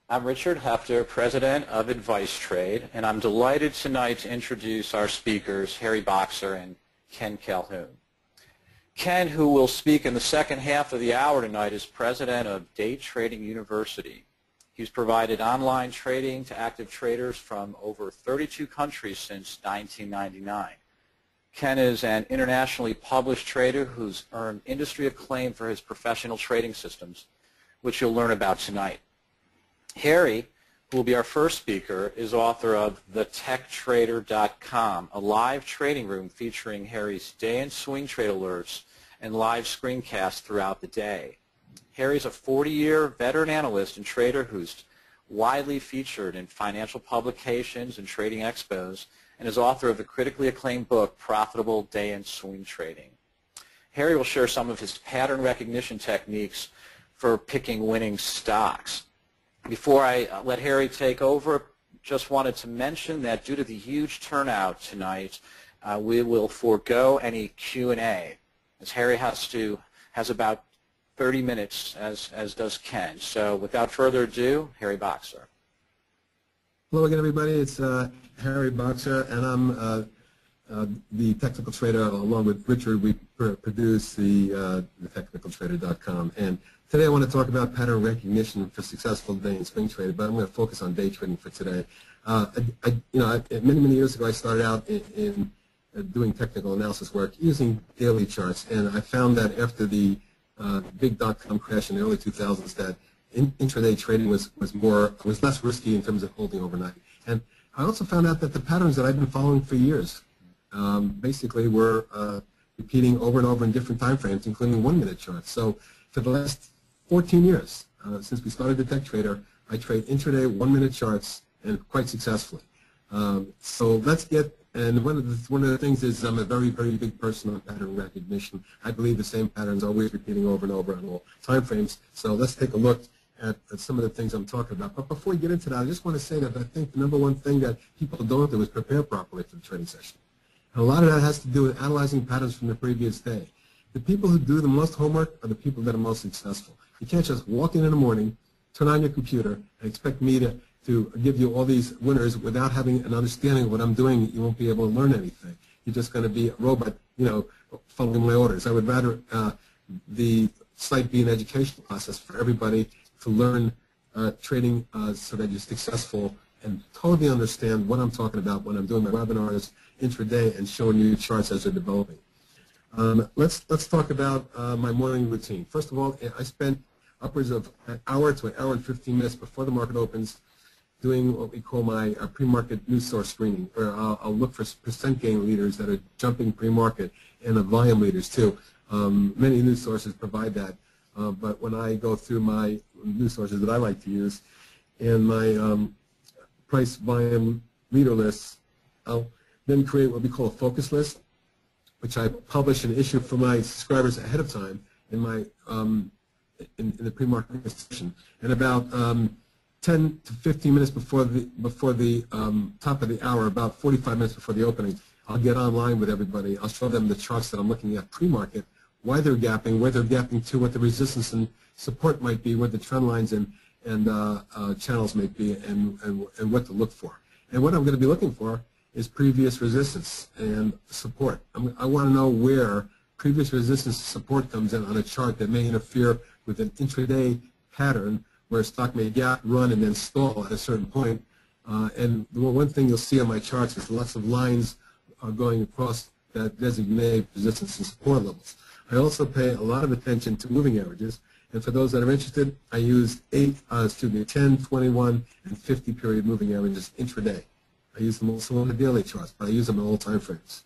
I'm Richard Hefter, President of Advice Trade, and I'm delighted tonight to introduce our speakers, Harry Boxer and Ken Calhoun. Ken, who will speak in the second half of the hour tonight, is President of Day Trading University. He's provided online trading to active traders from over 32 countries since 1999. Ken is an internationally published trader who's earned industry acclaim for his professional trading systems, which you'll learn about tonight. Harry, who will be our first speaker, is author of TheTechTrader.com, a live trading room featuring Harry's day and swing trade alerts and live screencasts throughout the day. Harry's a 40-year veteran analyst and trader who's widely featured in financial publications and trading expos, and is author of the critically acclaimed book, Profitable Day and Swing Trading. Harry will share some of his pattern recognition techniques for picking winning stocks. Before I let Harry take over, just wanted to mention that due to the huge turnout tonight, we will forego any Q&A, as Harry has about 30 minutes, as does Ken. So without further ado, Harry Boxer. Hello again, everybody. It's Harry Boxer, and I'm the technical trader. Along with Richard, we produce the TheTechnicalTrader.com. And today I want to talk about pattern recognition for successful day and swing trading, but I'm going to focus on day trading for today. Many years ago, I started out in doing technical analysis work using daily charts, and I found that after the big dot-com crash in the early 2000s, that intraday trading was less risky in terms of holding overnight. And I also found out that the patterns that I've been following for years basically were repeating over and over in different time frames, including one-minute charts. So for the last 14 years, since we started the Tech Trader, I trade intraday one-minute charts, and quite successfully. So let's get, and one of the things is I'm a very, very big person on pattern recognition. I believe the same patterns are always repeating over and over on all time frames. So let's take a look at some of the things I'm talking about. But before we get into that, I just want to say that I think the number one thing that people don't do is prepare properly for the trading session. And a lot of that has to do with analyzing patterns from the previous day. The people who do the most homework are the people that are most successful. You can't just walk in the morning, turn on your computer, and expect me to give you all these winners without having an understanding of what I'm doing. You won't be able to learn anything. You're just going to be a robot, following my orders. I would rather the site be an educational process for everybody to learn trading so that you're successful and totally understand what I'm talking about when I'm doing my webinars intraday and showing you charts as they're developing. Let's talk about my morning routine. First of all, I spent upwards of an hour to an hour and 15 minutes before the market opens doing what we call my pre-market news source screening, where I'll look for percent gain leaders that are jumping pre-market and the volume leaders too. Many news sources provide that, but when I go through my news sources that I like to use and my price volume leader lists, I'll then create what we call a focus list, which I publish and issue for my subscribers ahead of time in my in the pre-market session. And about 10 to 15 minutes before the top of the hour, about 45 minutes before the opening, I'll get online with everybody. I'll show them the charts that I'm looking at pre-market, why they're gapping, where they're gapping to, what the resistance and support might be, what the trend lines and channels might be, and what to look for. And what I'm going to be looking for is previous resistance and support. I want to know where previous resistance and support comes in on a chart that may interfere with an intraday pattern where a stock may gap, run, and then stall at a certain point. And the one thing you'll see on my charts is lots of lines going across that designate resistance and support levels. I also pay a lot of attention to moving averages. And for those that are interested, I use 10, 21, and 50 period moving averages intraday. I use them also on the daily charts, but I use them in all time frames.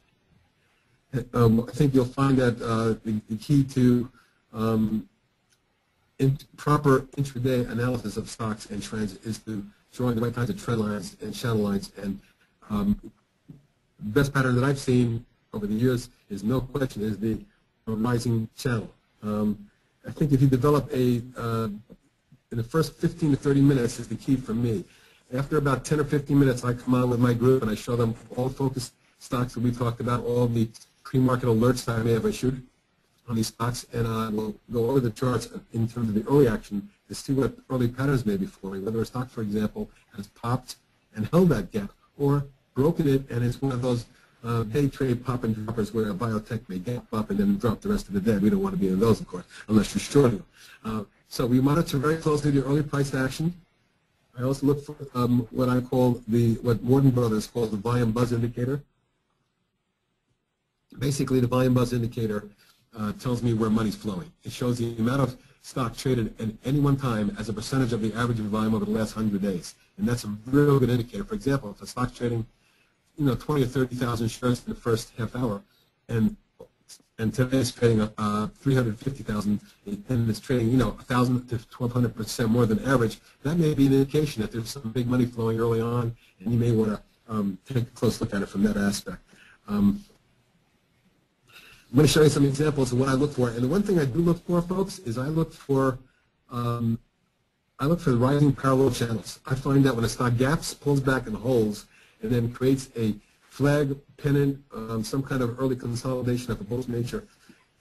I think you'll find that the key to proper intraday analysis of stocks and trends is to drawing the right kinds of trend lines and channel lines. And the best pattern that I've seen over the years is no question is the rising channel. I think if you develop in the first 15 to 30 minutes is the key for me. After about 10 or 15 minutes, I come on with my group and I show them all the focus stocks that we talked about, all the pre-market alerts that I may have issued on these stocks, and I will go over the charts in terms of the early action to see what early patterns may be forming, whether a stock, for example, has popped and held that gap, or broken it and it's one of those day trade pop and droppers where a biotech may gap up and then drop the rest of the day. We don't want to be in those, of course, unless you're shorting them. So we monitor very closely the early price action. I also look for what I call what Morton Brothers calls the volume buzz indicator. Basically, the volume buzz indicator tells me where money's flowing. It shows the amount of stock traded at any one time as a percentage of the average volume over the last 100 days. And that's a real good indicator. For example, if a stock's trading 20 or 30,000 shares in the first half hour, and today it's trading 350,000, and it's trading 1,000 to 1,200% more than average. That may be an indication that there's some big money flowing early on, and you may want to take a close look at it from that aspect. I'm going to show you some examples of what I look for, and the one thing I do look for, folks, is I look for the rising parallel channels. I find that when a stock gaps, pulls back, and holds, and then creates a flag, pennant, some kind of early consolidation of a bullish nature,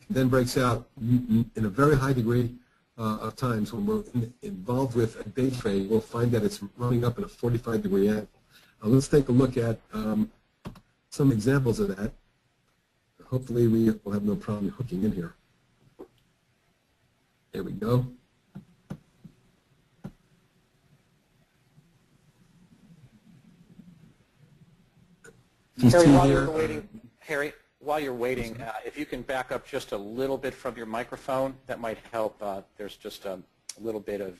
then breaks out in a very high degree of times when we're involved with a day trade, we'll find that it's running up in a 45-degree angle. Let's take a look at some examples of that. Hopefully we will have no problem hooking in here. There we go. Harry, while you're waiting, if you can back up just a little bit from your microphone, that might help. There's just a little bit of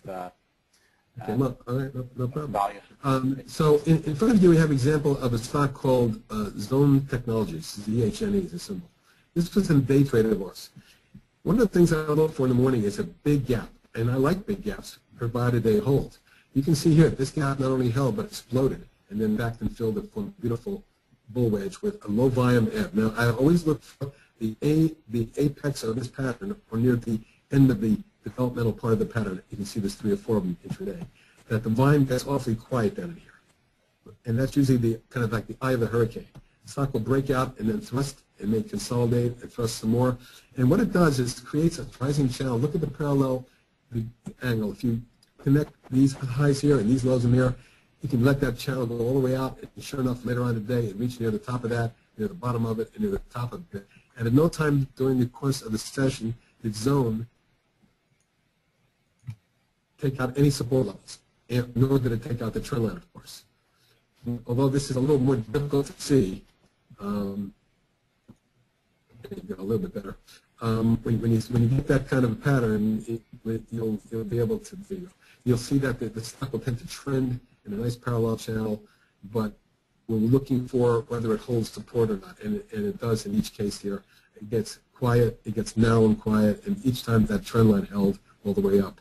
okay, all right, no problem. Volume. So in front of you we have an example of a stock called Zone Technologies, Z-H-N-E is the symbol. This was in day trade of ours. One of the things I look for in the morning is a big gap, and I like big gaps, provided they hold. You can see here, this gap not only held, but exploded, and then backed and filled it from beautiful bull wedge with a low volume ebb. Now, I always look for the apex of this pattern, or near the end of the developmental part of the pattern. You can see there's 3 or 4 of them intraday. That the volume gets awfully quiet down in here. And that's usually the kind of like the eye of a hurricane. The stock will break out and then thrust, and may consolidate and thrust some more. And what it does is creates a rising channel. Look at the parallel angle. If you connect these highs here and these lows in there, you can let that channel go all the way out, and sure enough, later on today, it reached near the top of that, near the bottom of it, and near the top of it. And at no time during the course of the session did zone take out any support levels, and nor did it take out the trend line, of course. Although this is a little more difficult to see, there you go, a little bit better. When you get that kind of a pattern, you'll be able to you'll see that the stock will tend to trend in a nice parallel channel, but we're looking for whether it holds support or not, and it does in each case here. It gets quiet, it gets narrow and quiet, and each time that trend line held all the way up.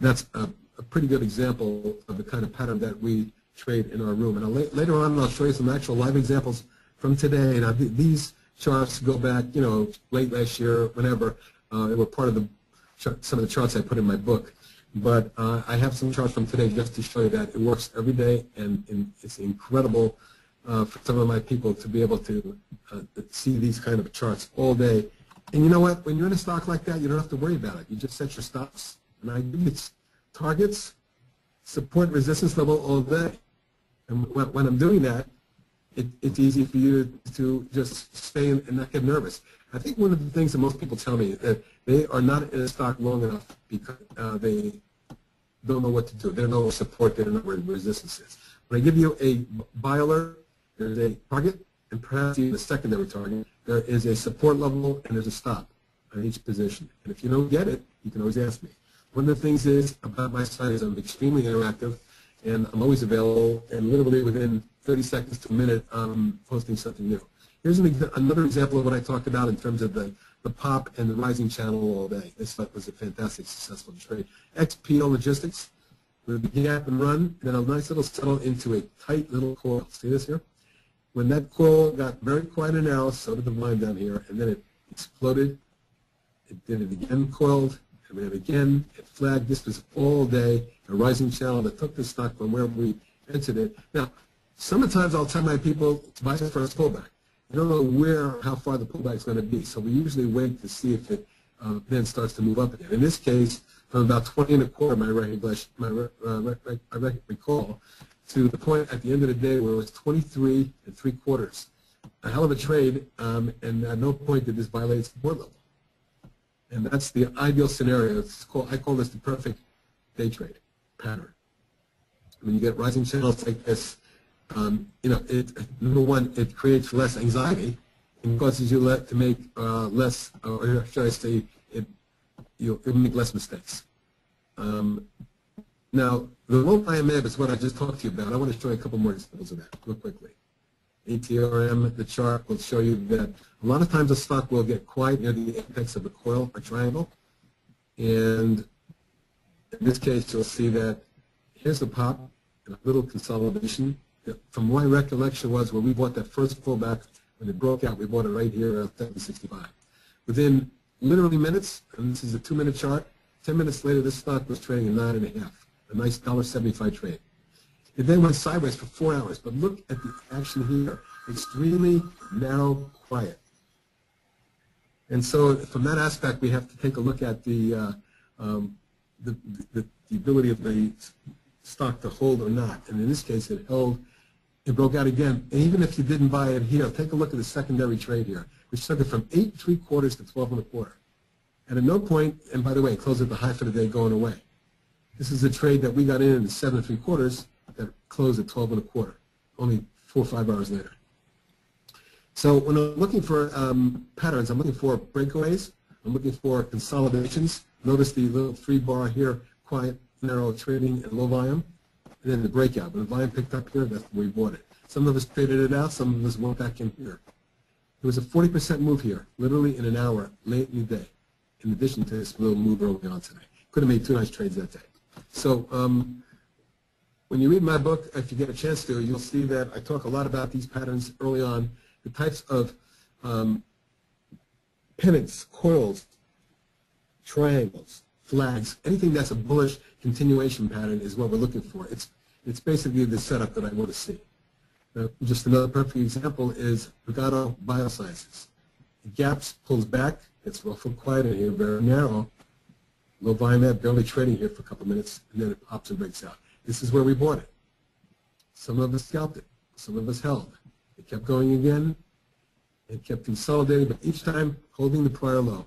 That's a pretty good example of the kind of pattern that we trade in our room. And later on, I'll show you some actual live examples from today. And these charts go back, late last year, whenever. They were part of some of the charts I put in my book. But I have some charts from today just to show you that it works every day, and it's incredible for some of my people to be able to see these kind of charts all day. And you know what? When you're in a stock like that, you don't have to worry about it. You just set your stops, and I give you targets, support, resistance level all day. And when I'm doing that, it's easy for you to just stay and not get nervous. I think one of the things that most people tell me is that they are not in a stock long enough because they don't know what to do. They don't know what support, they don't know where resistance is. When I give you a buy alert, there's a target, and perhaps even a secondary target. There is a support level, and there's a stop on each position. And if you don't get it, you can always ask me. One of the things is about my site is I'm extremely interactive, and I'm always available, and literally within 30 seconds to a minute, I'm posting something new. Here's another example of what I talked about in terms of the pop and the rising channel all day. This was a fantastic, successful trade. XPO Logistics, with the gap and run, then a nice little settle into a tight little coil. See this here? When that coil got very quiet and narrow, so did the line down here, and then it exploded. It did it again, coiled, and then again, it flagged. This was all day, a rising channel that took the stock from where we entered it. Now, sometimes I'll tell my people to buy the first pullback. You don't know how far the pullback is going to be, so we usually wait to see if it then starts to move up again. In this case, from about 20 and a quarter, I recall, to the point at the end of the day where it was 23 and 3/4. A hell of a trade, and at no point did this violate support level. And that's the ideal scenario. I call this the perfect day trade pattern. When you get rising channels like this, number one, it creates less anxiety and causes you to make less, or should I say, it'll make less mistakes. Now, the low IMF is what I just talked to you about. I want to show you a couple more examples of that real quickly. ATRM, the chart will show you that a lot of times a stock will get quiet near the apex of a coil or triangle. And in this case, you'll see that here's the pop and a little consolidation. From my recollection was when we bought that first pullback, when it broke out, we bought it right here at 765. Within literally minutes, and this is a 2-minute chart, 10 minutes later, this stock was trading at 9.5, a nice $1.75 trade. It then went sideways for 4 hours, but look at the action here. Extremely narrow, quiet. And so from that aspect, we have to take a look at the ability of the stock to hold or not. And in this case, it held. It broke out again. And even if you didn't buy it here, take a look at the secondary trade here, which took it from 8 3/4 to 12 1/4. And at no point, and by the way, it closed at the high for the day going away. This is a trade that we got in 7 3/4 that closed at 12 1/4, only 4 or 5 hours later. So when I'm looking for patterns, I'm looking for breakaways. I'm looking for consolidations. Notice the little 3-bar here, quiet, narrow trading, and low volume. And then the breakout. When the volume picked up here, that's where we bought it. Some of us traded it out. Some of us went back in here. There was a 40% move here, literally in an hour, late in the day, in addition to this little move early on today. Could have made 2 nice trades that day. So when you read my book, if you get a chance to, you'll see that I talk a lot about these patterns early on, the types of pennants, coils, triangles, flags, anything that's a bullish continuation pattern is what we're looking for. It's basically the setup that I want to see. Now, just another perfect example is Brigado Biosciences. The gaps pulls back, it's rough and quiet in here, very narrow, low volume, barely trading here for a couple minutes, and then it pops and breaks out. This is where we bought it. Some of us scalped it, some of us held. It kept going again, it kept consolidating, but each time holding the prior low.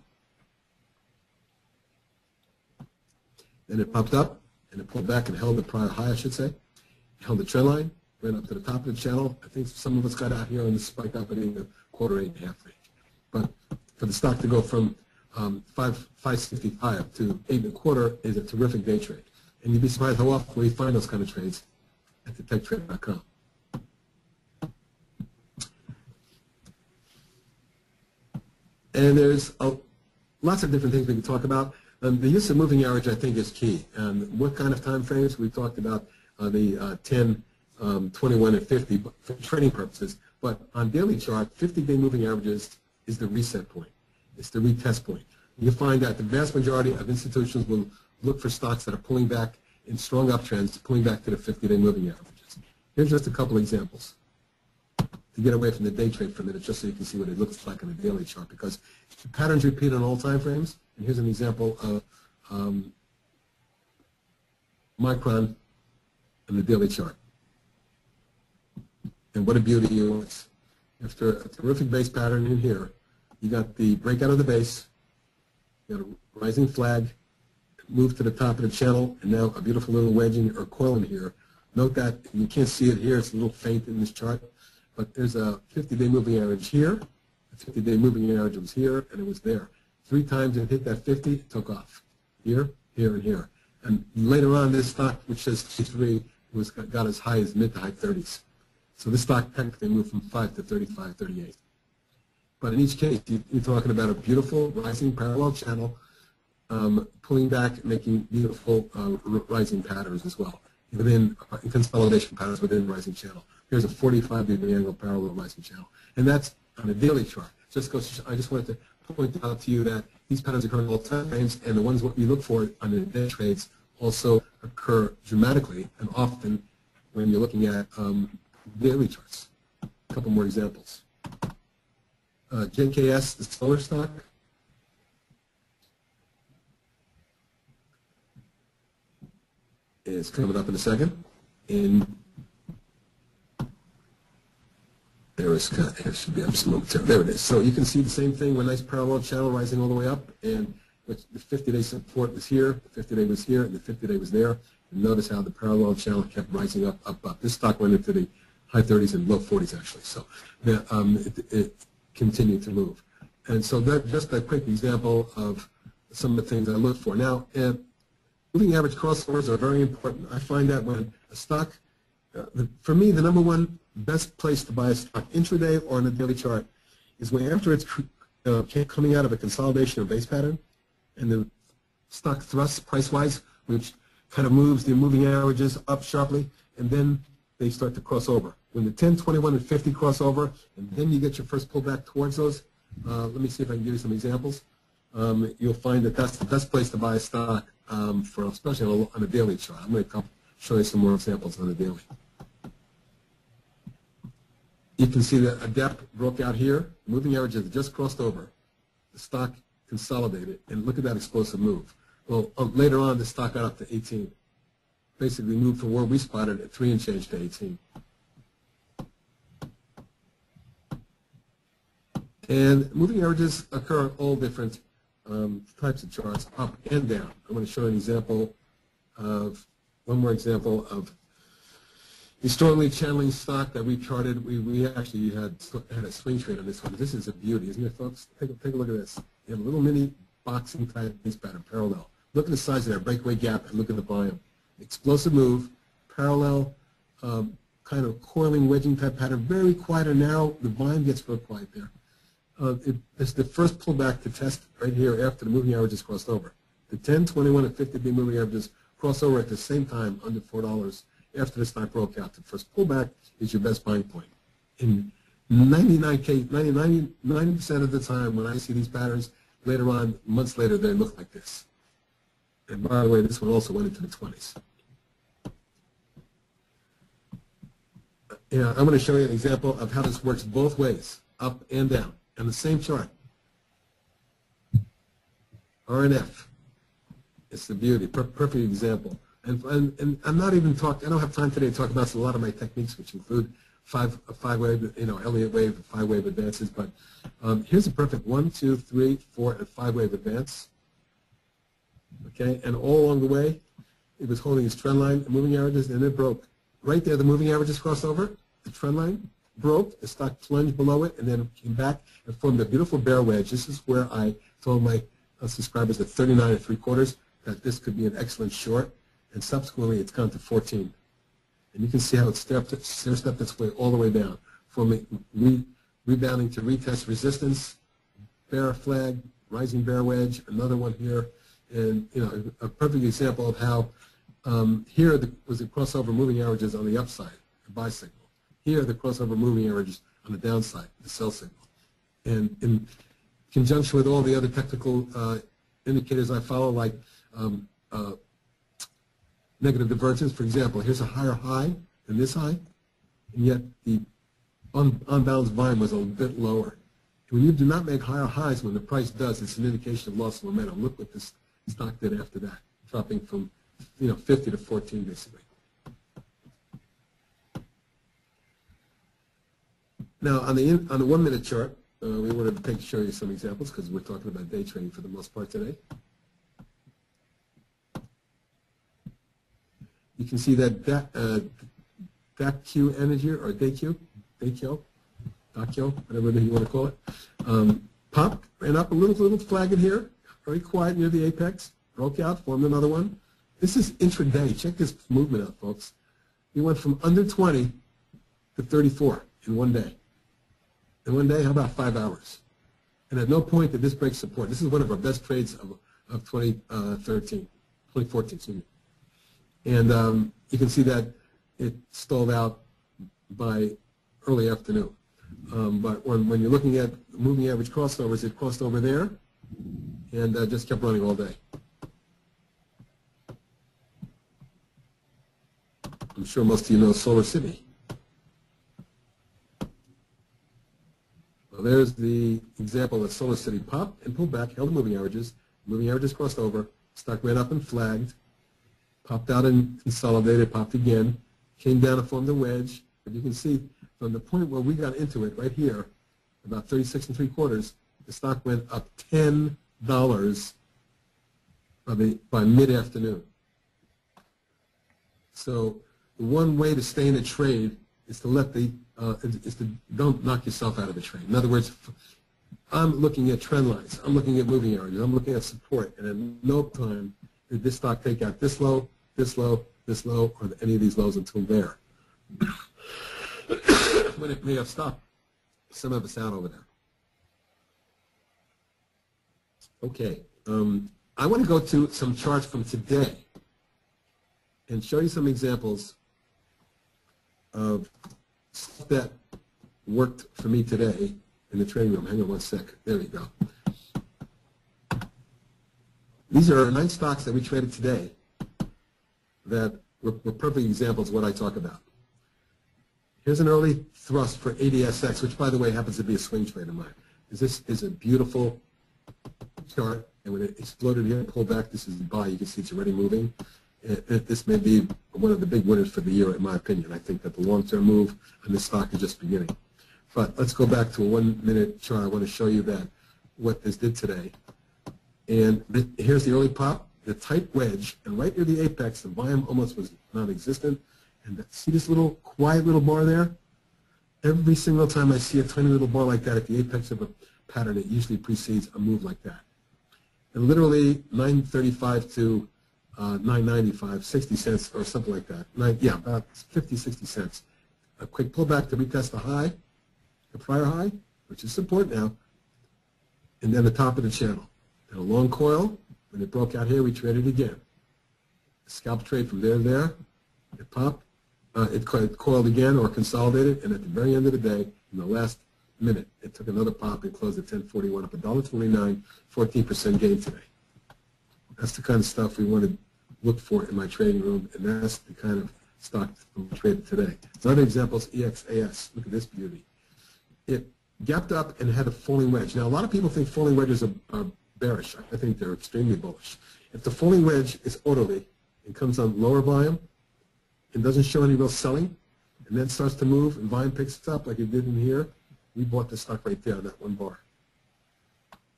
Then it popped up, and it pulled back and held the prior high, I should say. It held the trend line, went up to the top of the channel. I think some of us got out here on the spike up in the 1/4, 8.5 range. But for the stock to go from 565 to 8 1/4 is a terrific day trade. And you'd be surprised how often we find those kind of trades at thetechtrade.com. And there's lots of different things we can talk about. The use of moving average, I think, is key. What kind of time frames? We talked about the 10, 21, and 50 for trading purposes. But on daily chart, 50-day moving averages is the reset point. It's the retest point. You find that the vast majority of institutions will look for stocks that are pulling back in strong uptrends, pulling back to the 50-day moving averages. Here's just a couple examples to get away from the day trade for a minute, just so you can see what it looks like on the daily chart, because the patterns repeat on all time frames. And here's an example of Micron in the daily chart. And what a beauty it was. After a terrific base pattern in here, you got the breakout of the base, you got a rising flag, move to the top of the channel, and now a beautiful little wedging or coil in here. Note that you can't see it here, it's a little faint in this chart, but there's a 50-day moving average here, the 50-day moving average was here, and it was there. 3 times it hit that 50, it took off. Here, here, and here. And later on, this stock, which says 3, got as high as mid to high 30s. So this stock technically moved from 5 to 35, 38. But in each case, you're talking about a beautiful rising parallel channel, pulling back, making beautiful rising patterns as well, within consolidation patterns within rising channel. Here's a 45-degree angle parallel rising channel, and that's on a daily chart. I just wanted to point out to you that these patterns occur in all time frames, and the ones what we look for on the day trades also occur dramatically and often when you're looking at daily charts. A couple more examples. JKS, the solar stock. It's coming up in a second. And there should be up some momentarily. There it is. So you can see the same thing with a nice parallel channel rising all the way up. And the 50-day support was here, the 50-day was here, and the 50-day was there. And notice how the parallel channel kept rising up, up, up. This stock went into the high 30s and low 40s, actually. So it continued to move. And so that's just a quick example of some of the things I look for. Now, moving average crossovers are very important. I find that when a stock, for me, the number one best place to buy a stock intraday or on a daily chart is when after it's coming out of a consolidation or base pattern and the stock thrusts price-wise, which kind of moves the moving averages up sharply, and then they start to cross over. When the 10, 21, and 50 cross over, and then you get your first pullback towards those, let me see if I can give you some examples. You'll find that that's the best place to buy a stock, especially on a daily chart. I'm going to show you some more examples on the daily. You can see that a depth broke out here. Moving averages just crossed over. The stock consolidated, and look at that explosive move. Well, later on, the stock got up to 18. Basically moved from where we spotted at 3 and change to 18. And moving averages occur on all different types of charts, up and down. I'm going to show an example of, one more example of the strongly channeling stock that we charted. We actually had a swing trade on this one. This is a beauty, isn't it, folks? Take a look at this. You have a little mini boxing type base pattern, parallel. Look at the size of that breakaway gap and look at the volume. Explosive move, parallel, kind of coiling, wedging type pattern, very quiet and narrow. The volume gets real quiet there. It's the first pullback to test right here after the moving averages crossed over. The 10, 21, and 50-day moving averages cross over at the same time under $4 after the stock broke out. The first pullback is your best buying point. In 90% of the time when I see these patterns, later on, months later, they look like this. And by the way, this one also went into the 20s. I'm going to show you an example of how this works both ways, up and down, on the same chart. RNF. It's the beauty, perfect example. And I'm not even talking, I don't have time today to talk about a lot of my techniques, which include five-wave, Elliott wave, 5-wave advances. But here's a perfect 1, 2, 3, 4, and 5-wave advance. Okay, and all along the way, it was holding its trend line, the moving averages, and it broke. Right there, the moving averages crossed over, the trend line broke, the stock plunged below it, and then came back and formed a beautiful bear wedge. This is where I told my subscribers at 39 3/4 that this could be an excellent short, and subsequently it's gone to 14. And you can see how it stepped its way all the way down, forming rebounding to retest resistance, bear flag, rising bear wedge, another one here, and a perfect example of how here was the crossover moving averages on the upside, the buy signal. Here the crossover moving averages on the downside, the sell signal. And in conjunction with all the other technical indicators I follow, like negative divergence, for example, here's a higher high than this high, and yet the unbalanced volume was a bit lower. When you do not make higher highs when the price does, it's an indication of loss of momentum. Look what this stock did after that, dropping from 50 to 14 basically. Now on the 1 minute chart, we wanted to show you some examples because we're talking about day trading for the most part today. You can see that DAQ energy or DAQ, whatever you want to call it, popped, ran up a little flag in here, very quiet near the apex, broke out, formed another one. This is intraday. Check this movement out, folks. We went from under 20 to 34 in one day. In one day, how about 5 hours? And at no point did this break support. This is one of our best trades of 2014, excuse me. And you can see that it stalled out by early afternoon. But when you're looking at moving average crossovers, it crossed over there and just kept running all day. I'm sure most of you know Solar City. Well, there's the example that Solar City popped and pulled back, held moving averages. Moving averages crossed over. Stock ran up and flagged. popped out and consolidated, popped again, came down and formed a wedge. But you can see from the point where we got into it right here, about 36 3/4, the stock went up $10 by mid-afternoon. So the one way to stay in a trade is to don't knock yourself out of the trade. In other words, I'm looking at trend lines, I'm looking at moving averages, I'm looking at support, and at no time did this stock take out this low, this low, this low, or any of these lows until there. When it may have stopped some of us out over there. Okay, I want to go to some charts from today and show you some examples of stuff that worked for me today in the trading room. Hang on one sec. There we go. These are 9 stocks that we traded today that were perfect examples of what I talk about. Here's an early thrust for ADSX, which, by the way, happens to be a swing trade of mine. This is a beautiful chart, and when it exploded here and pulled back, this is the buy. You can see it's already moving. This may be one of the big winners for the year, in my opinion. I think that the long-term move on this stock is just beginning. But let's go back to a 1-minute chart. I want to show you that what this did today. And here's the early pop, the tight wedge, and right near the apex, the volume almost was non-existent. And see this little quiet little bar there? Every single time I see a tiny little bar like that at the apex of a pattern, it usually precedes a move like that. And literally 935 to 995, 60 cents or something like that. About 50, 60 cents. A quick pullback to retest the high, the prior high, which is support now, and then the top of the channel. And a long coil. When it broke out here, we traded again. A scalp trade from there to there. It popped. It coiled again or consolidated, and at the very end of the day, in the last minute, it took another pop and closed at 10.41, up $1.29, 14% gain today. That's the kind of stuff we want to look for in my trading room, and that's the kind of stock we traded today. Another example is EXAS. Look at this beauty. It gapped up and had a falling wedge. Now, a lot of people think falling wedges are bearish. I think they're extremely bullish. If the falling wedge is orderly and comes on lower volume, and doesn't show any real selling, and then starts to move, and volume picks it up like it did in here, we bought the stock right there on that one bar.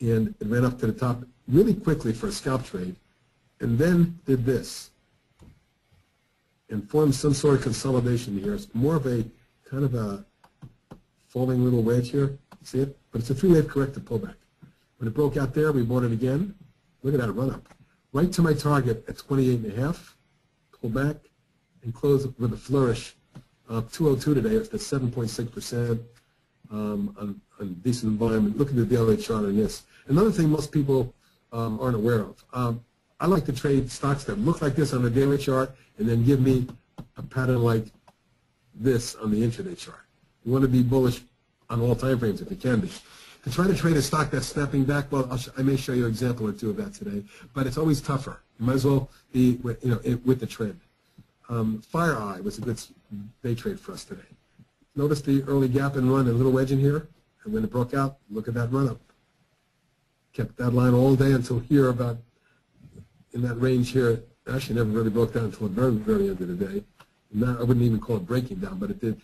And it ran up to the top really quickly for a scalp trade, and then did this, and formed some sort of consolidation here. It's more of a kind of a falling little wedge here. See it? But it's a 3-wave corrective pullback. When it broke out there, we bought it again. Look at that run up. Right to my target at 28.5, pull back, and close with a flourish of 202 today. It's at 7.6% on decent volume. Look at the daily chart on this. Another thing most people aren't aware of. I like to trade stocks that look like this on the daily chart and then give me a pattern like this on the intraday chart. You want to be bullish on all time frames if you can be. To try to trade a stock that's snapping back, well, I may show you an example or two of that today, but it's always tougher. You might as well be with the trend. FireEye was a good day trade for us today. Notice the early gap and run and little wedge in here, and when it broke out, look at that run up. Kept that line all day until here, about in that range here. Actually, never really broke down until the very, very end of the day. I wouldn't even call it breaking down, but it did.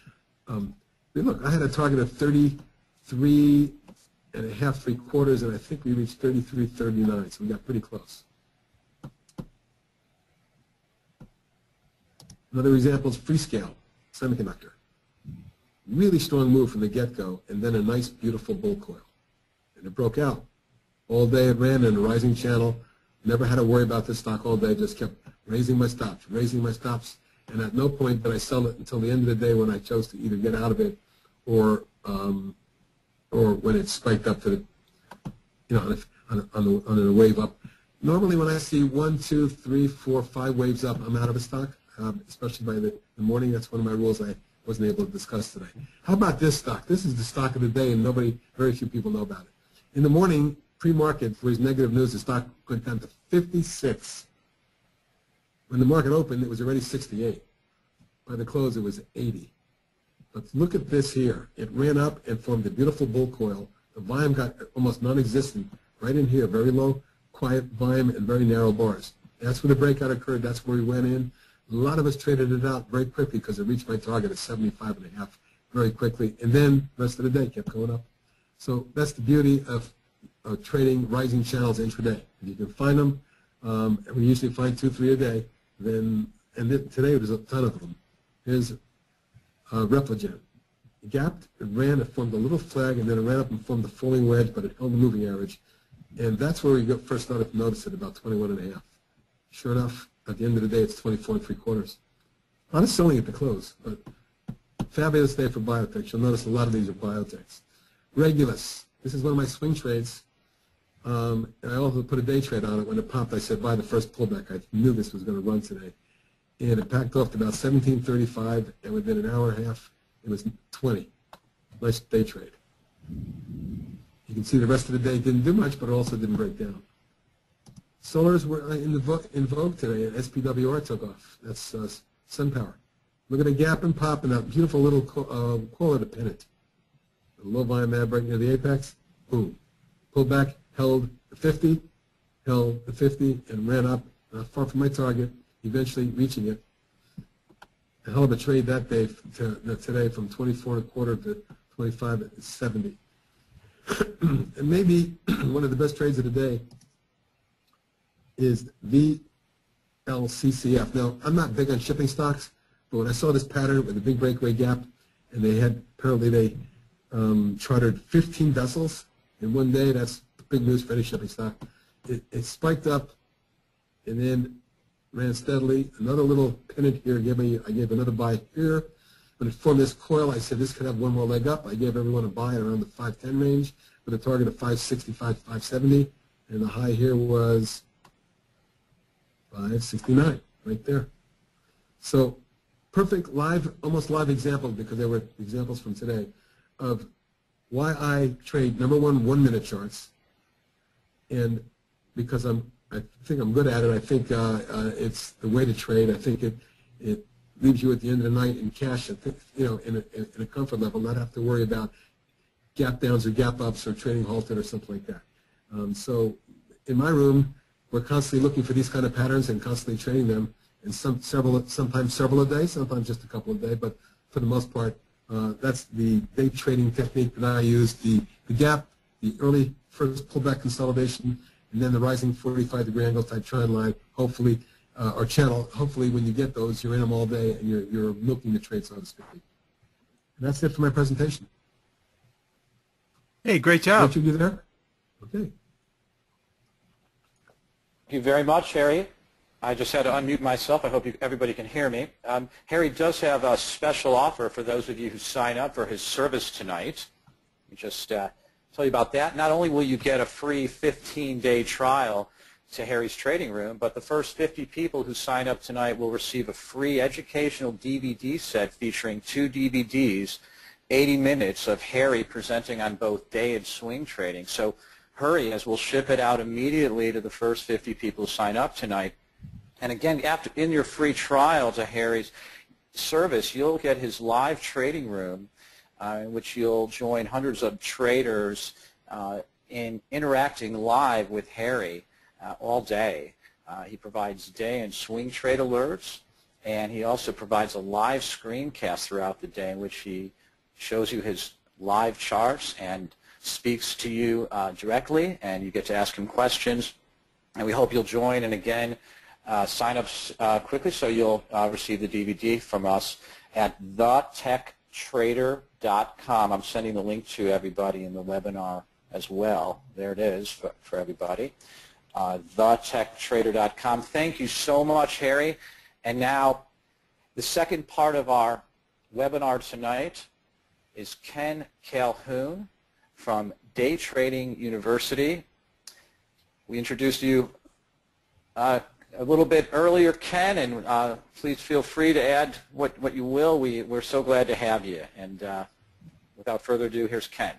Look, I had a target of 33 and a half, 3/4, and I think we reached 33.39, so we got pretty close. Another example is Freescale Semiconductor. Really strong move from the get-go, and then a nice, beautiful bull coil. And it broke out. All day it ran in a rising channel. Never had to worry about this stock all day. Just kept raising my stops, and at no point did I sell it until the end of the day when I chose to either get out of it or when it spiked up to the, on a wave up. Normally when I see 1, 2, 3, 4, 5 waves up, I'm out of a stock. Especially by the morning. That's one of my rules I wasn't able to discuss today. How about this stock? This is the stock of the day, and very few people know about it. In the morning, pre-market, for his negative news, the stock went down to 56. When the market opened, it was already 68. By the close, it was 80. But look at this here. It ran up and formed a beautiful bull coil. The volume got almost non-existent right in here, very low, quiet volume, and very narrow bars. That's where the breakout occurred. That's where we went in. A lot of us traded it out very quickly because it reached my target at 75.5 very quickly, and then the rest of the day kept going up. So that's the beauty of trading rising channels intraday. If you can find them, and we usually find 2, 3 a day, then today there's a ton of them. Here's Repligen. It gapped, it ran, it formed a little flag, and then it ran up and formed the falling wedge, but it held the moving average. And that's where we first started to notice it, about 21.5. Sure enough, at the end of the day, it's 24.75. A lot of selling at the close, but fabulous day for biotech. You'll notice a lot of these are biotechs. Regulus. This is one of my swing trades. And I also put a day trade on it. When it popped, I said buy the first pullback. I knew this was going to run today. And it packed off to about 17.35, and within an hour and a half, it was 20. Nice day trade. You can see the rest of the day didn't do much, but it also didn't break down. Solars were in vogue today, and SPWR took off. That's SunPower. Look at a gap and pop and that beautiful little call it a pennant. A low volume ad break near the apex, boom. Pulled back, held the 50, and ran up, not far from my target, eventually reaching it. A hell of a trade that day today from 24.25 to 25.70. And maybe one of the best trades of the day is VLCCF. Now, I'm not big on shipping stocks, but when I saw this pattern with a big breakaway gap, and apparently they chartered 15 vessels in one day, that's big news for any shipping stock. It spiked up and then ran steadily. Another little pennant here, I gave another buy here. When it formed this coil, I said this could have one more leg up. I gave everyone a buy around the 510 range with a target of 565, 570, and the high here was 569, right there. So perfect live, almost live example, because they were examples from today, of why I trade, number one, 1-minute charts, and because I think I'm good at it. I think it's the way to trade. I think it leaves you at the end of the night in cash, in a comfort level, not have to worry about gap downs or gap ups or trading halted or something like that. So in my room, we're constantly looking for these kind of patterns and constantly trading them, and sometimes several a day, sometimes just a couple a day, but for the most part, that's the day trading technique that I use. The gap, the early first pullback consolidation, and then the rising 45-degree angle type trend line, hopefully, or channel. Hopefully, when you get those, you're in them all day and you're milking the trade, so to speak. And that's it for my presentation. Hey, great job. Did you do there? Okay. Thank you very much, Harry. I just had to unmute myself. I hope everybody can hear me. Harry does have a special offer for those of you who sign up for his service tonight. Let me just tell you about that. Not only will you get a free 15-day trial to Harry's Trading Room, but the first 50 people who sign up tonight will receive a free educational DVD set featuring 2 DVDs, 80 minutes of Harry presenting on both day and swing trading. So hurry, as we'll ship it out immediately to the first 50 people who sign up tonight. And again, in your free trial to Harry's service, you'll get his live trading room, in which you'll join hundreds of traders in interacting live with Harry all day. He provides day and swing trade alerts, and he also provides a live screencast throughout the day in which he shows you his live charts and speaks to you directly, and you get to ask him questions. And we hope you'll join, and again, sign up quickly so you'll receive the DVD from us at thetechtrader.com. I'm sending the link to everybody in the webinar as well. There it is for everybody. Thetechtrader.com. Thank you so much, Harry. And now the second part of our webinar tonight is Ken Calhoun from Day Trading University. We introduced you a little bit earlier, Ken, and please feel free to add what you will. We're so glad to have you. And without further ado, here's Ken.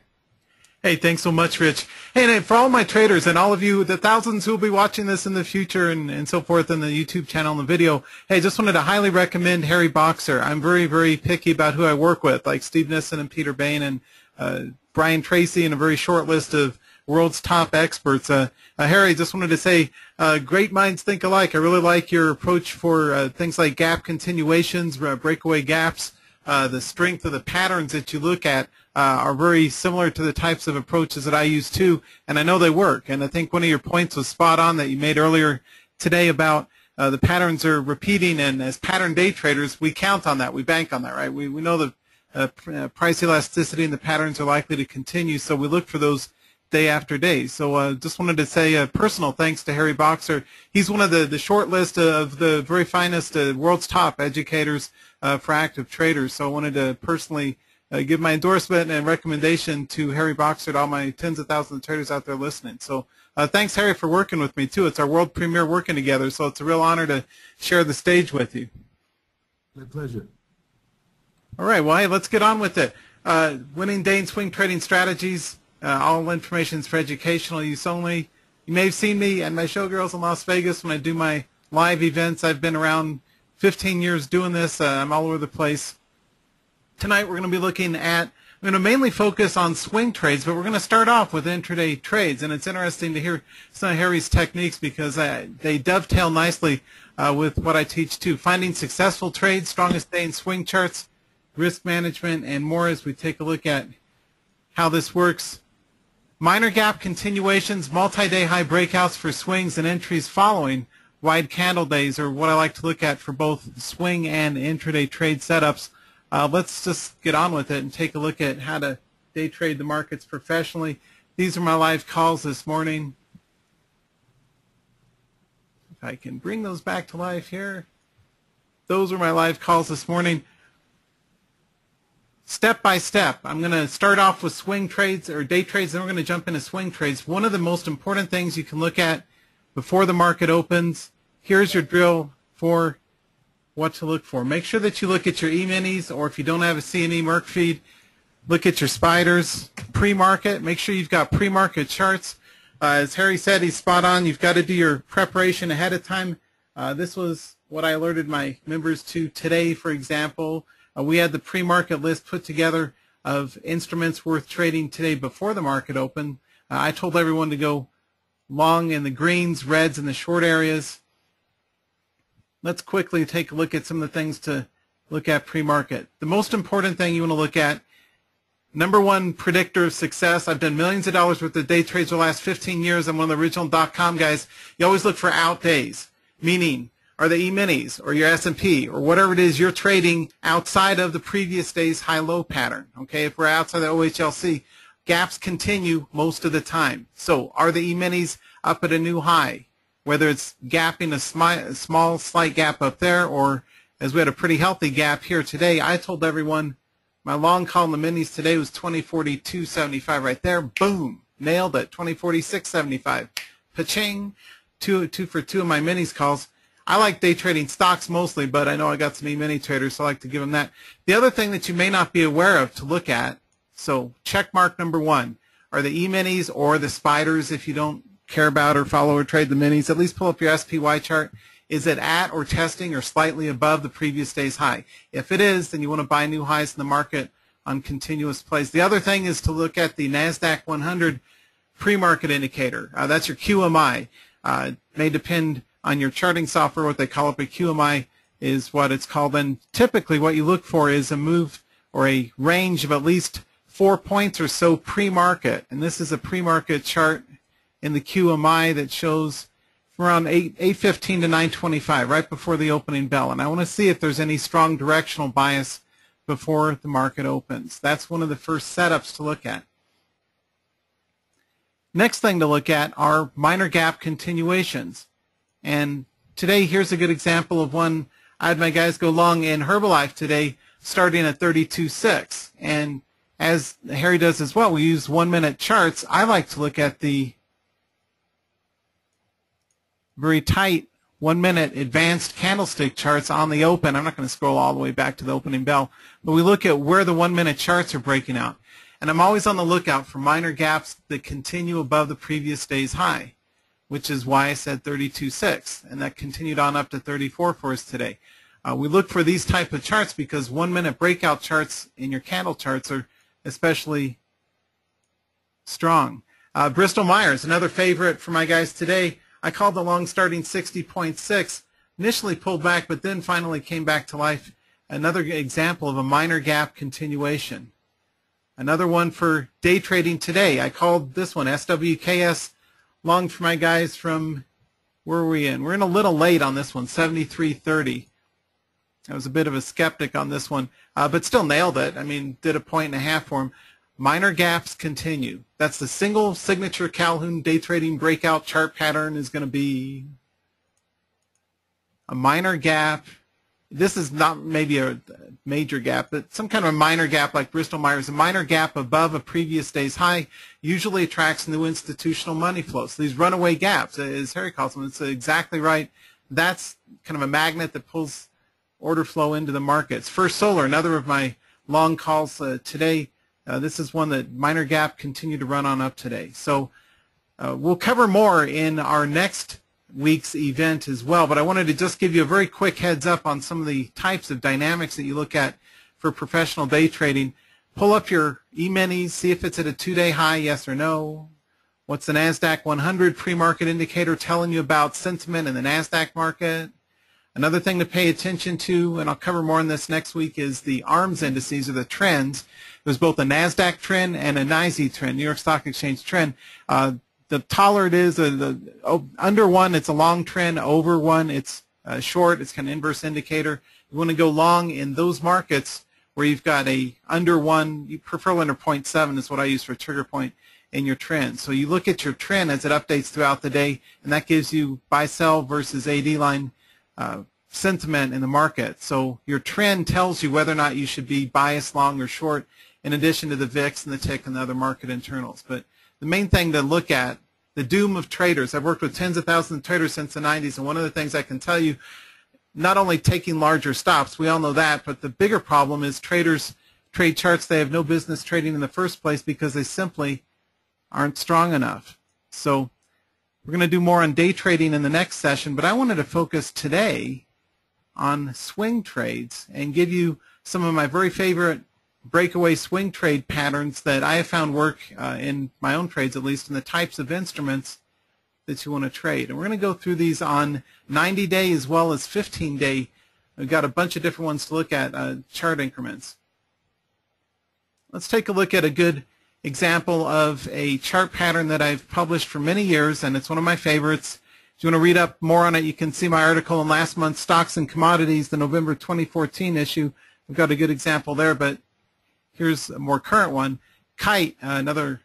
Hey, thanks so much, Rich. Hey, and for all my traders and all of you, the thousands who will be watching this in the future and so forth in the YouTube channel and the video, hey, just wanted to highly recommend Harry Boxer. I'm very, very picky about who I work with, like Steve Nissen and Peter Bain and Brian Tracy, and a very short list of world's top experts. Harry, just wanted to say, great minds think alike. I really like your approach for things like gap continuations, breakaway gaps. The strength of the patterns that you look at are very similar to the types of approaches that I use too, and I know they work. And I think one of your points was spot on that you made earlier today about the patterns are repeating, and as pattern day traders, we count on that. We bank on that, right? We know the price elasticity and the patterns are likely to continue, so we look for those day after day. So just wanted to say a personal thanks to Harry Boxer. He's one of the short list of the very finest world's top educators for active traders. So I wanted to personally give my endorsement and recommendation to Harry Boxer, to all my tens of thousands of traders out there listening. So thanks, Harry, for working with me, too. It's our world premiere working together, so it's a real honor to share the stage with you. My pleasure. All right, well, hey, let's get on with it. Winning day and swing trading strategies, all information is for educational use only. You may have seen me and my showgirls in Las Vegas when I do my live events. I've been around 15 years doing this. I'm all over the place. Tonight we're going to be looking at, I'm going to mainly focus on swing trades, but we're going to start off with intraday trades. And it's interesting to hear some of Harry's techniques because they dovetail nicely with what I teach too. Finding successful trades, strongest day and swing charts, risk management, and more as we take a look at how this works. Minor gap continuations, multi-day high breakouts for swings and entries following wide candle days are what I like to look at for both swing and intraday trade setups. Let's just get on with it and take a look at how to day trade the markets professionally. These are my live calls this morning. If I can bring those back to life here. Those are my live calls this morning. Step by step, I'm going to start off with swing trades or day trades, then we're going to jump into swing trades. One of the most important things you can look at before the market opens, here's your drill for what to look for. Make sure that you look at your E-minis, or if you don't have a CME Merck feed, look at your spiders pre-market. Make sure you've got pre-market charts. As Harry said, he's spot on. You've got to do your preparation ahead of time. This was what I alerted my members to today, for example. We had the pre-market list put together of instruments worth trading today before the market opened. I told everyone to go long in the greens, reds, and the short areas. Let's quickly take a look at some of the things to look at pre-market. The most important thing you want to look at, number one predictor of success. I've done millions of dollars worth of day trades the last 15 years. I'm one of the original .com guys. You always look for out days, meaning are the E-minis or your S&P or whatever it is you're trading outside of the previous day's high-low pattern. Okay, if we're outside the OHLC, gaps continue most of the time. So are the E-minis up at a new high? Whether it's gapping a small slight gap up there, or as we had a pretty healthy gap here today, I told everyone my long call in the minis today was 2042.75 right there. Boom, nailed it. 2046.75. Pa-ching. Two for two of my minis calls. I like day trading stocks mostly, but I know I got some E-mini traders, so I like to give them that. The other thing that you may not be aware of to look at, so check mark number one, are the E-minis or the spiders if you don't care about or follow or trade the minis. At least pull up your SPY chart. Is it at or testing or slightly above the previous day's high? If it is, then you want to buy new highs in the market on continuous plays. The other thing is to look at the NASDAQ 100 pre-market indicator. That's your QMI. It may depend on your charting software. What they call it, but QMI is what it's called. And typically what you look for is a move or a range of at least 4 points or so pre-market. And this is a pre-market chart in the QMI that shows from around 8:15 to 9:25, right before the opening bell. And I want to see if there's any strong directional bias before the market opens. That's one of the first setups to look at. Next thing to look at are minor gap continuations. And today, here's a good example of one. I had my guys go long in Herbalife today, starting at 32.6. And as Harry does as well, we use 1-minute charts. I like to look at the very tight 1-minute advanced candlestick charts on the open. I'm not going to scroll all the way back to the opening bell, but we look at where the 1-minute charts are breaking out. And I'm always on the lookout for minor gaps that continue above the previous day's high, which is why I said 32.6, and that continued on up to 34 for us today. We look for these type of charts because 1-minute breakout charts in your candle charts are especially strong. Bristol Myers, another favorite for my guys today. I called the long starting 60.6. Initially pulled back, but then finally came back to life. Another example of a minor gap continuation. Another one for day trading today. I called this one SWKS long for my guys from, where are we in? We're in a little late on this one, 73.30. I was a bit of a skeptic on this one, but still nailed it. I mean, did a 1.5 for him. Minor gaps continue. That's the single signature Calhoun day trading breakout chart pattern is going to be a minor gap. This is not maybe a major gap, but some kind of a minor gap like Bristol Myers. A minor gap above a previous day's high usually attracts new institutional money flow. So these runaway gaps, as Harry calls them, it's exactly right. That's kind of a magnet that pulls order flow into the markets. First Solar, another of my long calls today. This is one that minor gap continued to run on up today. So we'll cover more in our next week's event as well, but I wanted to just give you a very quick heads up on some of the types of dynamics that you look at for professional day trading. Pull up your E-minis, see if it's at a 2-day high, yes or no. What's the NASDAQ 100 pre-market indicator telling you about sentiment in the NASDAQ market? Another thing to pay attention to, and I'll cover more on this next week, is the ARMS indices, or the trends. There's both a NASDAQ trend and a NYSE trend, New York Stock Exchange trend. The taller it is, under one, it's a long trend. Over one, it's short. It's kind of inverse indicator. You want to go long in those markets where you've got a under one. You prefer under 0.7 is what I use for trigger point in your trend. So you look at your trend as it updates throughout the day, and that gives you buy-sell versus AD line sentiment in the market. So your trend tells you whether or not you should be biased long or short, in addition to the VIX and the tick and the other market internals. But the main thing to look at, the doom of traders. I've worked with tens of thousands of traders since the 90s, and one of the things I can tell you, not only taking larger stops, we all know that, but the bigger problem is traders trade charts they have no business trading in the first place because they simply aren't strong enough. So we're going to do more on day trading in the next session, but I wanted to focus today on swing trades and give you some of my very favorite breakaway swing trade patterns that I have found work in my own trades, at least, in the types of instruments that you want to trade. And we're going to go through these on 90-day as well as 15-day. We've got a bunch of different ones to look at, chart increments. Let's take a look at a good example of a chart pattern that I've published for many years, and it's one of my favorites. If you want to read up more on it, you can see my article in last month's Stocks and Commodities, the November 2014 issue. We've got a good example there, but here's a more current one. Kite, another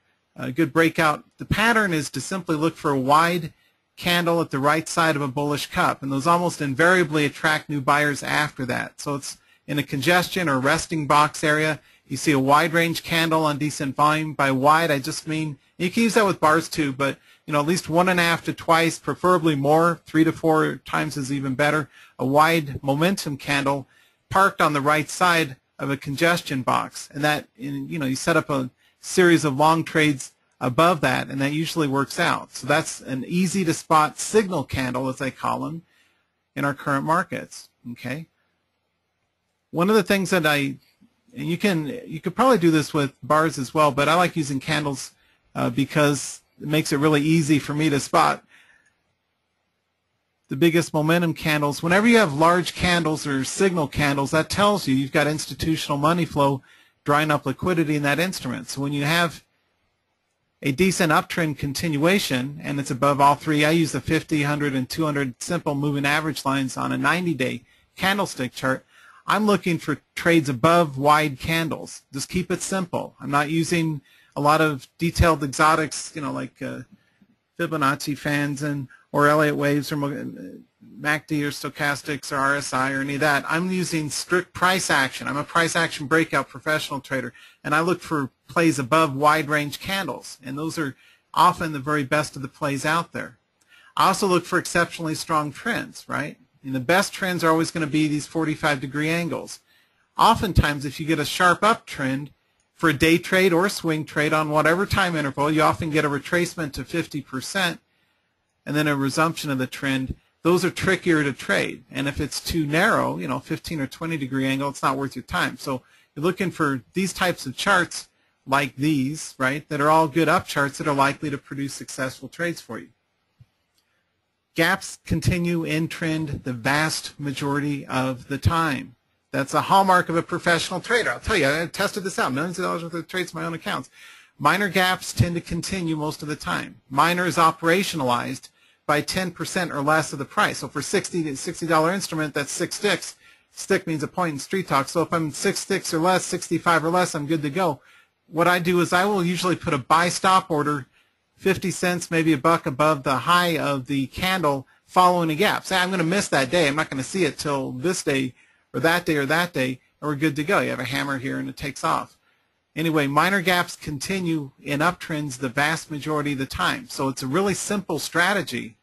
good breakout. The pattern is to simply look for a wide candle at the right side of a bullish cup, and those almost invariably attract new buyers after that. So it's in a congestion or resting box area. You see a wide range candle on decent volume. By wide, I just mean, you can use that with bars too, but at least 1.5 to twice, preferably more, 3 to 4 times is even better. A wide momentum candle parked on the right side of a congestion box, and that, you set up a series of long trades above that, and that usually works out. So that's an easy to spot signal candle, as I call them, in our current markets. Okay. One of the things that and you could probably do this with bars as well, but I like using candles because it makes it really easy for me to spot the biggest momentum candles. Whenever you have large candles or signal candles, that tells you you've got institutional money flow drying up liquidity in that instrument. So when you have a decent uptrend continuation and it's above all three, I use the 50, 100, and 200 simple moving average lines on a 90-day candlestick chart. I'm looking for trades above wide candles. Just keep it simple. I'm not using a lot of detailed exotics, like Fibonacci fans or Elliott waves or MACD or stochastics or RSI or any of that. I'm using strict price action. I'm a price action breakout professional trader, and I look for plays above wide range candles, and those are often the very best of the plays out there. I also look for exceptionally strong trends, right? And the best trends are always going to be these 45-degree angles. Oftentimes, if you get a sharp uptrend for a day trade or a swing trade on whatever time interval, you often get a retracement to 50%. And then a resumption of the trend. Those are trickier to trade. And if it's too narrow, 15 or 20 degree angle, it's not worth your time. So you're looking for these types of charts like these, right, that are all good up charts that are likely to produce successful trades for you. Gaps continue in trend the vast majority of the time. That's a hallmark of a professional trader. I'll tell you, I tested this out, millions of dollars worth of trades from my own accounts. Minor gaps tend to continue most of the time. Minor is operationalized by 10% or less of the price. So for $60 instrument, that's 6 sticks. Stick means a point in street talk. So if I'm 6 sticks or less, 65 or less, I'm good to go. What I do is I will usually put a buy stop order 50 cents, maybe a buck above the high of the candle following a gap. Say I'm going to miss that day. I'm not going to see it till this day or that day or that day, and we're good to go. You have a hammer here and it takes off. Anyway, minor gaps continue in uptrends the vast majority of the time. So it's a really simple strategy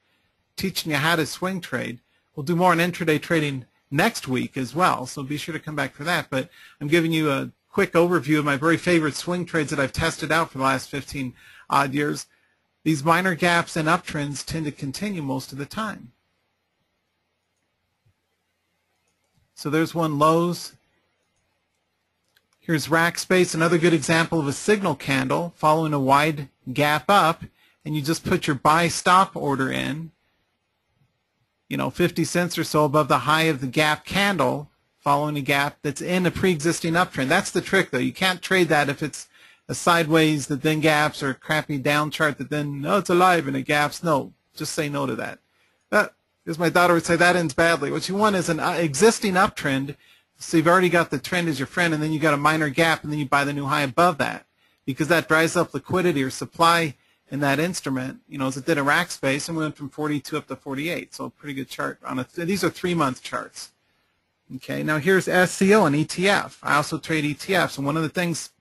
teaching you how to swing trade. We'll do more on intraday trading next week as well, so be sure to come back for that. But I'm giving you a quick overview of my very favorite swing trades that I've tested out for the last 15 odd years. These minor gaps and uptrends tend to continue most of the time. So there's one lows. Here's rack space, another good example of a signal candle following a wide gap up, and you just put your buy stop order in, 50 cents or so above the high of the gap candle following a gap that's in a pre-existing uptrend. That's the trick, though. You can't trade that if it's a sideways that then gaps or a crappy down chart that then, no, it's alive and it gaps. No, just say no to that. As my daughter would say, that ends badly. What you want is an existing uptrend. So you've already got the trend as your friend, and then you got a minor gap, and then you buy the new high above that, because that dries up liquidity or supply in that instrument. As it did a rack space, and we went from 42 up to 48. So a pretty good chart. These are 3-month charts. Okay, now here's SCO and ETF. I also trade ETFs, and one of the things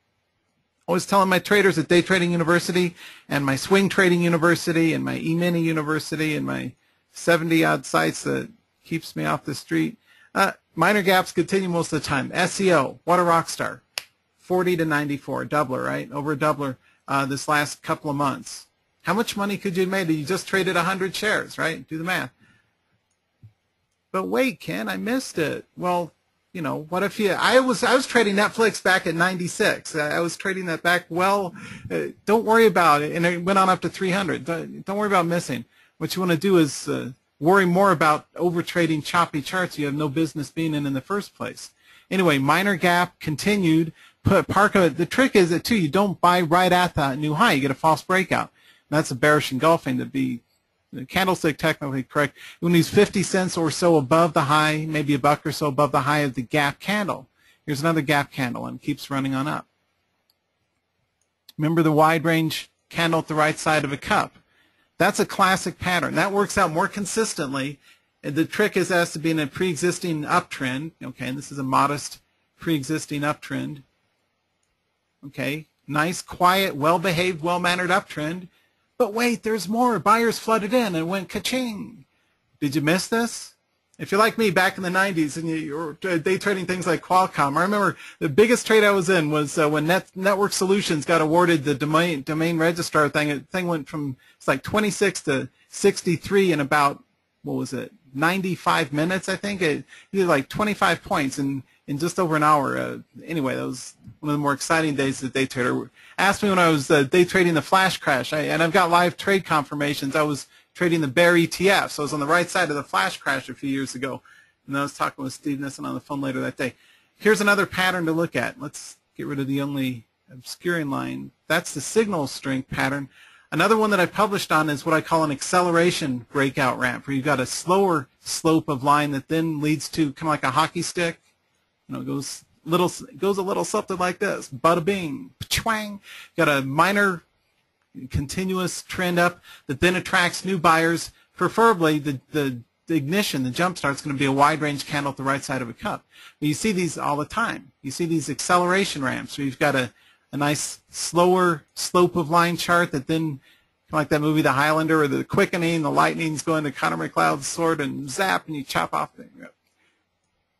I was telling my traders at Day Trading University and my Swing Trading University and my E-mini University and my 70-odd sites that keeps me off the street, minor gaps continue most of the time. SEO, what a rock star. 40 to 94, a doubler, right? Over a doubler this last couple of months. How much money could you have made if you just traded 100 shares, right? Do the math. But wait, Ken, I missed it. Well, what if I was trading Netflix back at 96. I was trading that back don't worry about it. And it went on up to 300. Don't worry about missing. What you want to do is worry more about over-trading choppy charts you have no business being in the first place. Anyway, minor gap continued. The trick is that, too, you don't buy right at the new high. You get a false breakout. And that's a bearish engulfing to be the candlestick technically correct. When he's 50 cents or so above the high, maybe a buck or so above the high of the gap candle. Here's another gap candle, and it keeps running on up. Remember the wide range candle at the right side of a cup. That's a classic pattern. That works out more consistently. The trick is has to be in a pre-existing uptrend. Okay, and this is a modest pre-existing uptrend. Okay, nice, quiet, well-behaved, well-mannered uptrend. But wait, there's more. Buyers flooded in and went ka-ching. Did you miss this? If you're like me back in the 90s and you were day trading things like Qualcomm, I remember the biggest trade I was in was when Network Solutions got awarded the domain registrar thing. The thing went from, it's like 26 to 63 in about, 95 minutes, I think. It did like 25 points in just over an hour. Anyway, that was one of the more exciting days as a day trader. Asked me when I was day trading the flash crash, and I've got live trade confirmations. I was trading the Bear ETF, so I was on the right side of the flash crash a few years ago, and I was talking with Steve Nissen on the phone later that day. Here's another pattern to look at. Let's get rid of the only obscuring line. That's the signal strength pattern. Another one that I published on is what I call an acceleration breakout ramp, where you've got a slower slope of line that then leads to kind of like a hockey stick. It goes a little something like this. Bada bing, twang. Got a minor continuous trend up that then attracts new buyers. Preferably the ignition, the jump start, is going to be a wide range candle at the right side of a cup. But you see these all the time. You see these acceleration ramps where you've got a nice slower slope of line chart that then, kind of like that movie The Highlander, or the quickening, the lightning's going to Connor McLeod's sword and zap, and you chop off things.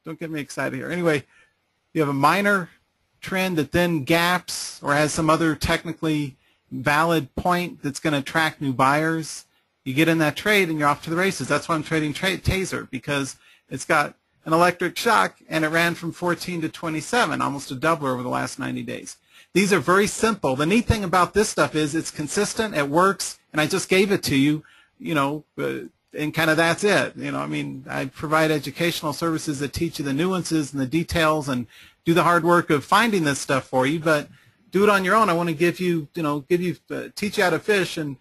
Don't get me excited here. Anyway, you have a minor trend that then gaps or has some other technically valid point that's going to attract new buyers. You get in that trade and you're off to the races. That's why I'm trading Taser, because it's got an electric shock and it ran from 14 to 27, almost a doubler over the last 90 days. These are very simple. The neat thing about this stuff is it's consistent, it works, and I just gave it to you, and kind of that's it. I mean, I provide educational services that teach you the nuances and the details and do the hard work of finding this stuff for you, but do it on your own. I want to give you, teach you how to fish, and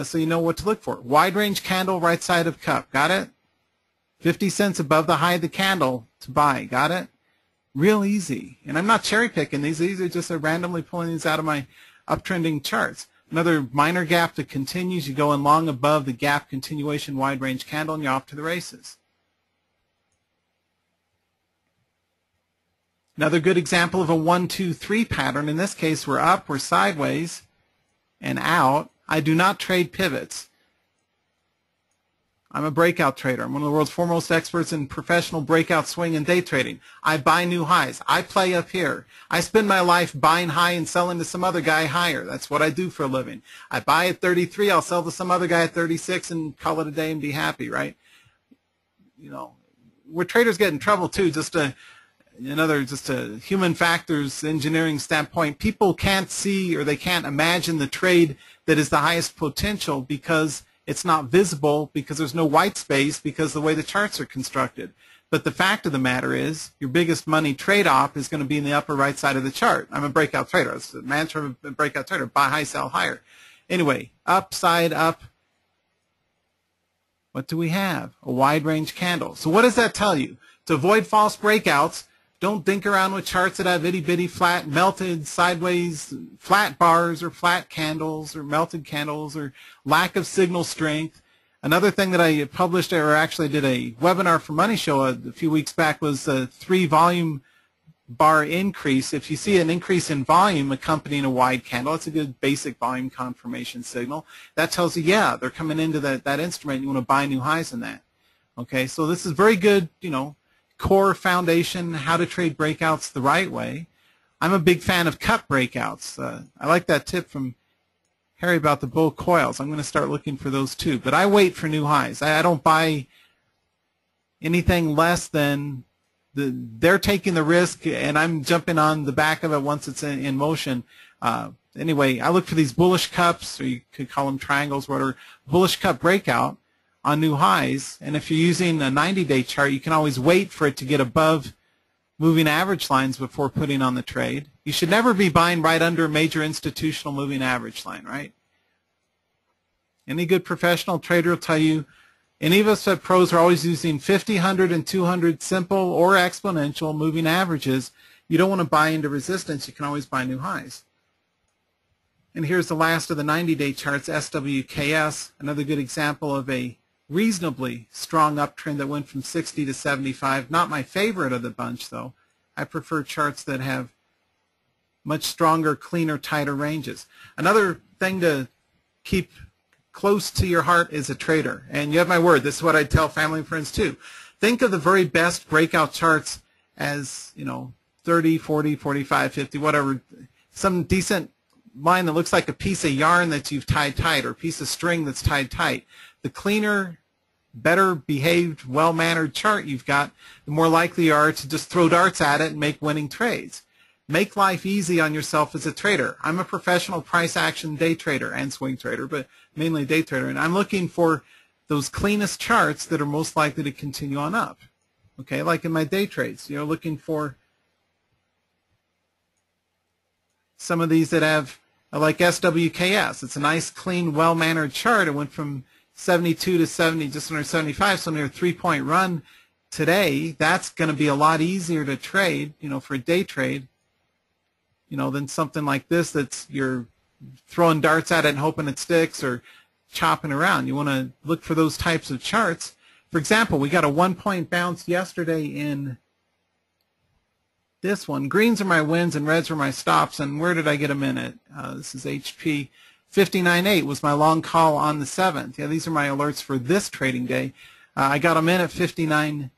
so you know what to look for. Wide range candle, right side of cup. Got it? 50 cents above the height of the candle to buy. Got it? Real easy. And I'm not cherry picking these. These are just randomly pulling these out of my uptrending charts. Another minor gap that continues. You go in long above the gap continuation wide range candle, and you're off to the races. Another good example of a 1, 2, 3 pattern. In this case, we're up, we're sideways, and out. I do not trade pivots. I'm a breakout trader. I'm one of the world's foremost experts in professional breakout swing and day trading. I buy new highs. I play up here. I spend my life buying high and selling to some other guy higher. That's what I do for a living. I buy at 33. I'll sell to some other guy at 36 and call it a day and be happy, right? Where traders get in trouble too, just a human factors engineering standpoint, people can't see or they can't imagine the trade that is the highest potential because it's not visible, because there's no white space, because of the way the charts are constructed. But the fact of the matter is your biggest money trade-off is going to be in the upper right side of the chart. I'm a breakout trader. It's the mantra of a breakout trader. Buy high, sell higher. Anyway, upside up. What do we have? A wide range candle. So what does that tell you? To avoid false breakouts, don't think around with charts that have itty-bitty flat, melted, sideways, flat bars or flat candles or melted candles or lack of signal strength. Another thing that I published or actually did a webinar for Money Show a few weeks back was a 3 volume bar increase. If you see an increase in volume accompanying a wide candle, it's a good basic volume confirmation signal. That tells you, yeah, they're coming into that instrument. You want to buy new highs in that. Okay, so this is very good, core foundation, how to trade breakouts the right way. I'm a big fan of cup breakouts. I like that tip from Harry about the bull coils. I'm going to start looking for those too. But I wait for new highs. I don't buy anything less than they're taking the risk, and I'm jumping on the back of it once it's in motion. Anyway, I look for these bullish cups, or you could call them triangles, whatever, bullish cup breakout on new highs. And if you're using a 90-day chart, you can always wait for it to get above moving average lines before putting on the trade. You should never be buying right under a major institutional moving average line, right? Any good professional trader will tell you, any of us at pros are always using 50, 100, and 200 simple or exponential moving averages. You don't want to buy into resistance. You can always buy new highs. And here's the last of the 90-day charts, SWKS, another good example of a reasonably strong uptrend that went from 60 to 75. Not my favorite of the bunch, though. I prefer charts that have much stronger, cleaner, tighter ranges. Another thing to keep close to your heart is a trader. And you have my word. This is what I tell family and friends, too. Think of the very best breakout charts as, 30, 40, 45, 50, whatever. Some decent line that looks like a piece of yarn that you've tied tight or a piece of string that's tied tight. The cleaner, better behaved, well-mannered chart you've got, the more likely you are to just throw darts at it and make winning trades. Make life easy on yourself as a trader. I'm a professional price action day trader and swing trader, but mainly day trader, and I'm looking for those cleanest charts that are most likely to continue on up. Okay, like in my day trades, looking for some of these that have, like SWKS. It's a nice, clean, well-mannered chart. It went from 72 to 70, just under 75, so near a 3-point run today. That's going to be a lot easier to trade, for a day trade, than something like this that's you're throwing darts at it and hoping it sticks or chopping around. You want to look for those types of charts. For example, we got a 1-point bounce yesterday in this one. Greens are my wins and reds are my stops. And where did I get them in at? This is HP. 59.8 was my long call on the 7th. Yeah, these are my alerts for this trading day. I got them in at 59.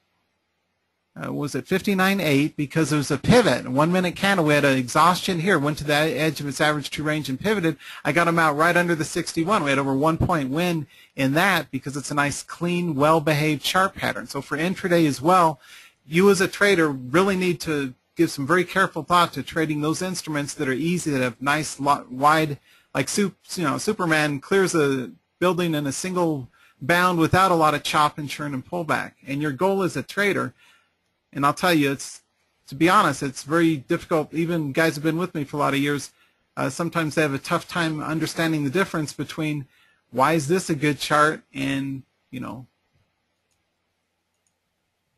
Was it 59.8 because there was a pivot, a 1-minute candle. We had an exhaustion here, went to the edge of its average true range and pivoted. I got them out right under the 61. We had over 1-point win in that because it's a nice, clean, well-behaved chart pattern. So for intraday as well, you as a trader really need to give some very careful thought to trading those instruments that are easy, that have nice wide, like Superman clears a building in a single bound without a lot of chop and churn and pullback. And your goal as a trader, and I'll tell you, to be honest, it's very difficult. Even guys who've been with me for a lot of years, sometimes they have a tough time understanding the difference between why is this a good chart and,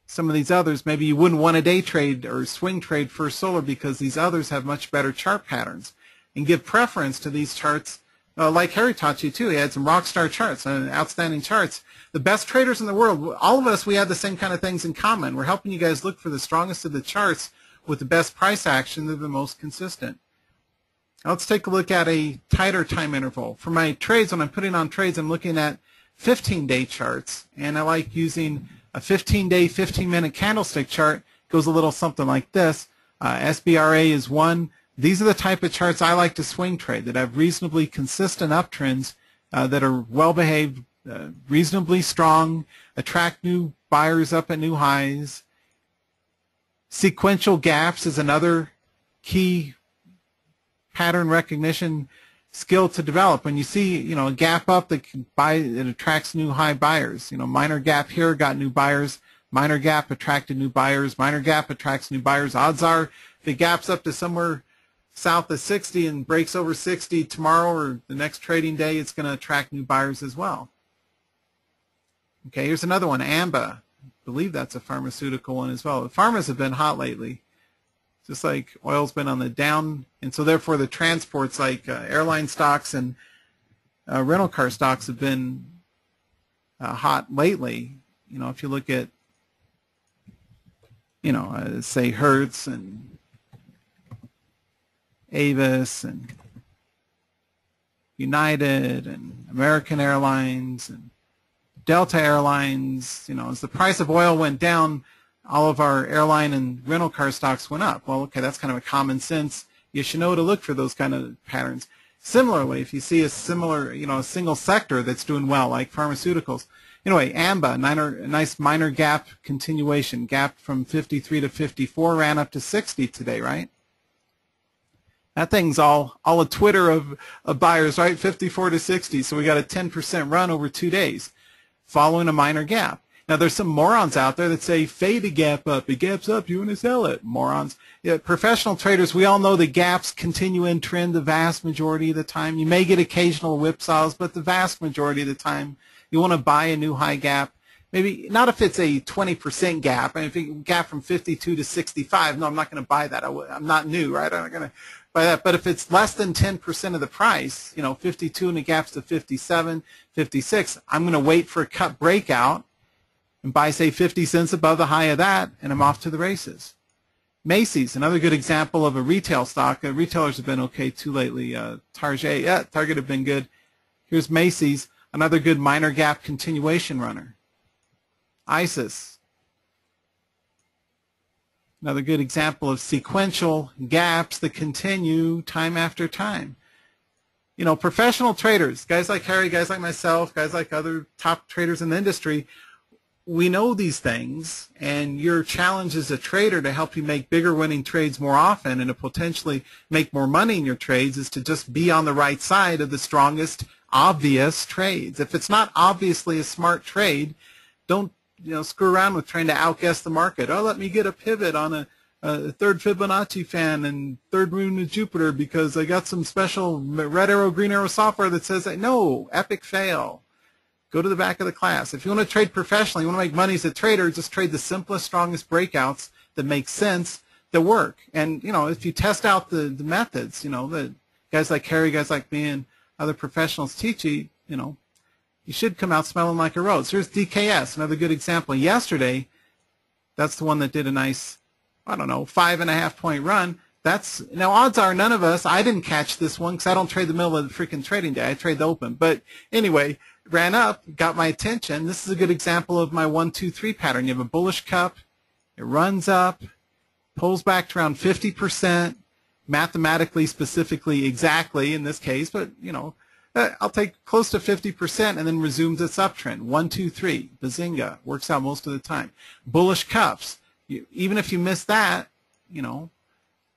some of these others. Maybe you wouldn't want to day trade or swing trade First Solar because these others have much better chart patterns, and give preference to these charts. Like Harry taught you too. He had some rock star charts and outstanding charts. The best traders in the world, all of us, we have the same kind of things in common. We're helping you guys look for the strongest of the charts with the best price action that are the most consistent. Now let's take a look at a tighter time interval. For my trades, when I'm putting on trades, I'm looking at 15-day charts, and I like using a 15-day, 15-minute candlestick chart. It goes a little something like this. SBRA is one. These are the type of charts I like to swing trade, that have reasonably consistent uptrends, that are well-behaved, reasonably strong, attract new buyers up at new highs. Sequential gaps is another key pattern recognition skill to develop. When you see, a gap up that it attracts new high buyers. Minor gap here got new buyers. Minor gap attracted new buyers. Minor gap attracts new buyers. Odds are, if it gaps up to somewhere south of 60 and breaks over 60 tomorrow or the next trading day, it's going to attract new buyers as well. Okay, here's another one, AMBA. I believe that's a pharmaceutical one as well. The pharmas have been hot lately, just like oil's been on the down, and so therefore the transports like airline stocks and rental car stocks have been hot lately. If you look at, say Hertz and Avis and United and American Airlines and Delta Airlines, as the price of oil went down, all of our airline and rental car stocks went up. Well, okay, that's kind of a common sense. You should know to look for those kind of patterns. Similarly, if you see a similar, a single sector that's doing well, like pharmaceuticals. Anyway, AMBA, a nice minor gap continuation. Gap from 53 to 54, ran up to 60 today, right? That thing's all a Twitter of buyers, right? 54 to 60. So we got a 10% run over 2 days following a minor gap. Now, there's some morons out there that say, fade a gap up. It gaps up. You want to sell it. Morons. Yeah, professional traders, we all know the gaps continue in trend the vast majority of the time. You may get occasional whipsaws, but the vast majority of the time, you want to buy a new high gap. Maybe not if it's a 20% gap. And if it gap from 52 to 65, no, I'm not going to buy that. I'm not new, right? I'm not going to buy that. But if it's less than 10% of the price, 52 and the gap's to 57, 56, I'm going to wait for a cut breakout and buy, say, 50 cents above the high of that, and I'm off to the races. Macy's, another good example of a retail stock. Retailers have been okay too lately. Target have been good. Here's Macy's, another good minor gap continuation runner. ISIS, another good example of sequential gaps that continue time after time. Professional traders, guys like Harry, guys like myself, guys like other top traders in the industry, we know these things, and your challenge as a trader to help you make bigger winning trades more often and to potentially make more money in your trades is to just be on the right side of the strongest obvious trades. If it's not obviously a smart trade, don't screw around with trying to outguess the market. Oh, let me get a pivot on a third Fibonacci fan and third moon of Jupiter because I got some special red arrow, green arrow software that says that. No, epic fail. Go to the back of the class. If you want to trade professionally, you want to make money as a trader, just trade the simplest, strongest breakouts that make sense, that work. And, if you test out the methods, that guys like Harry, guys like me, and other professionals teach you, you should come out smelling like a rose. Here's DKS, another good example. Yesterday, that's the one that did a nice, 5.5 point run. Now, odds are none of us, I didn't catch this one because I don't trade the middle of the freaking trading day. I trade the open. But anyway, ran up, got my attention. This is a good example of my 1, 2, 3 pattern. You have a bullish cup. It runs up, pulls back to around 50%, mathematically, specifically, exactly in this case. But, I'll take close to 50% and then resumes its uptrend. 1, 2, 3, bazinga. Works out most of the time. Bullish cups. Even if you miss that,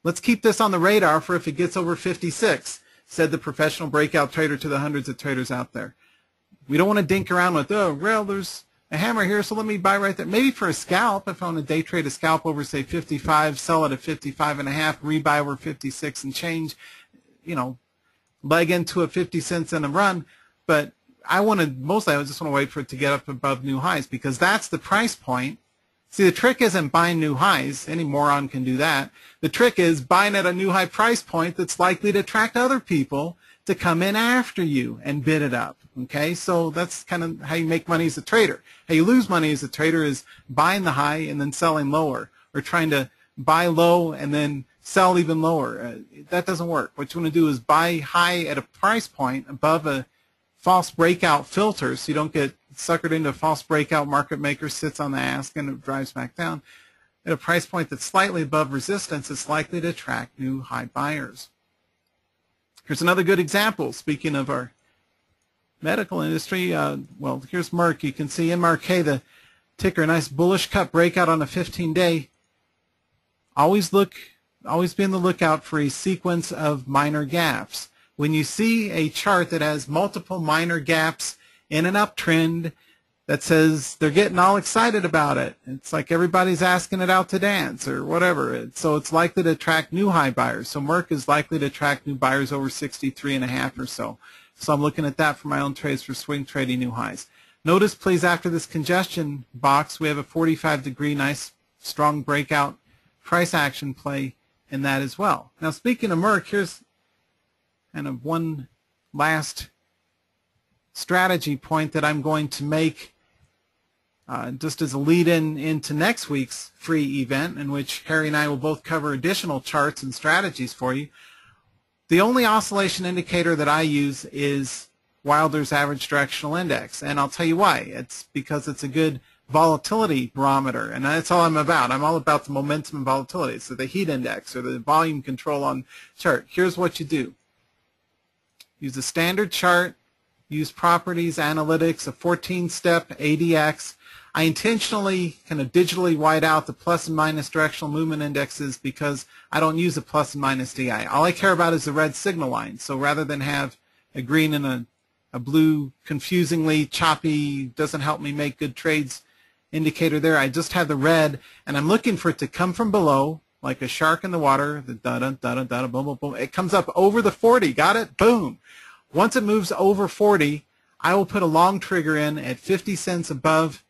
let's keep this on the radar for if it gets over 56, said the professional breakout trader to the hundreds of traders out there. We don't want to dink around with, oh, well, there's a hammer here, so let me buy right there. Maybe for a scalp, if I want to day trade a scalp over, say, 55, sell it at 55 and a half, rebuy over 56 and change, leg into it 50 cents in a run. But I just want to wait for it to get up above new highs, because that's the price point. See, the trick isn't buying new highs. Any moron can do that. The trick is buying at a new high price point that's likely to attract other people to come in after you and bid it up. Okay, so that's kind of how you make money as a trader. How you lose money as a trader is buying the high and then selling lower, or trying to buy low and then sell even lower. That doesn't work. What you want to do is buy high at a price point above a false breakout filter, so you don't get suckered into a false breakout. Market maker sits on the ask and it drives back down. At a price point that's slightly above resistance, it's likely to attract new high buyers. Here's another good example. Speaking of our medical industry, well, here's Merck. You can see MRK, the ticker, a nice bullish cut breakout on a 15-day. Always be on the lookout for a sequence of minor gaps. When you see a chart that has multiple minor gaps in an uptrend, that says they're getting all excited about it. It's like everybody's asking it out to dance or whatever. So it's likely to attract new high buyers. So Merck is likely to attract new buyers over 63.5 or so. So I'm looking at that for my own trades for swing trading new highs. Notice, please, after this congestion box, we have a 45-degree, nice, strong breakout price action play in that as well. Now, speaking of Merck, here's kind of one last strategy point that I'm going to make just as a lead-in into next week's free event, in which Harry and I will both cover additional charts and strategies for you. The only oscillation indicator that I use is Wilder's average directional index, and I'll tell you why. It's because it's a good volatility barometer, and that's all I'm about. I'm all about the momentum and volatility. So the heat index or the volume control on chart. Here's what you do. Use a standard chart, use properties, analytics, a 14-step ADX. I intentionally kind of digitally white out the plus and minus directional movement indexes because I don't use a plus and minus DI. All I care about is the red signal line. So rather than have a green and a blue confusingly choppy, doesn't help me make good trades indicator there, I just have the red, and I'm looking for it to come from below like a shark in the water, the da-da-da-da-da, boom, boom, boom. It comes up over the 40. Got it? Boom. Once it moves over 40, I will put a long trigger in at 50 cents above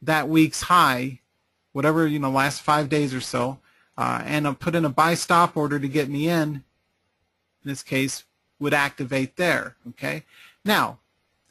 that week's high, whatever, last 5 days or so, and I'll put in a buy stop order to get me in this case, would activate there, okay? Now,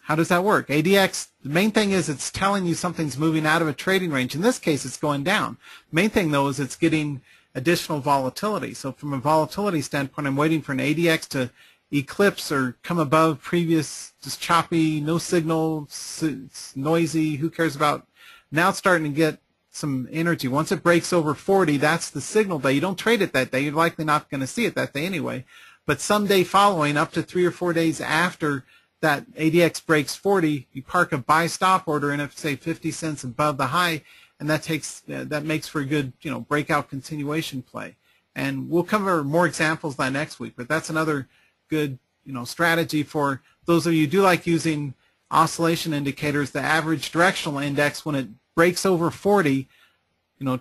how does that work? ADX, the main thing is it's telling you something's moving out of a trading range. In this case, it's going down. The main thing, though, is it's getting additional volatility. So from a volatility standpoint, I'm waiting for an ADX to eclipse or come above previous, just choppy, no signal, it's noisy, who cares about. Now it's starting to get some energy. Once it breaks over 40, that's the signal day. You don't trade it that day. You're likely not going to see it that day anyway. But someday following, up to 3 or 4 days after that ADX breaks 40, you park a buy stop order in at, say, 50 cents above the high, and that makes for a good, breakout continuation play. And we'll cover more examples by next week, but that's another good, strategy for those of you who do like using oscillation indicators. The average directional index, when it breaks over 40,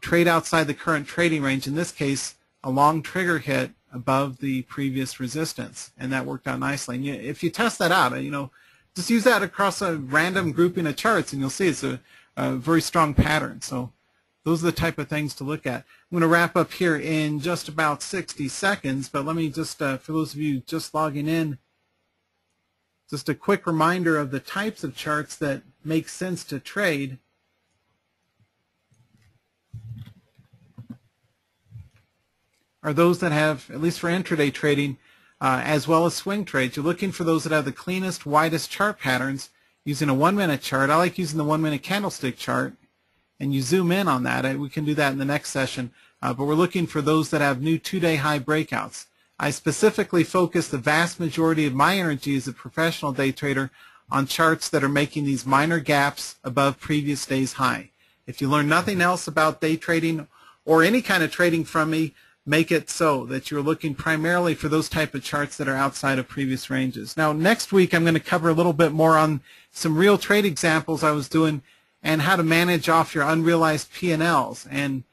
trade outside the current trading range. In this case, a long trigger hit above the previous resistance, and that worked out nicely. And if you test that out, just use that across a random grouping of charts, and you'll see it's a very strong pattern. So those are the type of things to look at. I'm going to wrap up here in just about 60 seconds, but let me just, for those of you just logging in, just a quick reminder of the types of charts that make sense to trade. Are those that have, at least for intraday trading, as well as swing trades. You're looking for those that have the cleanest, widest chart patterns using a 1-minute chart. I like using the 1-minute candlestick chart, and you zoom in on that. We can do that in the next session, but we're looking for those that have new 2-day high breakouts. I specifically focus the vast majority of my energy as a professional day trader on charts that are making these minor gaps above previous day's high. If you learn nothing else about day trading or any kind of trading from me, make it so that you're looking primarily for those type of charts that are outside of previous ranges. Now, next week I'm going to cover a little bit more on some real trade examples I was doing and how to manage off your unrealized P&Ls. And,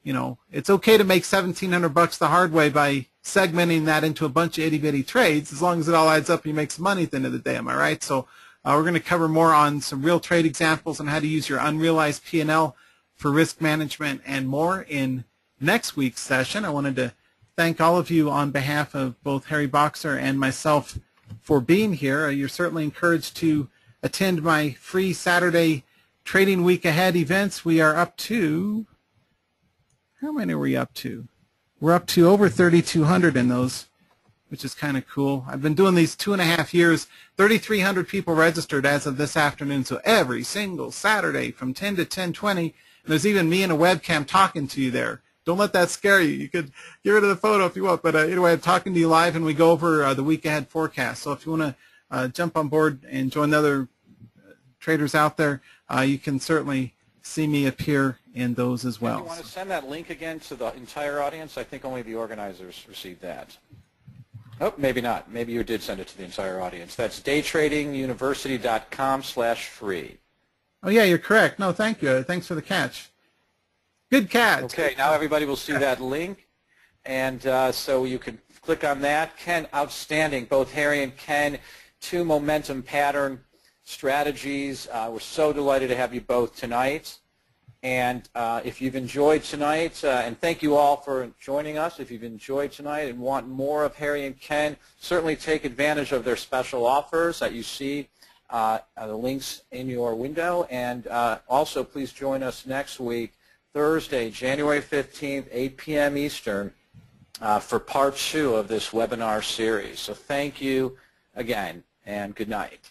you know, it's okay to make $1,700 the hard way by segmenting that into a bunch of itty-bitty trades, as long as it all adds up and you make some money at the end of the day, am I right? So we're going to cover more on some real trade examples and how to use your unrealized P&L for risk management and more in next week's session. I wanted to thank all of you on behalf of both Harry Boxer and myself for being here. You're certainly encouraged to attend my free Saturday Trading Week Ahead events. We are up to, how many are we up to? We're up to over 3,200 in those, which is kind of cool. I've been doing these 2.5 years, 3,300 people registered as of this afternoon, so every single Saturday from 10 to 10:20, and there's even me in a webcam talking to you there. Don't let that scare you. You could get rid of the photo if you want, but anyway, I'm talking to you live, and we go over the week ahead forecast. So if you want to jump on board and join the other traders out there, you can certainly see me appear in those as well. Do you want to send that link again to the entire audience? I think only the organizers received that. Oh, maybe not. Maybe you did send it to the entire audience. That's daytradinguniversity.com/free. Oh, yeah, you're correct. No, thank you. Thanks for the catch. Good catch. Okay, now everybody will see that link, and so you can click on that. Ken, outstanding. Both Harry and Ken, 2 momentum pattern strategies. We're so delighted to have you both tonight. And if you've enjoyed tonight, and thank you all for joining us, if you've enjoyed tonight and want more of Harry and Ken, certainly take advantage of their special offers that you see, the links in your window. And also please join us next week, Thursday, January 15th, 8 p.m. Eastern, for part 2 of this webinar series. So thank you again, and good night.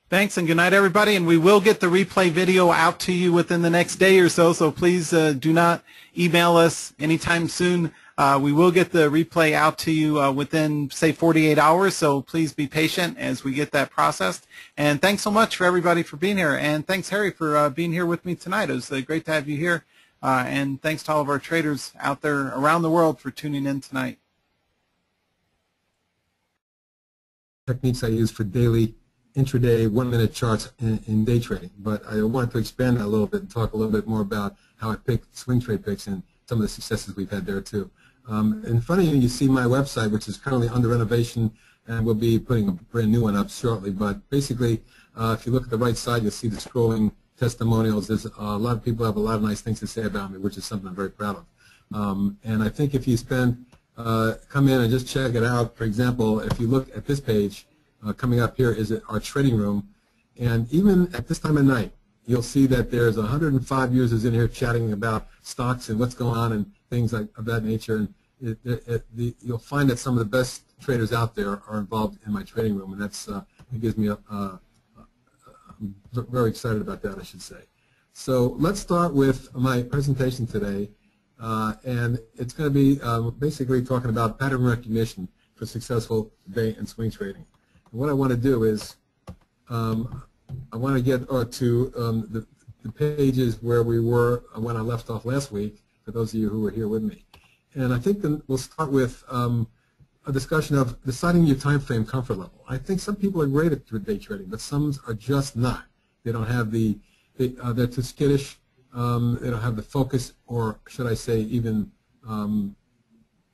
Thanks, and good night, everybody. And we will get the replay video out to you within the next day or so, so please do not email us anytime soon. We will get the replay out to you within, say, 48 hours, so please be patient as we get that processed. And thanks so much for everybody for being here. And thanks, Harry, for being here with me tonight. It was great to have you here. And thanks to all of our traders out there around the world for tuning in tonight. Techniques I use for daily intraday 1-minute charts in day trading, but I wanted to expand that a little bit and talk a little bit more about how I pick swing trade picks and some of the successes we've had there too. In front of you, you see my website, which is currently under renovation, and we'll be putting a brand new one up shortly. But basically, if you look at the right side, you'll see the scrolling testimonials. There's a lot of people have a lot of nice things to say about me, which is something I'm very proud of. And I think if you come in and just check it out. For example, if you look at this page, coming up here is our trading room, and even at this time of night, you'll see that there's 105 users in here chatting about stocks and what's going on and things like of that nature. And you'll find that some of the best traders out there are involved in my trading room, and that's it gives me I'm very excited about that, I should say. So let's start with my presentation today, and it's going to be basically talking about pattern recognition for successful day and swing trading. And what I want to do is I want to get to the pages where we were when I left off last week, for those of you who were here with me. And I think then we'll start with a discussion of deciding your time frame comfort level. I think some people are great at day trading, but some are just not. They don't have they're too skittish. They don't have the focus, or should I say even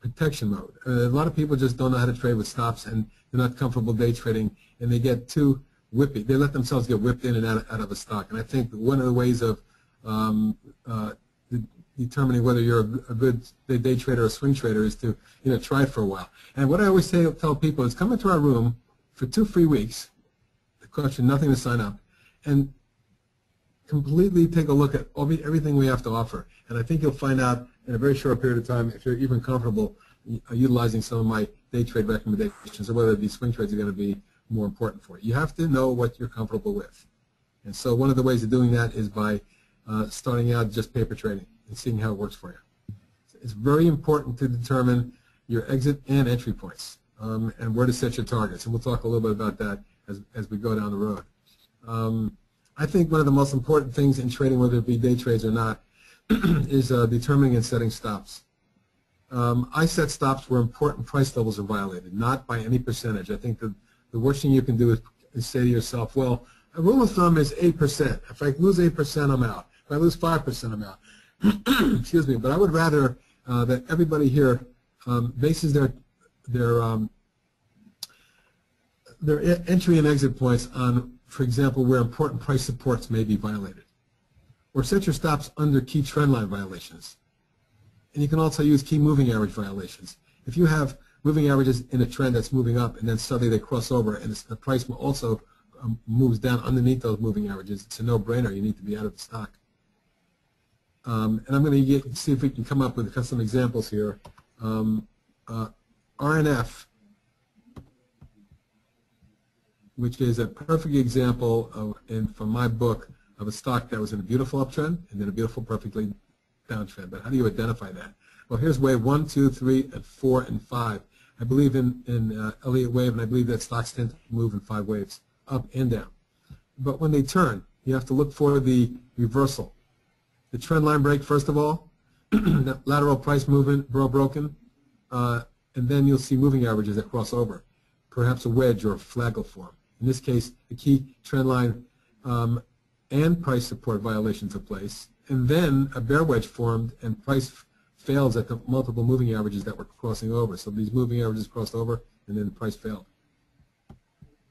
protection mode. A lot of people just don't know how to trade with stops, and they're not comfortable day trading, and they get too whippy. They let themselves get whipped in and out of a stock. And I think one of the ways of determining whether you're a good day trader or swing trader is to try it for a while. And what I always tell people is come into our room for 2 free weeks. It costs you nothing to sign up, and completely take a look at everything we have to offer. And I think you'll find out in a very short period of time if you're even comfortable utilizing some of my day trade recommendations, or whether these swing trades are going to be more important for you. You have to know what you're comfortable with. And so one of the ways of doing that is by starting out just paper trading and seeing how it works for you. It's very important to determine your exit and entry points and where to set your targets. And we'll talk a little bit about that as we go down the road. I think one of the most important things in trading, whether it be day trades or not, is determining and setting stops. I set stops where important price levels are violated, not by any percentage. I think the worst thing you can do is say to yourself, well, a rule of thumb is 8%. If I lose 8%, I'm out. If I lose 5%, I'm out. Excuse me. But I would rather that everybody here bases their entry and exit points on, for example, where important price supports may be violated. Or set your stops under key trend line violations. And you can also use key moving average violations. If you have moving averages in a trend that's moving up and then suddenly they cross over and the price also moves down underneath those moving averages, it's a no-brainer. You need to be out of the stock. And I'm going to see if we can come up with some examples here. RNF, which is a perfect example from my book of a stock that was in a beautiful uptrend and then a beautiful, perfectly downtrend. But how do you identify that? Well, here's wave 1, 2, 3, and 4, and 5. I believe in Elliott wave, and I believe that stocks tend to move in 5 waves, up and down. But when they turn, you have to look for the reversal. The trend line break, first of all, lateral price movement broken, and then you'll see moving averages that cross over, perhaps a wedge or a flagel form. In this case, the key trend line and price support violation took place, and then a bear wedge formed and price fails at the multiple moving averages that were crossing over. So these moving averages crossed over and then the price failed.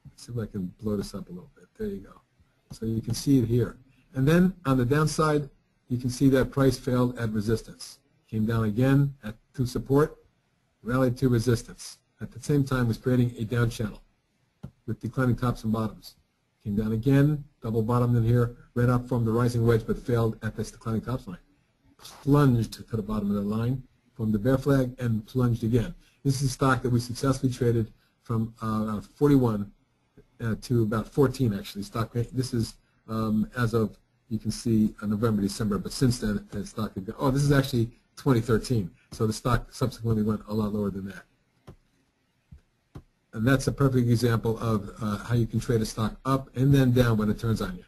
Let's see if I can blow this up a little bit. There you go. So you can see it here. And then on the downside, you can see that price failed at resistance. Came down again to support, rallied to resistance. At the same time was creating a down channel with declining tops and bottoms. Came down again, double bottomed in here, ran up from the rising wedge but failed at this declining tops line. Plunged to the bottom of the line, formed the bear flag, and plunged again. This is a stock that we successfully traded from 41 to about 14 actually. This is as of, you can see, November, December, but since then the stock had gone, this is actually 2013, so the stock subsequently went a lot lower than that. And that's a perfect example of how you can trade a stock up and then down when it turns on you.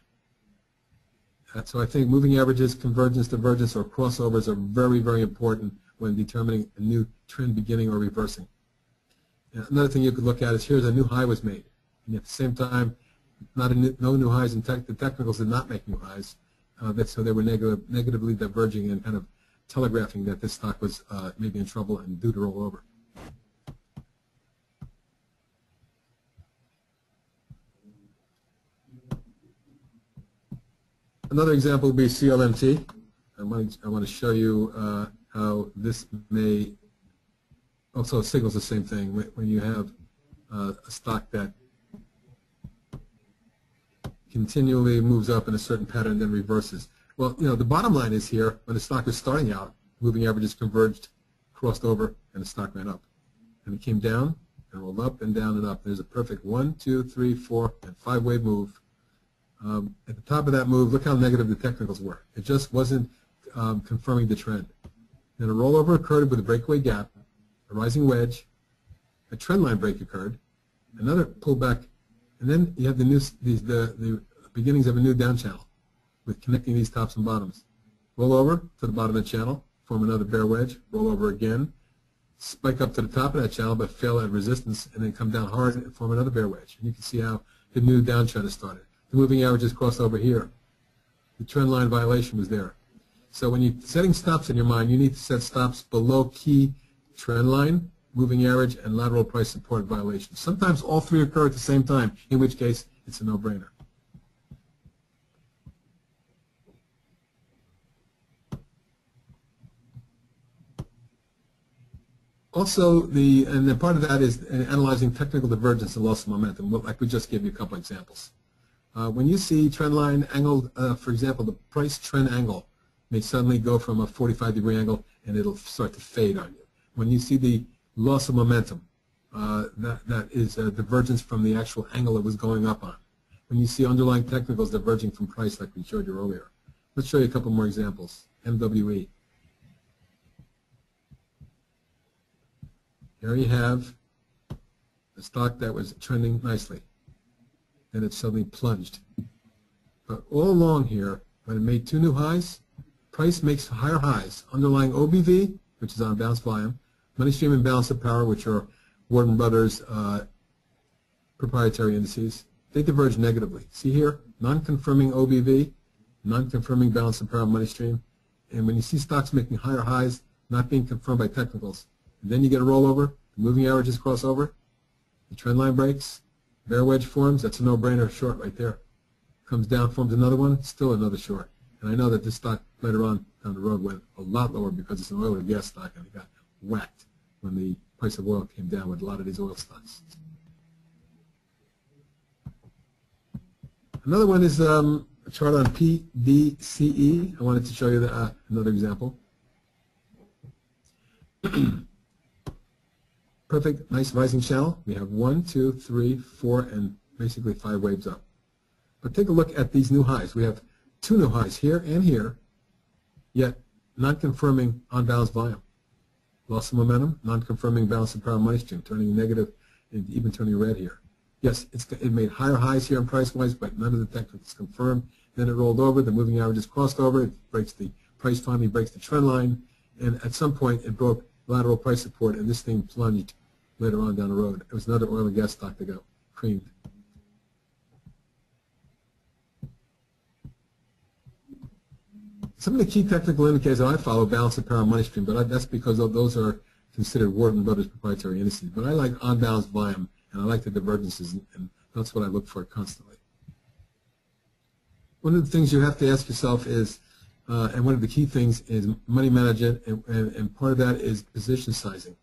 So I think moving averages, convergence, divergence, or crossovers are very, very important when determining a new trend beginning or reversing. Another thing you could look at is here's a new high was made. And at the same time, no new highs, and the technicals did not make new highs. So they were negatively diverging and kind of telegraphing that this stock was maybe in trouble and due to roll over. Another example would be CLMT. I want to show you how this may also signals the same thing when you have a stock that continually moves up in a certain pattern and then reverses. Well, the bottom line is here, when the stock was starting out, moving averages converged, crossed over, and the stock ran up. And it came down and rolled up and down and up. There's a perfect 1, 2, 3, 4, and 5-wave move. At the top of that move, look how negative the technicals were. It just wasn't confirming the trend. Then a rollover occurred with a breakaway gap, a rising wedge, a trend line break occurred, another pullback, and then you have the beginnings of a new down channel with connecting these tops and bottoms. Roll over to the bottom of the channel, form another bear wedge, roll over again, spike up to the top of that channel but fail at resistance, and then come down hard and form another bear wedge. And you can see how the new downtrend has started. The moving averages crossed over here. The trend line violation was there. So when you're setting stops in your mind, you need to set stops below key trend line, moving average, and lateral price support violations. Sometimes all three occur at the same time, in which case it's a no-brainer. Also, and then part of that is analyzing technical divergence and loss of momentum. Like we just gave you a couple examples. When you see trend line angled, for example, the price trend angle may suddenly go from a 45-degree angle and it'll start to fade on you. When you see the loss of momentum, that is a divergence from the actual angle it was going up on. When you see underlying technicals diverging from price like we showed you earlier. Let's show you a couple more examples. MWE. Here you have a stock that was trending nicely. Then it suddenly plunged. But all along here, when it made two new highs, price makes higher highs, underlying OBV, which is on balance volume, money stream and balance of power, which are Warden Brothers proprietary indices, they diverge negatively. See here, non-confirming OBV, non-confirming balance of power money stream, and when you see stocks making higher highs, not being confirmed by technicals, and then you get a rollover, the moving averages cross over, the trend line breaks, bear wedge forms, that's a no-brainer short right there. Comes down, forms another one, still another short. And I know that this stock later on down the road went a lot lower because it's an oil and gas stock, and it got whacked when the price of oil came down with a lot of these oil stocks. Another one is a chart on PDCE. I wanted to show you another example. Perfect, nice rising channel. We have 1, 2, 3, 4, and basically 5 waves up. But take a look at these new highs. We have 2 new highs here and here, yet not confirming on balance volume. Loss of momentum, non-confirming balance of power money stream, turning negative and even turning red here. Yes, it made higher highs here in price-wise, but none of the technicals confirmed. Then it rolled over, the moving averages crossed over, it breaks the price, finally breaks the trend line, and at some point it broke lateral price support, and this thing plunged later on down the road. It was another oil and gas stock that got creamed. Some of the key technical indicators that I follow, balance of power money stream, but that's because those are considered Warden Brothers proprietary indices. But I like on-balance volume, and I like the divergences, and that's what I look for constantly. One of the things you have to ask yourself is, and one of the key things is money management, and part of that is position sizing.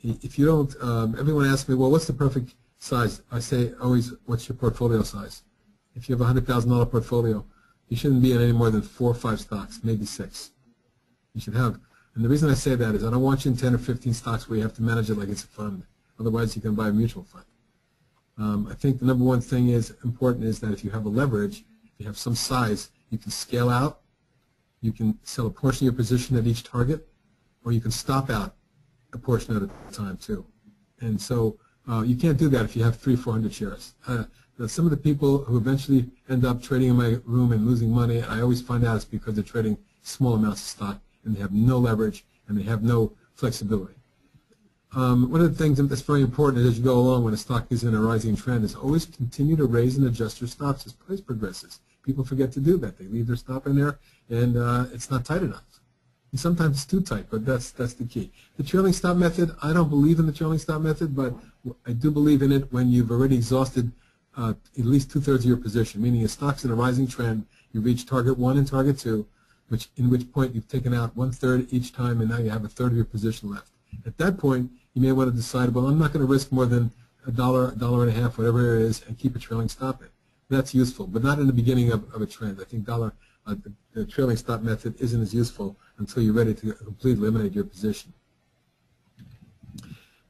If you don't, everyone asks me, well, what's the perfect size? I say always, what's your portfolio size? If you have a $100,000 portfolio, you shouldn't be in any more than 4 or 5 stocks, maybe 6. You should have, and the reason I say that is I don't want you in 10 or 15 stocks where you have to manage it like it's a fund. Otherwise, you can buy a mutual fund. I think the number one thing is important is that if you have a leverage, if you have some size, you can scale out, you can sell a portion of your position at each target, or you can stop out a portion at a time too. And so you can't do that if you have 300 or 400 shares. Some of the people who eventually end up trading in my room and losing money, I always find out it's because they're trading small amounts of stock and they have no leverage and they have no flexibility. One of the things that's very important is as you go along when a stock is in a rising trend is always continue to raise and adjust your stops as price progresses. People forget to do that. They leave their stop in there and it's not tight enough. And sometimes it's too tight, but that's the key. The trailing stop method, I don't believe in the trailing stop method, but I do believe in it when you've already exhausted at least 2/3 of your position, meaning a stock's in a rising trend, you reach target 1 and target 2, in which point you've taken out 1/3 each time, and now you have 1/3 of your position left. At that point, you may want to decide, well, I'm not going to risk more than $1, $1.50, whatever it is, and keep a trailing stop in. That's useful, but not in the beginning of a trend. I think the trailing stop method isn't as useful until you're ready to completely eliminate your position.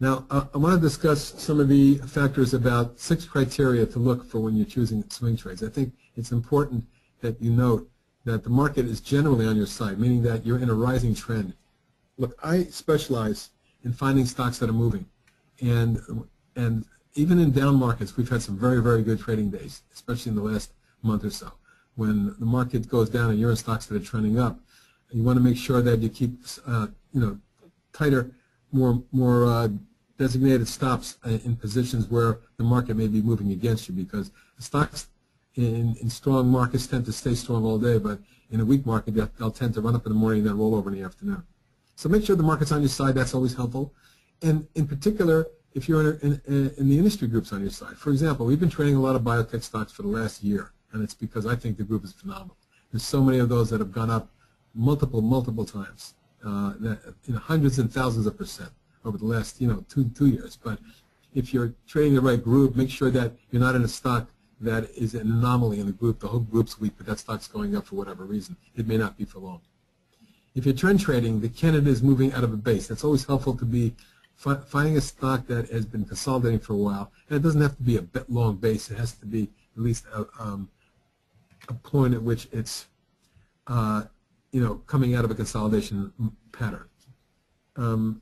Now, I want to discuss some of the factors about 6 criteria to look for when you're choosing swing trades. I think it's important that you note that the market is generally on your side, meaning that you're in a rising trend. Look, I specialize in finding stocks that are moving, and even in down markets, we've had some very, very good trading days, especially in the last month or so. When the market goes down and you're in stocks that are trending up, you want to make sure that you keep, tighter, more designated stops in positions where the market may be moving against you, because the stocks in strong markets tend to stay strong all day, but in a weak market they'll tend to run up in the morning and then roll over in the afternoon. So make sure the market's on your side. That's always helpful. And in particular, if you're in the industry groups on your side. For example, we've been trading a lot of biotech stocks for the last year, and it's because I think the group is phenomenal. There's so many of those that have gone up multiple times, hundreds and thousands of percent over the last two years. But if you're trading the right group, make sure that you're not in a stock that is an anomaly in the group. The whole group's weak, but that stock's going up for whatever reason. It may not be for long. If you're trend trading, the candidate is moving out of a base. That's always helpful to be finding a stock that has been consolidating for a while. And it doesn't have to be a long base. It has to be at least a point at which it's coming out of a consolidation pattern. And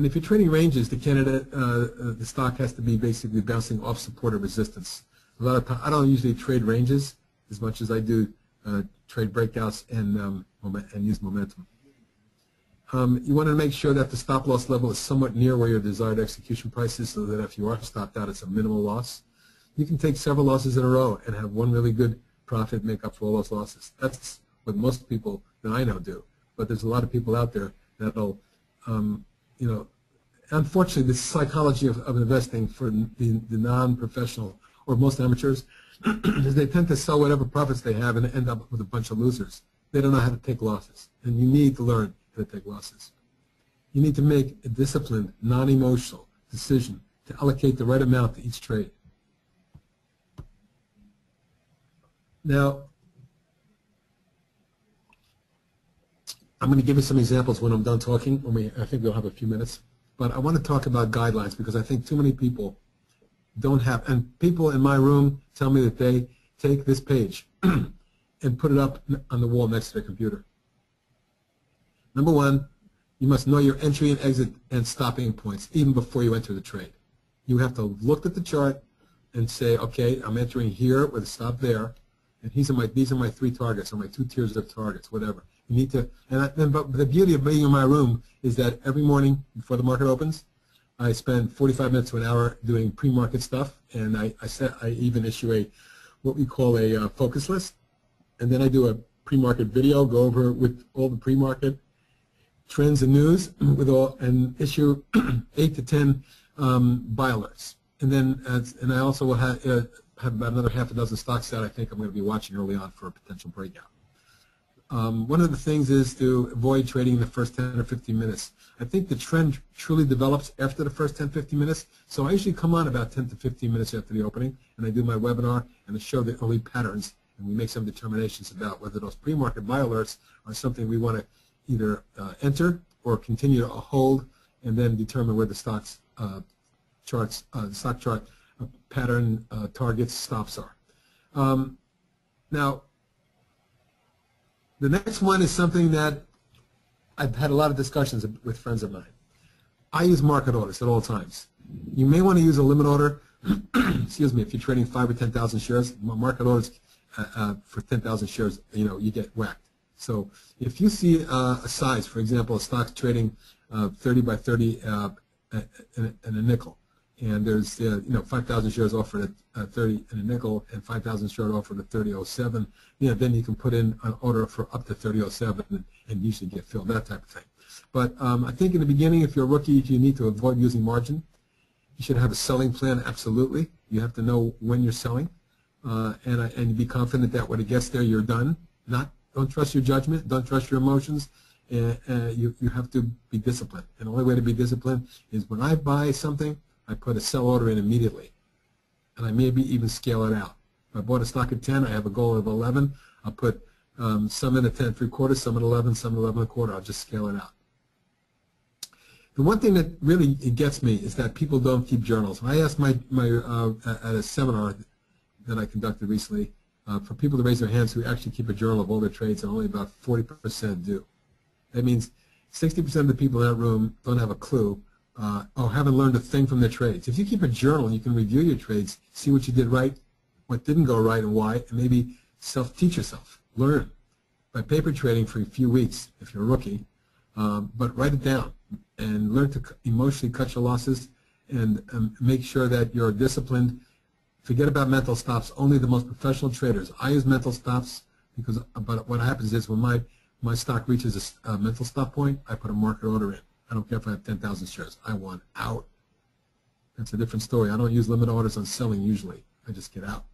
if you're trading ranges, the candidate, the stock has to be basically bouncing off support or resistance. A lot of time, I don't usually trade ranges as much as I do trade breakouts and use momentum. You want to make sure that the stop loss level is somewhat near where your desired execution price is, so that if you are stopped out, it's a minimal loss. You can take several losses in a row and have one really good profit make up for all those losses. That's what most people that I know do. But there's a lot of people out there that'll, unfortunately, the psychology of investing for the non-professional or most amateurs is they tend to sell whatever profits they have and end up with a bunch of losers. They don't know how to take losses, and you need to learn how to take losses. You need to make a disciplined, non-emotional decision to allocate the right amount to each trade. Now, I'm going to give you some examples when I'm done talking. I think we'll have a few minutes. But I want to talk about guidelines because I think too many people don't have, and people in my room tell me that they take this page and put it up on the wall next to their computer. Number one, you must know your entry and exit and stopping points even before you enter the trade. You have to look at the chart and say, okay, I'm entering here with a stop there, and these are my 3 targets or my 2 tiers of targets, whatever. You need to, but the beauty of being in my room is that every morning before the market opens, I spend 45 minutes to an hour doing pre-market stuff, and I even issue what we call a focus list, and then I do a pre-market video, go over with all the pre-market trends and news and issue 8 to 10 buy alerts, and then I also will have about another half a dozen stocks that I think I'm going to be watching early on for a potential breakout. One of the things is to avoid trading in the first 10 or 15 minutes. I think the trend truly develops after the first 10, 15 minutes, so I usually come on about 10 to 15 minutes after the opening, and I do my webinar and I show the early patterns, and we make some determinations about whether those pre-market buy alerts are something we want to either enter or continue to hold, and then determine where the stock chart pattern targets stops are. Now, the next one is something that I've had a lot of discussions with friends of mine. I use market orders at all times. You may want to use a limit order, excuse me, if you're trading 5 or 10,000 shares. Market orders for 10,000 shares, you get whacked. So if you see a size, for example, a stock's trading 30 by 30 and a nickel, and there's 5,000 shares offered at 30 and a nickel, and 5,000 shares offered at 30.07. Then you can put in an order for up to 30.07 and usually get filled, that type of thing. But I think in the beginning, if you're a rookie, you need to avoid using margin. You should have a selling plan, absolutely. You have to know when you're selling, and be confident that when it gets there, you're done. Don't trust your judgment. Don't trust your emotions. You have to be disciplined. And the only way to be disciplined is when I buy something, I put a sell order in immediately, and I maybe even scale it out. If I bought a stock at 10, I have a goal of 11. I'll put some in at 10 3/4, some at 11, some at 11 1/4. I'll just scale it out. The one thing that really gets me is that people don't keep journals. I asked at a seminar that I conducted recently for people to raise their hands who actually keep a journal of all their trades, and only about 40% do. That means 60% of the people in that room don't have a clue or haven't learned a thing from their trades. If you keep a journal, you can review your trades, see what you did right, what didn't go right, and why, and maybe teach yourself. Learn by paper trading for a few weeks if you're a rookie, but write it down and learn to emotionally cut your losses and make sure that you're disciplined. Forget about mental stops. Only the most professional traders. I use mental stops but what happens is when my stock reaches a mental stop point, I put a market order in. I don't care if I have 10,000 shares. I want out. That's a different story. I don't use limit orders on selling usually. I just get out.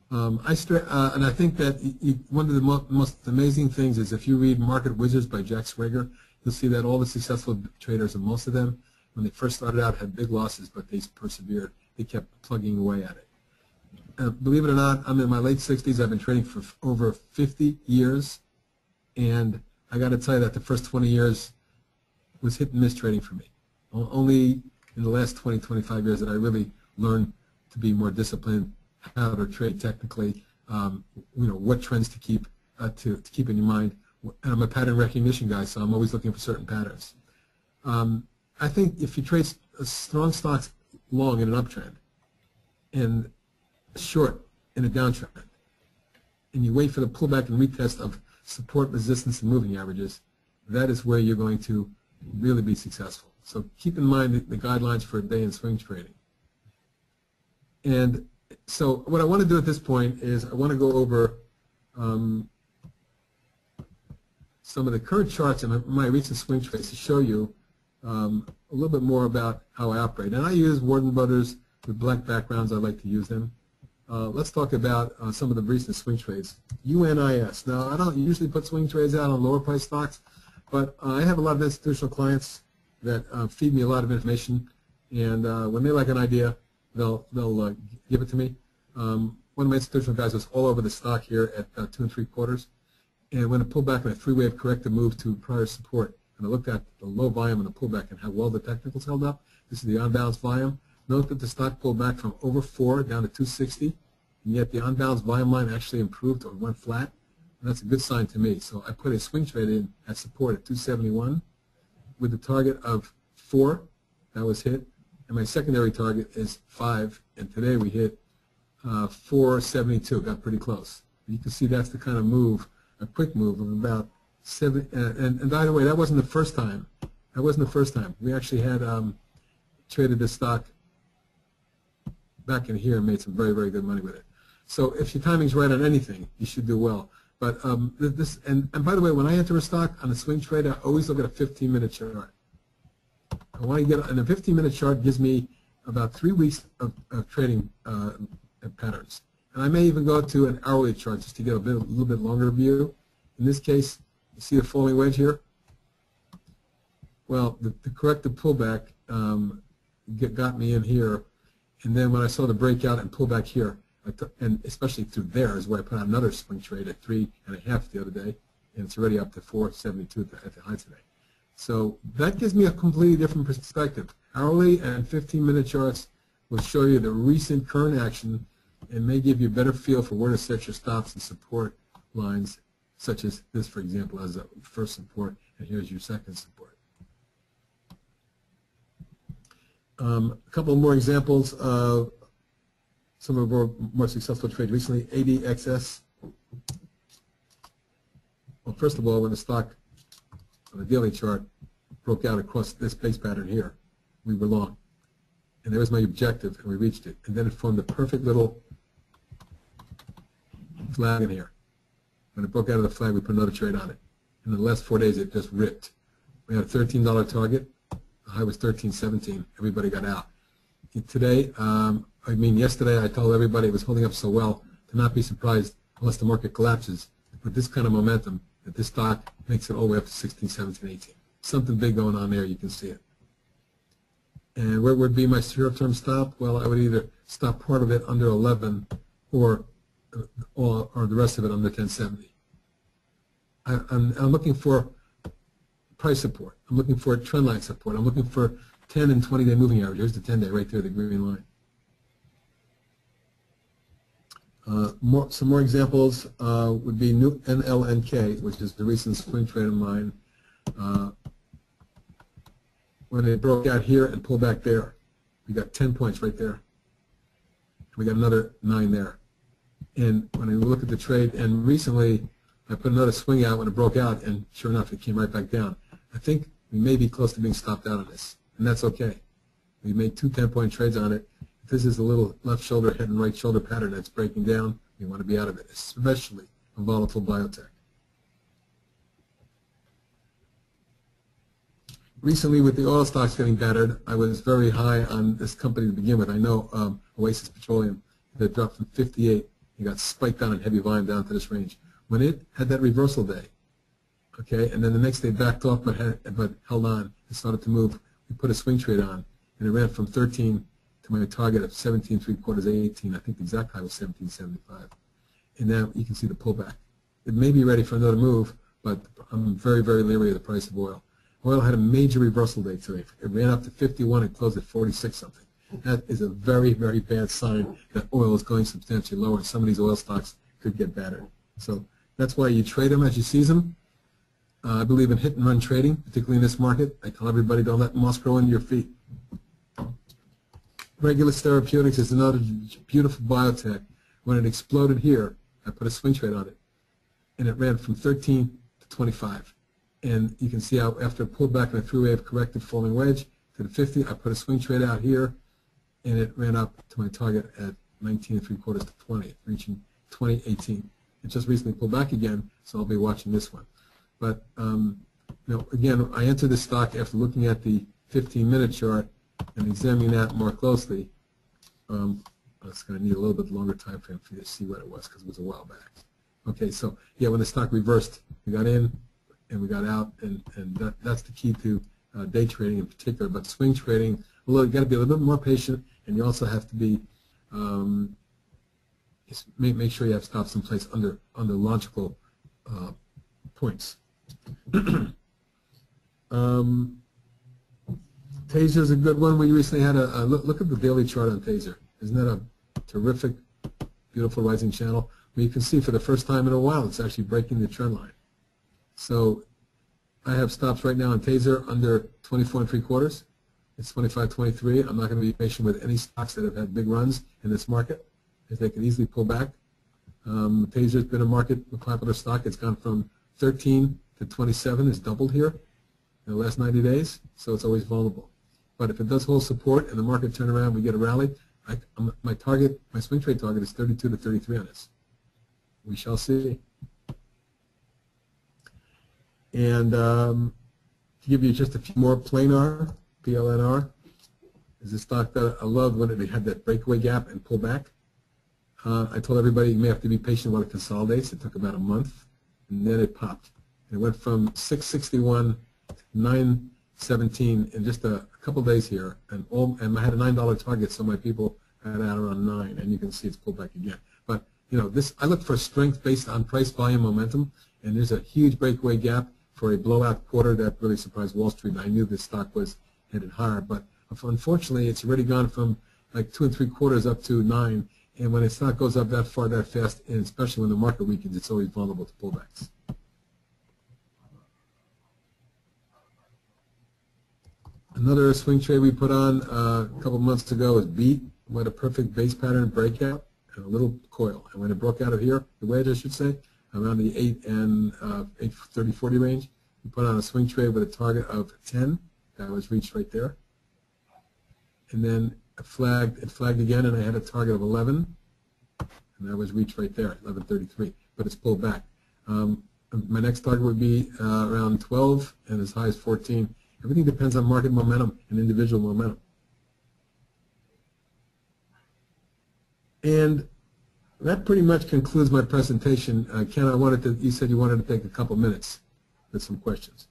And I think that one of the most amazing things is if you read Market Wizards by Jack Swagger, you'll see that all the successful traders, and most of them, when they first started out, had big losses, but they persevered. They kept plugging away at it. Believe it or not, I'm in my late 60s. I've been trading for over 50 years, and I got to tell you that the first 20 years was hit and miss trading for me. Only in the last 20, 25 years that I really learned to be more disciplined, how to trade technically, what trends to keep in your mind. And I'm a pattern recognition guy, so I'm always looking for certain patterns. I think if you trade strong stocks long in an uptrend and short in a downtrend, and you wait for the pullback and retest of support, resistance, and moving averages, that is where you're going to really be successful. So keep in mind the guidelines for day and swing trading. And so what I want to do at this point is I want to go over some of the current charts in my recent swing trades to show you a little bit more about how I operate. And I use Warden Brothers with black backgrounds. I like to use them. Let's talk about some of the recent swing trades. UNIS. Now, I don't usually put swing trades out on lower price stocks, but I have a lot of institutional clients that feed me a lot of information, and when they like an idea, they'll give it to me. One of my institutional guys was all over the stock here at 2 3/4, and when it pulled back in a three-wave corrective move to prior support, and I looked at the low volume and the pullback and how well the technicals held up. This is the on-balance volume. Note that the stock pulled back from over 4 down to 260, and yet the on-balance volume line actually improved or went flat. And that's a good sign to me. So I put a swing trade in at support at 271 with the target of 4. That was hit. And my secondary target is 5. And today we hit 472. Got pretty close. You can see that's the kind of move, a quick move of about 7. And by the way, that wasn't the first time. That wasn't the first time. We actually had traded this stock back in here and made some very, very good money with it. So if your timing's right on anything, you should do well. But and by the way, when I enter a stock on a swing trade, I always look at a 15-minute chart. I want to get, and a 15-minute chart gives me about 3 weeks of trading patterns. And I may even go to an hourly chart just to get a little bit longer view. In this case, you see the falling wedge here? Well, the corrective pullback got me in here. And then when I saw the breakout and pullback here, and especially through there is where I put out another swing trade at 3.5 the other day, and it's already up to 472 at the high today. So that gives me a completely different perspective. Hourly and 15-minute charts will show you the recent current action and may give you a better feel for where to set your stops and support lines, such as this, for example, as a first support, and here's your second support. A couple more examples of some of our more successful trades recently. ADXS. Well, first of all, when the stock on the daily chart broke out across this base pattern here, we were long. And there was my objective, and we reached it. And then it formed a perfect little flag in here. When it broke out of the flag, we put another trade on it. And in the last 4 days, it just ripped. We had a $13 target. The high was $13.17. Everybody got out. Today, yesterday, I told everybody it was holding up so well to not be surprised unless the market collapses. With this kind of momentum, that this stock makes it all the way up to 16, 17, 18. Something big going on there. You can see it. And where would be my short-term stop? Well, I would either stop part of it under 11 or the rest of it under 1070. I'm looking for price support. I'm looking for trend line support. I'm looking for 10 and 20-day moving average. Here's the 10-day right there, the green line. Some more examples would be new NLNK, which is the recent swing trade of mine. When it broke out here and pulled back there, we got 10 points right there. We got another 9 there. And when I look at the trade, and recently I put another swing out when it broke out, and sure enough, it came right back down. I think we may be close to being stopped out on this, and that's okay. We made 2 10-point trades on it. If this is a little left shoulder, head, and right shoulder pattern that's breaking down, we want to be out of it, especially a volatile biotech. Recently, with the oil stocks getting battered, I was very high on this company to begin with. I know Oasis Petroleum, that dropped from 58. It got spiked down in heavy volume down to this range. When it had that reversal day, okay, and then the next day backed off but held on and started to move, we put a swing trade on, and it ran from 13 to my target of 17 3/4, 18. I think the exact high was 17.75. And now you can see the pullback. It may be ready for another move, but I'm very, very leery of the price of oil. Oil had a major reversal day today. It ran up to 51 and closed at 46 something. That is a very, very bad sign that oil is going substantially lower, and some of these oil stocks could get battered. So that's why you trade them as you seize them. I believe in hit-and-run trading, particularly in this market. I tell everybody, don't let moss grow under your feet. Regulus Therapeutics is another beautiful biotech. When it exploded here, I put a swing trade on it, and it ran from 13 to 25. And you can see how after it pulled back in a three-wave corrected falling wedge to the 50, I put a swing trade out here, and it ran up to my target at 19 3/4 to 20, reaching 2018. It just recently pulled back again, so I'll be watching this one. But again, I entered this stock after looking at the 15-minute chart and examining that more closely. It's going to need a little bit longer time frame for you to see what it was because it was a while back. Okay, so yeah, when the stock reversed, we got in and we got out, and that's the key to day trading in particular. But swing trading, you got to be a little bit more patient, and you also have to be make sure you have stops in place under logical points. Taser is a good one. We recently had a look at the daily chart on Taser. Isn't that a terrific, beautiful rising channel? Well, you can see for the first time in a while it's actually breaking the trend line. So I have stops right now on Taser under 24 3/4. It's 25.23. I'm not going to be patient with any stocks that have had big runs in this market, as they can easily pull back. Taser's been a popular stock. It's gone from 13 to 27. It's doubled here in the last 90 days, so it's always vulnerable. But if it does hold support and the market turn around, we get a rally, my swing trade target is 32 to 33 on this. We shall see. And to give you just a few more, Planar, PLNR, is a stock that I love when it had that breakaway gap and pull back. I told everybody you may have to be patient while it consolidates. It took about a month, and then it popped. It went from 661 to 917 in just a couple days here, and I had a $9 target, so my people had out around 9, and you can see it's pulled back again. But I look for strength based on price, volume, momentum, and there's a huge breakaway gap for a blowout quarter that really surprised Wall Street. I knew this stock was headed higher, but unfortunately, it's already gone from like 2 3/4 up to 9. And when a stock goes up that far, that fast, and especially when the market weakens, it's always vulnerable to pullbacks. Another swing trade we put on a couple months ago is Beat. We had a perfect base pattern breakout and a little coil. And when it broke out of here, the wedge, I should say, around the 8 and 830-40 range, we put on a swing trade with a target of 10. That was reached right there. And then it flagged again, and I had a target of 11, and that was reached right there, 1133, but it's pulled back. My next target would be around 12 and as high as 14. Everything depends on market momentum and individual momentum. And that pretty much concludes my presentation. Ken, you said you wanted to take a couple minutes with some questions.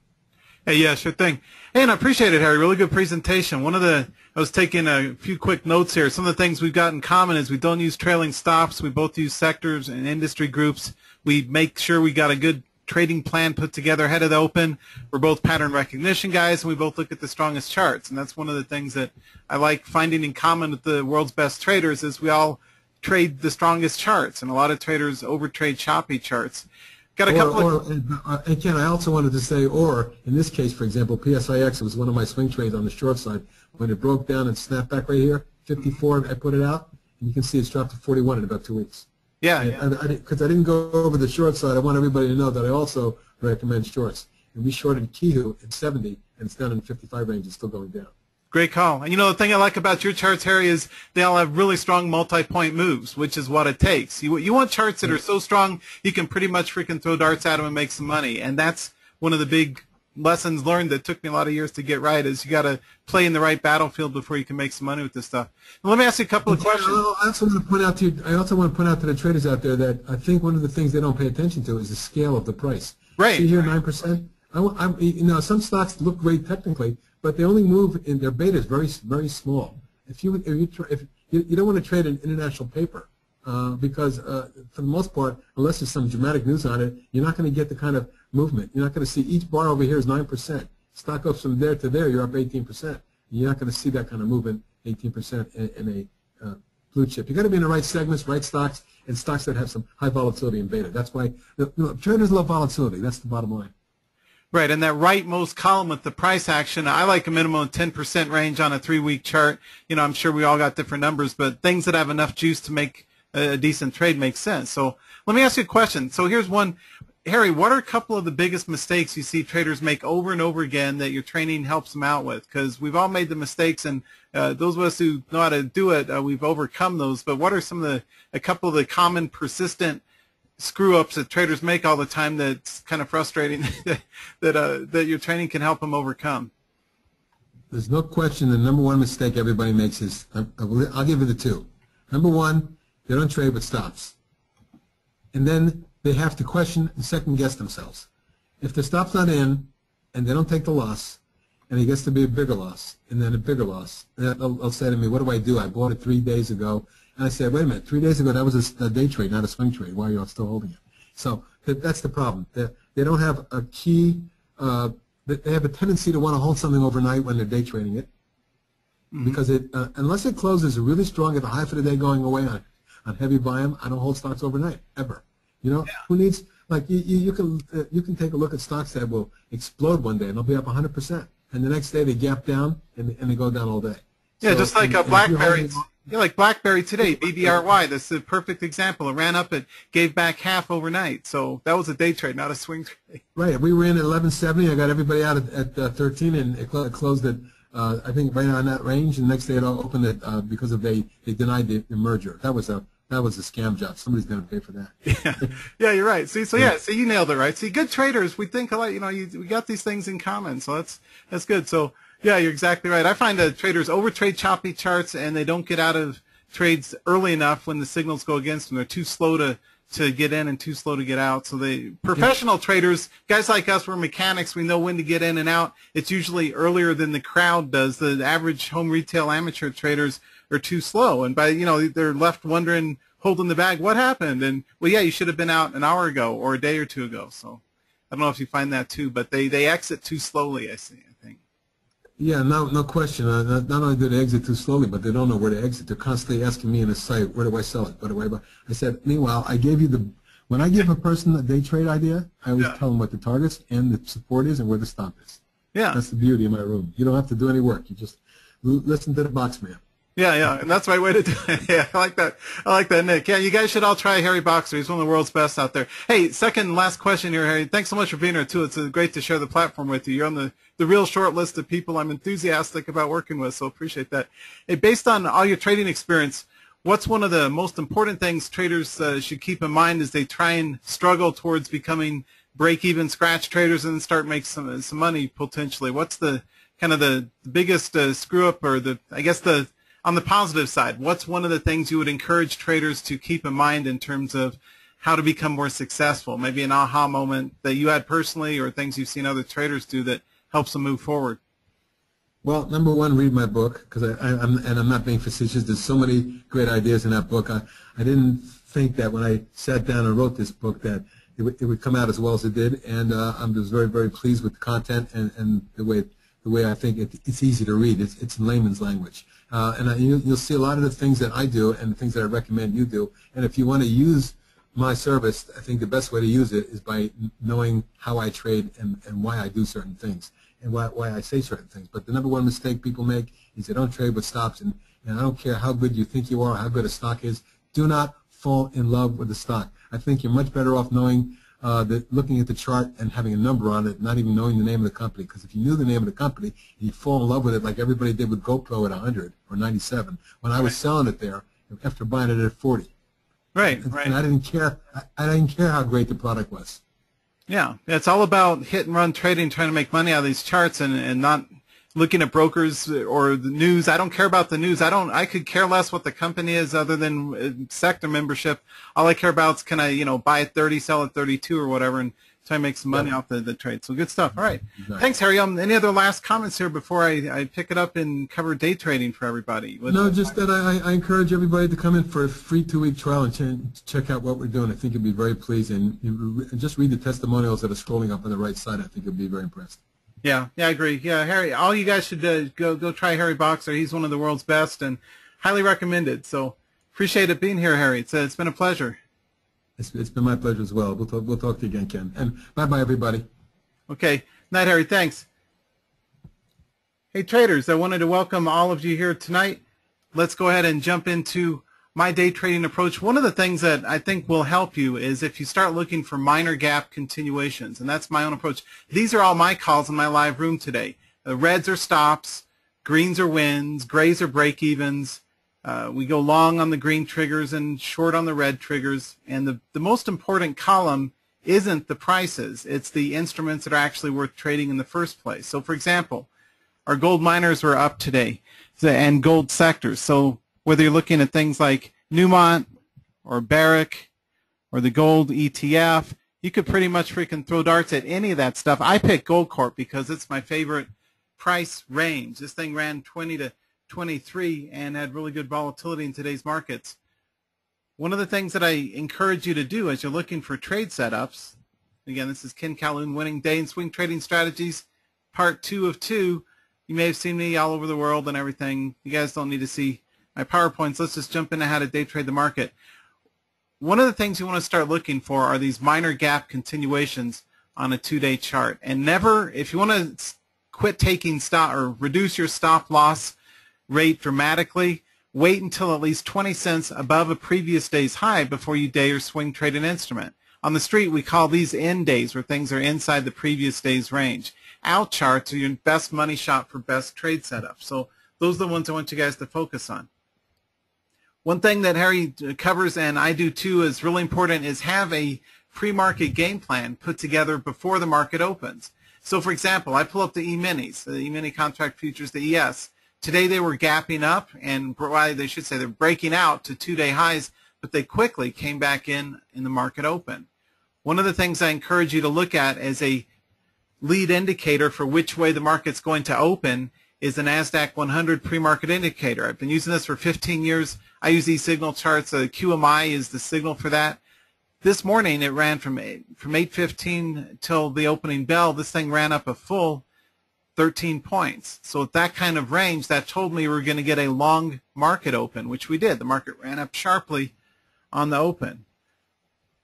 Hey, yeah, sure thing. Hey, and I appreciate it, Harry. Really good presentation. I was taking a few quick notes here. Some of the things we've got in common is we don't use trailing stops. We both use sectors and industry groups. We make sure we got a good trading plan put together ahead of the open. We're both pattern recognition guys, and we both look at the strongest charts. And that's one of the things that I like finding in common with the world's best traders is we all trade the strongest charts, and a lot of traders overtrade choppy charts. Got a couple and Ken, I also wanted to say, in this case, for example, PSIX was one of my swing trades on the short side. When it broke down and snapped back right here, 54, I put it out, and you can see it's dropped to 41 in about 2 weeks. Yeah. Because I didn't go over the short side, I want everybody to know that I also recommend shorts. And we shorted Kihu at 70, and it's down in the 55 range. It's still going down. Great call. And the thing I like about your charts, Harry, is they all have really strong multi-point moves, which is what it takes. You want charts that are so strong you can pretty much freaking throw darts at them and make some money. And that's one of the big lessons learned that took me a lot of years to get right is you got to play in the right battlefield before you can make some money with this stuff. Now, let me ask you a couple of questions. I also want to point out to the traders out there that I think one of the things they don't pay attention to is the scale of the price. Right. See here, 9%. Some stocks look great technically, but they only move in their beta is very, very small. If you don't want to trade an international paper because for the most part, unless there's some dramatic news on it, you're not going to get the kind of movement. You're not going to see each bar over here is 9%. Stock goes from there to there, you're up 18%. You're not going to see that kind of movement, 18% in a blue chip. You got to be in the right segments, right stocks, and stocks that have some high volatility in beta. That's why traders love volatility. That's the bottom line. Right, and that rightmost column with the price action, I like a minimum of 10% range on a 3-week chart. I'm sure we all got different numbers, but things that have enough juice to make a decent trade make sense. So Let me ask you a question. So here's one. Harry, what are a couple of the biggest mistakes you see traders make over and over again that your training helps them out with? Because we've all made the mistakes, and those of us who know how to do it, we've overcome those. But what are a couple of the common persistent screw-ups that traders make all the time that's kind of frustrating that your training can help them overcome? There's no question the number one mistake everybody makes is, I'll give you the two. Number one, they don't trade with stops. And then they have to question and second guess themselves. If the stop's not in and they don't take the loss, and it gets to be a bigger loss, and then a bigger loss, they'll say to me, what do? I bought it 3 days ago. And I said, wait a minute, 3 days ago that was a day trade, not a swing trade. Why are you still holding it? So that's the problem. They don't have a key, they have a tendency to want to hold something overnight when they're day trading it. Mm-hmm. Because unless it closes really strong at the high for the day going away on heavy volume, I don't hold stocks overnight, ever. You know, yeah. Who needs, like, you can take a look at stocks that will explode one day and they'll be up 100%. And the next day they gap down and they go down all day. Yeah, so, just like a BlackBerry. Yeah, like BlackBerry today, BBRY. That's the perfect example. It ran up, it gave back half overnight. So that was a day trade, not a swing trade. Right. We were in at 1170. I got everybody out at 13, and it closed at, I think, right on that range. And the next day it opened at because of they denied the merger. That was a scam job. Somebody's going to pay for that. Yeah, you're right. See, so yeah, so you nailed it, right? See, good traders, we think a lot. You know, we got these things in common, so that's good. So. Yeah, you're exactly right. I find that traders overtrade choppy charts, and they don't get out of trades early enough when the signals go against them. They're too slow to get in and too slow to get out. So professional traders, guys like us, we're mechanics. We know when to get in and out. It's usually earlier than the crowd does. The average home retail amateur traders are too slow, and they're left wondering, holding the bag, what happened? And well, yeah, you should have been out an hour ago or a day or two ago. So I don't know if you find that too, but they exit too slowly, I think. Yeah, no question. Not only do they exit too slowly, but they don't know where to exit. They're constantly asking me in the site, where do I sell it? What do I buy? I said, meanwhile, I gave you when I give a person a day trade idea, I always tell them what the targets and the support is and where the stop is. Yeah. That's the beauty of my room. You don't have to do any work. You just listen to the box man. Yeah, and that's my way to do it. Yeah, I like that, Nick. Yeah, you guys should all try Harry Boxer. He's one of the world's best out there. Hey, second and last question here, Harry. Thanks so much for being here, too. It's great to share the platform with you. You're on the real short list of people I'm enthusiastic about working with, so appreciate that. Hey, based on all your trading experience, what's one of the most important things traders should keep in mind as they try and struggle towards becoming break-even scratch traders and start making some money potentially? What's the kind of the biggest screw-up, or on the positive side, what's one of the things you would encourage traders to keep in mind in terms of how to become more successful? Maybe an aha moment that you had personally, or things you've seen other traders do that helps them move forward. Well, number one, read my book, because I'm not being facetious. There's so many great ideas in that book. I didn't think that when I sat down and wrote this book that it would come out as well as it did, and I was very, very pleased with the content and the way I think it's easy to read. It's in layman's language. You'll see a lot of the things that I do and the things that I recommend you do. And if you want to use my service, I think the best way to use it is by knowing how I trade and why I do certain things and why I say certain things. But the number one mistake people make is they don't trade with stops. And I don't care how good you think you are, how good a stock is, do not fall in love with the stock. I think you're much better off knowing looking at the chart and having a number on it, not even knowing the name of the company. Because if you knew the name of the company, you'd fall in love with it like everybody did with GoPro at 100 or 97 when I was selling it there after buying it at 40. Right. And I didn't care. I didn't care how great the product was. Yeah, it's all about hit and run trading, trying to make money out of these charts, and not looking at brokers or the news. I don't care about the news. I could care less what the company is other than sector membership. All I care about is can I, buy at 30, sell at 32 or whatever, and try to make some money off the trade. So good stuff. All right. Exactly. Thanks, Harry. Any other last comments here before I pick it up and cover day trading for everybody? No, just that I encourage everybody to come in for a free 2-week trial and check out what we're doing. I think you'll be very pleased. And just read the testimonials that are scrolling up on the right side. I think you'll be very impressed. Yeah, I agree. Yeah, Harry, all you guys should go try Harry Boxer. He's one of the world's best and highly recommended. So appreciate it being here, Harry. It's been a pleasure. It's been my pleasure as well. We'll talk to you again, Ken. And bye-bye, everybody. Okay. Night, Harry. Thanks. Hey, traders, I wanted to welcome all of you here tonight. Let's go ahead and jump into my day trading approach, one of the things that I think will help you is if you start looking for minor gap continuations, and that's my own approach. These are all my calls in my live room today. The reds are stops, greens are wins, grays are break-evens. We go long on the green triggers and short on the red triggers. And the most important column isn't the prices. It's the instruments that are actually worth trading in the first place. So, for example, our gold miners were up today, and gold sectors. So whether you're looking at things like Newmont or Barrick or the gold ETF, you could pretty much freaking throw darts at any of that stuff. I picked Goldcorp because it's my favorite price range. This thing ran 20 to 23 and had really good volatility in today's markets. One of the things that I encourage you to do as you're looking for trade setups, again, this is Ken Calhoun, Winning Day and Swing Trading Strategies, part 2 of 2. You may have seen me all over the world and everything. You guys don't need to see my PowerPoints. Let's just jump into how to day trade the market. One of the things you want to start looking for are these minor gap continuations on a 2-day chart. And never, if you want to quit taking stop or reduce your stop loss rate dramatically, wait until at least 20 cents above a previous day's high before you day or swing trade an instrument. On the street, we call these in days, where things are inside the previous day's range. Out charts are your best money shot for best trade setup. So those are the ones I want you guys to focus on. One thing that Harry covers, and I do too, is really important, is have a pre-market game plan put together before the market opens. So, for example, I pull up the E-minis, the E-mini contract futures, the ES. Today they were gapping up, and they should say they're breaking out to 2-day highs, but they quickly came back in the market open. One of the things I encourage you to look at as a lead indicator for which way the market's going to open is the NASDAQ 100 pre-market indicator. I've been using this for 15 years. I use these signal charts. QMI is the signal for that. This morning it ran from 8:15 till the opening bell. This thing ran up a full 13 points. So at that kind of range, that told me we were going to get a long market open, which we did. The market ran up sharply on the open.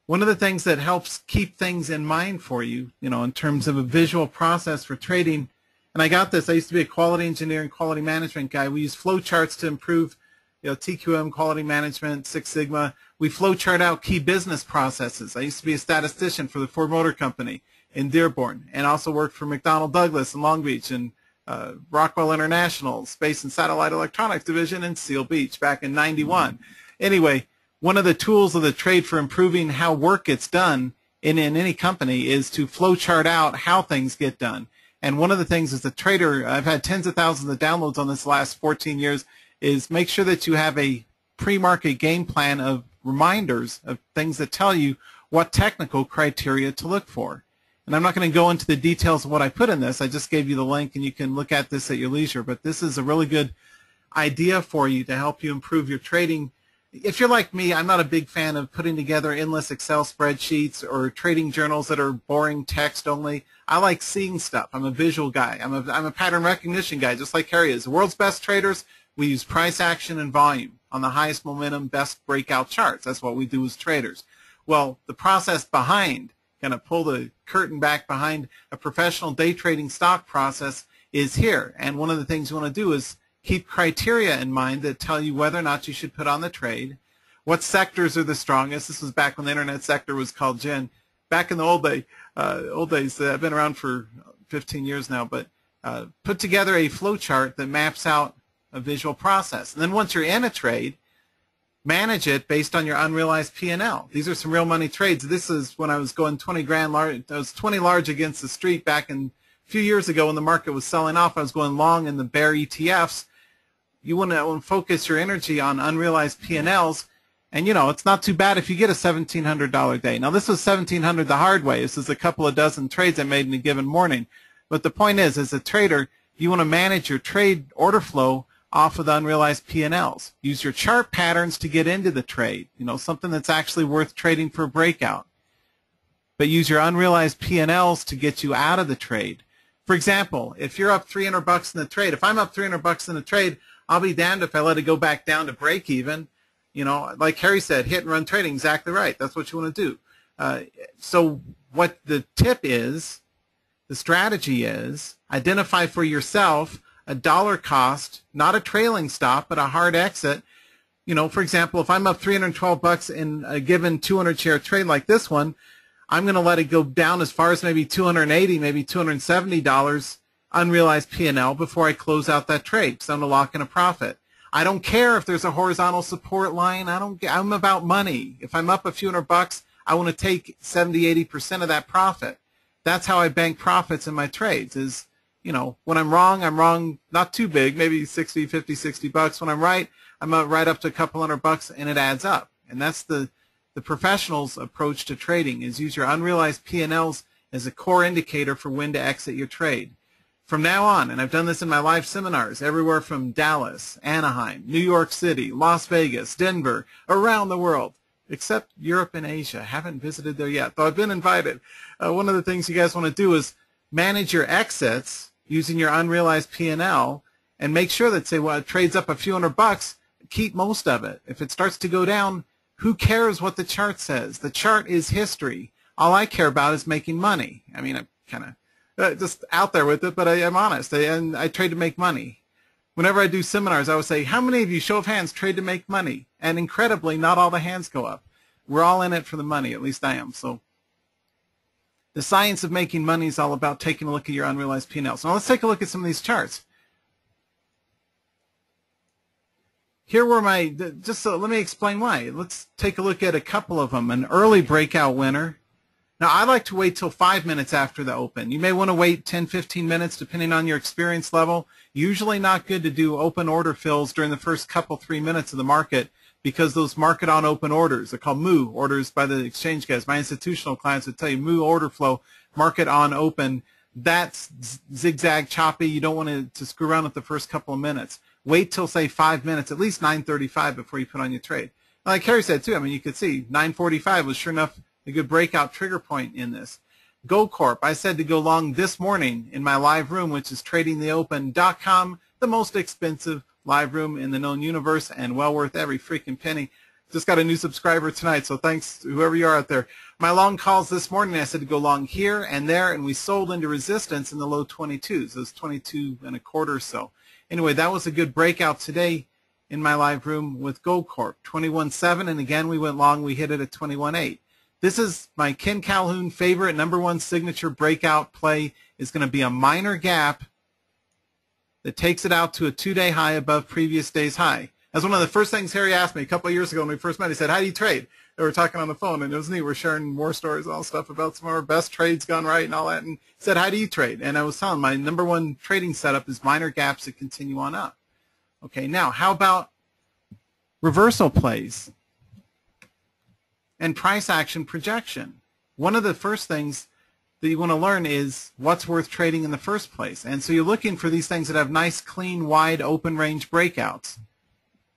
One of the things that helps keep things in mind for you, in terms of a visual process for trading, and I got this, I used to be a quality engineer and quality management guy. We use flow charts to improve TQM, quality management, Six Sigma. We flow chart out key business processes. I used to be a statistician for the Ford Motor Company in Dearborn, and also worked for McDonnell Douglas in Long Beach, and Rockwell International, Space and Satellite Electronics Division in Seal Beach back in '91. Anyway, one of the tools of the trade for improving how work gets done in any company is to flow chart out how things get done. And one of the things as a trader, I've had tens of thousands of downloads on this last 14 years, is make sure that you have a pre-market game plan of reminders of things that tell you what technical criteria to look for. And I'm not going to go into the details of what I put in this. I just gave you the link, and you can look at this at your leisure. But this is a really good idea for you to help you improve your trading. If you're like me, I'm not a big fan of putting together endless Excel spreadsheets or trading journals that are boring text only. I like seeing stuff. I'm a visual guy. I'm a pattern recognition guy, just like Harry is. The world's best traders, we use price action and volume on the highest momentum, best breakout charts. That's what we do as traders. Well, the process behind, kind of pull the curtain back behind a professional day trading stock process is here. And one of the things you want to do is keep criteria in mind that tell you whether or not you should put on the trade, what sectors are the strongest. This was back when the internet sector was called GIN. Back in the old days, I've been around for 15 years now, but put together a flow chart that maps out a visual process. And then once you're in a trade, manage it based on your unrealized P&L. These are some real money trades. This is when I was going 20 grand large. I was 20 large against the street back in a few years ago when the market was selling off. I was going long in the bear ETFs. You want to focus your energy on unrealized P&Ls. And, it's not too bad if you get a $1,700 day. Now, this was $1,700 the hard way. This is a couple of dozen trades I made in a given morning. But the point is, as a trader, you want to manage your trade order flow off of the unrealized P&Ls. Use your chart patterns to get into the trade, something that's actually worth trading for a breakout. But use your unrealized P&Ls to get you out of the trade. For example, if you're up $300 in the trade, if I'm up $300 in the trade, I'll be damned if I let it go back down to break even. Like Harry said, hit and run trading, exactly right. That's what you want to do. So what the tip is, the strategy is, identify for yourself a dollar cost, not a trailing stop, but a hard exit. You know, for example, if I'm up 312 bucks in a given 200 share trade like this one, I'm going to let it go down as far as maybe $280, maybe $270 unrealized P&L before I close out that trade, because I'm going to lock in a profit. I don't care if there's a horizontal support line. I'm about money. If I'm up a few $100, I want to take 70-80% of that profit. That's how I bank profits in my trades. Is, you know, when I'm wrong not too big, maybe 60, 50, 60 bucks. When I'm right right up to a couple $100, and it adds up. And that's the professional's approach to trading, is use your unrealized P&Ls as a core indicator for when to exit your trade. From now on, and I've done this in my live seminars everywhere from Dallas, Anaheim, New York City, Las Vegas, Denver, around the world, except Europe and Asia. Haven't visited there yet, though I've been invited. One of the things you guys want to do is manage your exits using your unrealized P&L, and make sure that, say, well, it trades up a few $100, keep most of it. If it starts to go down, who cares what the chart says? The chart is history. All I care about is making money. I mean, I'm kind of just out there with it, but I am honest, and I trade to make money. Whenever I do seminars, I would say, how many of you, show of hands, trade to make money? And incredibly, not all the hands go up. We're all in it for the money, at least I am. So the science of making money is all about taking a look at your unrealized P&L. So now let's take a look at some of these charts. Here were my, let me explain why. Let's take a look at a couple of them. An early breakout winner. Now, I like to wait till 5 minutes after the open. You may want to wait 10, 15 minutes depending on your experience level. Usually not good to do open order fills during the first couple, 3 minutes of the market, because those market on open orders, they're called MOO, orders by the exchange guys. My institutional clients would tell you MOO order flow, market on open. That's zigzag choppy. You don't want to screw around with the first couple of minutes. Wait till, say, 5 minutes, at least 9:35 before you put on your trade. Like Harry said, too, I mean, you could see 9:45 was sure enough a good breakout trigger point in this. GoCorp, I said to go long this morning in my live room, which is tradingtheopen.com, the most expensive live room in the known universe, and well worth every freaking penny. Just got a new subscriber tonight, so thanks to whoever you are out there. My long calls this morning, I said to go long here and there, and we sold into resistance in the low 22s. It was 22 and a quarter or so. Anyway, that was a good breakout today in my live room with GoCorp, 21.7, and again, we went long. We hit it at 21.8. This is my Ken Calhoun favorite #1 signature breakout play. Is going to be a minor gap that takes it out to a 2-day high above previous day's high. That's one of the first things Harry asked me a couple of years ago when we first met. He said, how do you trade? And we were talking on the phone, and it was neat. We're sharing war stories and all stuff about some of our best trades gone right and all that. And he said, how do you trade? And I was telling him my #1 trading setup is minor gaps that continue on up. Okay, now how about reversal plays and price action projection? One of the first things that you want to learn is what's worth trading in the first place. And so you're looking for these things that have nice, clean, wide, open range breakouts.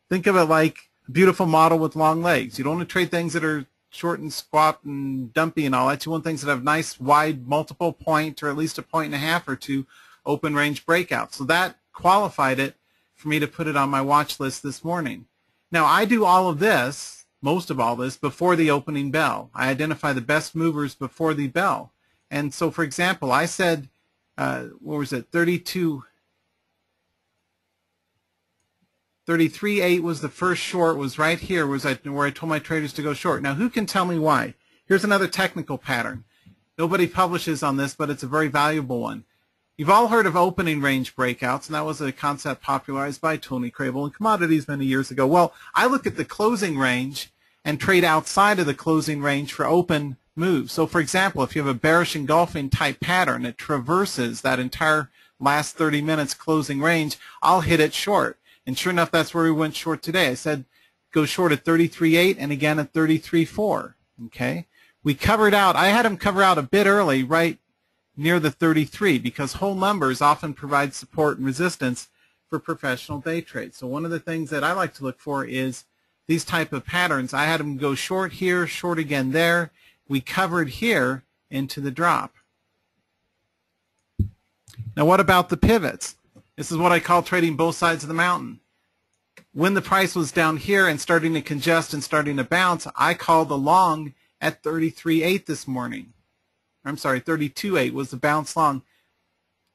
Think of it like a beautiful model with long legs. You don't want to trade things that are short and squat and dumpy and all that. You want things that have nice, wide, multiple point, or at least a 1.5 or 2 open range breakouts. So that qualified it for me to put it on my watch list this morning. Now, I do all of this, most of all this, before the opening bell. I identify the best movers before the bell. And so, for example, I said, what was it, 33.8 was the first short, was right here, where I told my traders to go short. Now, who can tell me why? Here's another technical pattern. Nobody publishes on this, but it's a very valuable one. You've all heard of opening range breakouts, and that was a concept popularized by Tony Crable in commodities many years ago. Well, I look at the closing range and trade outside of the closing range for open moves. So, for example, if you have a bearish engulfing type pattern that traverses that entire last 30 minutes closing range, I'll hit it short. And sure enough, that's where we went short today. I said go short at 33.8 and again at 33.4. Okay, we covered out. I had them cover out a bit early, right near the 33, because whole numbers often provide support and resistance for professional day trades. So one of the things that I like to look for is these type of patterns. I had them go short here, short again there. We covered here into the drop. Now what about the pivots? This is what I call trading both sides of the mountain. When the price was down here and starting to congest and starting to bounce, I called the long at 33.8 this morning. I'm sorry, 32.8 was the bounce long.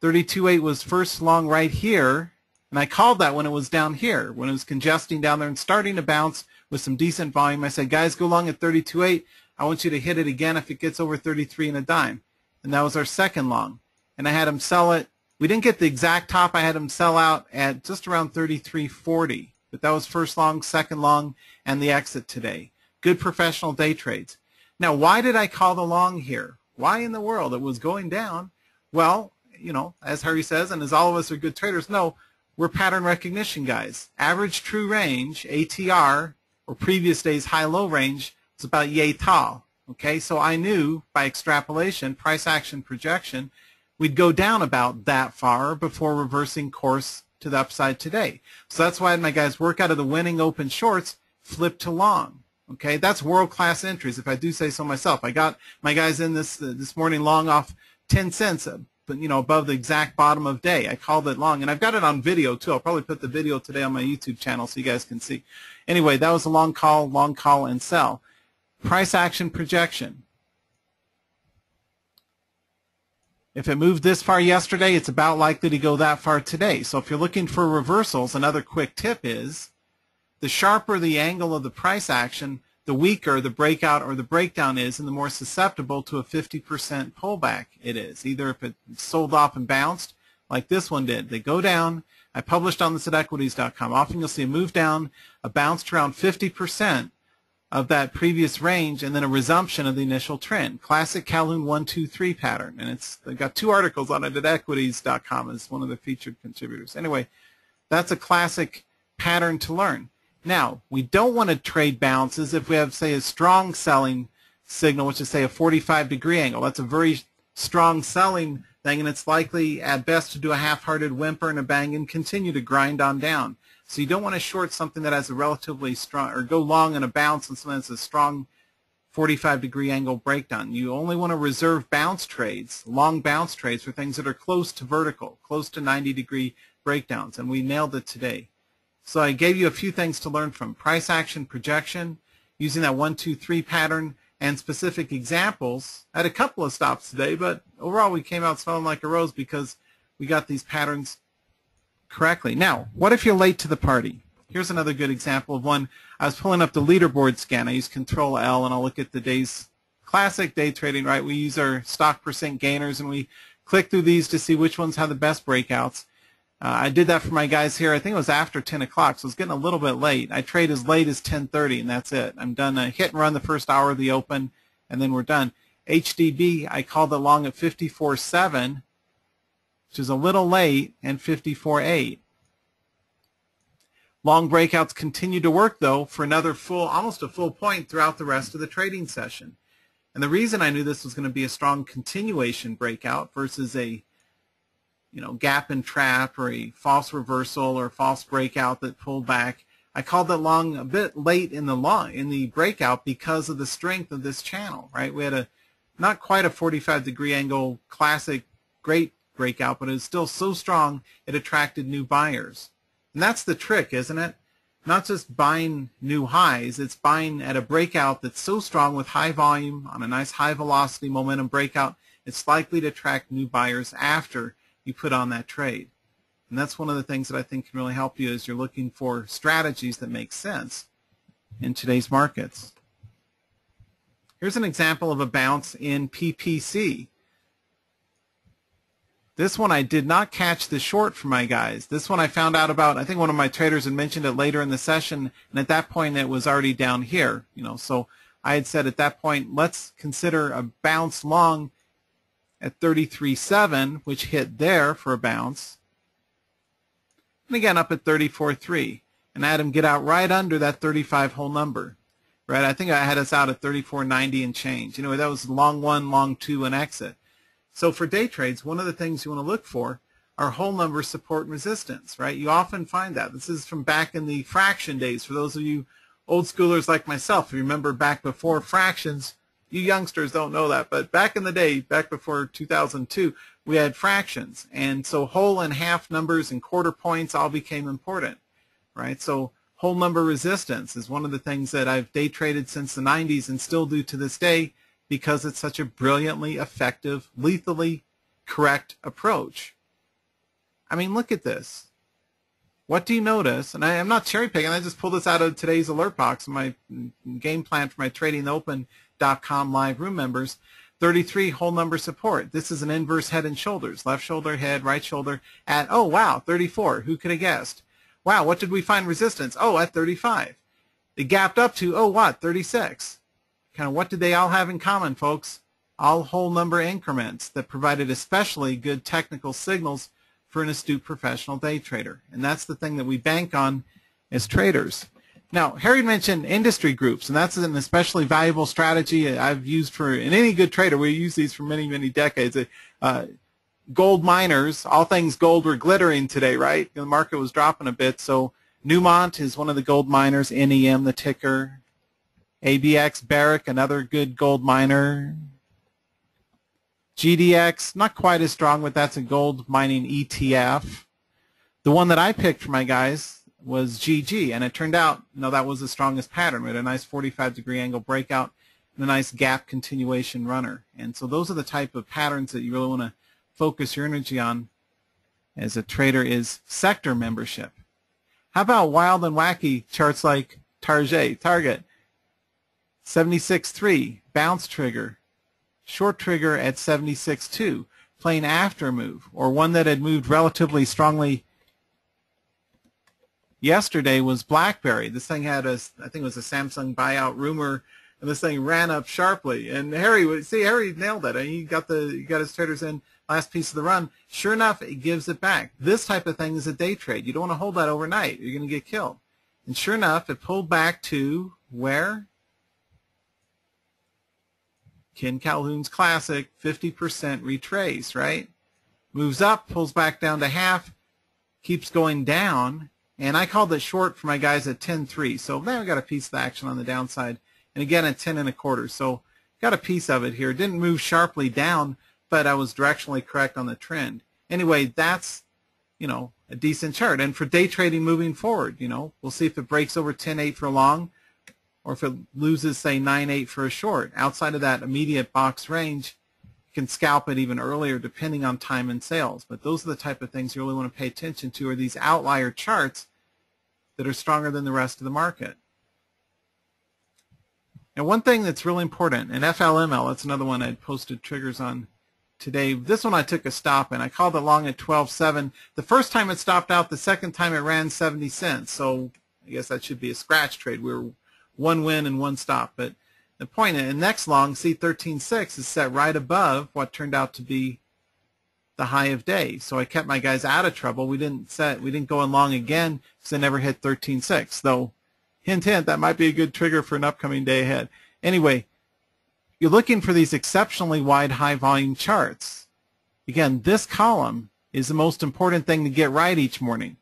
32.8 was first long right here, And I called that when it was down here, when it was congesting down there and starting to bounce with some decent volume. I said, guys, go long at 32.8. I want you to hit it again if it gets over 33 and a dime. And that was our second long. And I had him sell it. We didn't get the exact top. I had him sell out at just around 33.40. But that was first long, second long, and the exit today. Good professional day trades. Now, why did I call the long here? Why in the world? It was going down. Well, you know, as Harry says, and as all of us are good traders know, we're pattern recognition guys. Average true range, ATR, or previous day's high-low range, is about yay tall. Okay, so I knew by extrapolation, price action projection, we'd go down about that far before reversing course to the upside today. So that's why I had my guys work out of the winning open shorts, flip to long. Okay, that's world-class entries, if I do say so myself. I got my guys in this morning long off 10 cents, but you know, above the exact bottom of day. I called it long, and I've got it on video too. I'll probably put the video today on my YouTube channel so you guys can see. Anyway, that was a long call, and sell. Price action projection. If it moved this far yesterday, it's about likely to go that far today. So if you're looking for reversals, another quick tip is the sharper the angle of the price action, the weaker the breakout or the breakdown is, and the more susceptible to a 50% pullback it is. Either if it sold off and bounced, like this one did. They go down. I published on this at equities.com. Often you'll see a move down, a bounce to around 50% of that previous range, and then a resumption of the initial trend. Classic Calhoun 1-2-3 pattern. And they've got 2 articles on it at equities.com as one of the featured contributors. Anyway, that's a classic pattern to learn. Now, we don't want to trade bounces if we have, say, a strong selling signal, which is, say, a 45-degree angle. That's a very strong selling thing, and it's likely at best to do a half-hearted whimper and a bang and continue to grind on down. So you don't want to short something that has a relatively strong, or go long on a bounce on something that's a strong 45-degree angle breakdown. You only want to reserve bounce trades, long bounce trades, for things that are close to vertical, close to 90-degree breakdowns, and we nailed it today. So I gave you a few things to learn from. Price action projection, using that 1-2-3 pattern, and specific examples. I had a couple of stops today, but overall we came out smelling like a rose because we got these patterns correctly. Now, what if you're late to the party? Here's another good example of one. I was pulling up the leaderboard scan. I use Control L, and I'll look at the day's classic day trading, right? We use our stock percent gainers, and we click through these to see which ones have the best breakouts. I did that for my guys here. I think it was after 10 o'clock, so it's getting a little bit late. I trade as late as 10:30, and that's it. I'm done. Hit and run the first hour of the open, and then we're done. HDB, I called it long at 54.7, which is a little late, and 54.8. Long breakouts continue to work, though, for another almost a full point throughout the rest of the trading session. And the reason I knew this was going to be a strong continuation breakout versus a gap and trap or a false reversal or false breakout that pulled back. I called that long a bit late in the breakout because of the strength of this channel, right? We had not quite a 45-degree angle classic great breakout, but it was still so strong it attracted new buyers. And that's the trick, isn't it? Not just buying new highs, it's buying at a breakout that's so strong with high volume on a nice high velocity momentum breakout, it's likely to attract new buyers after you put on that trade. And that's one of the things that I think can really help you as you're looking for strategies that make sense in today's markets. Here's an example of a bounce in PPC. This one I did not catch the short for my guys. This one I found out about, I think one of my traders had mentioned it later in the session, and at that point it was already down here. So I had said at that point, let's consider a bounce long at 33.7, which hit there for a bounce. And again up at 34.3. And I had him get out right under that 35 whole number. Right? I think I had us out at 34.90 and change. Anyway, that was long 1, long 2, and exit. So for day trades, one of the things you want to look for are whole number support and resistance. Right? You often find that. This is from back in the fraction days. For those of you old schoolers like myself, if you remember back before fractions, you youngsters don't know that, but back in the day, back before 2002, we had fractions. And so whole and half numbers and quarter points all became important, right? So whole number resistance is one of the things that I've day traded since the 90s and still do to this day because it's such a brilliantly effective, lethally correct approach. I mean, look at this. what do you notice? And I'm not cherry picking. I just pulled this out of today's alert box, my game plan for my tradingopen.com live room members. 33, whole number support. This is an inverse head and shoulders. Left shoulder, head, right shoulder at, oh, wow, 34. Who could have guessed? Wow, what did we find resistance? Oh, at 35. They gapped up to, oh, what, 36. Kind of what did they all have in common, folks? All whole number increments that provided especially good technical signals for an astute professional day trader. And that's the thing that we bank on as traders. Now, Harry mentioned industry groups, and that's an especially valuable strategy I've used for, in any good trader, we use these for many, many decades. Gold miners, all things gold were glittering today, right? The market was dropping a bit, so Newmont is one of the gold miners, NEM, the ticker, ABX, Barrick, another good gold miner, GDX, not quite as strong, but that's a gold mining ETF. The one that I picked for my guys was GG, and it turned out, that was the strongest pattern. We had a nice 45-degree angle breakout and a nice gap continuation runner. And so those are the type of patterns that you really want to focus your energy on as a trader is sector membership. How about wild and wacky charts like Target, 76.3, bounce trigger, short trigger at 76.2, playing after move, or one that had moved relatively strongly yesterday was BlackBerry. This thing had I think it was a Samsung buyout rumor, and this thing ran up sharply. And Harry nailed it. He got his traders in last piece of the run. Sure enough, it gives it back. This type of thing is a day trade. You don't want to hold that overnight. You're going to get killed. And sure enough, it pulled back to where? Ken Calhoun's classic 50% retrace, right? Moves up, pulls back down to half, keeps going down. And I called it short for my guys at 10.3. So now we got a piece of the action on the downside. And again at 10.25. So got a piece of it here. It didn't move sharply down, but I was directionally correct on the trend. Anyway, that's, a decent chart. And for day trading moving forward, we'll see if it breaks over 10.8 for a long, or if it loses, say, 9.8 for a short. Outside of that immediate box range, you can scalp it even earlier depending on time and sales. But those are the type of things you really want to pay attention to, are these outlier charts that are stronger than the rest of the market. And one thing that's really important, and FLML, that's another one I posted triggers on today. This one I took a stop in. I called it long at 12.7. The first time it stopped out, the second time it ran 70 cents. So I guess that should be a scratch trade. We were one win and one stop. But the point is, next long, C13.6 is set right above what turned out to be the high of day. So I kept my guys out of trouble. We didn't go in long again because they never hit 13.6. Though, hint, hint, that might be a good trigger for an upcoming day ahead. Anyway, you're looking for these exceptionally wide high volume charts. Again, this column is the most important thing to get right each morning.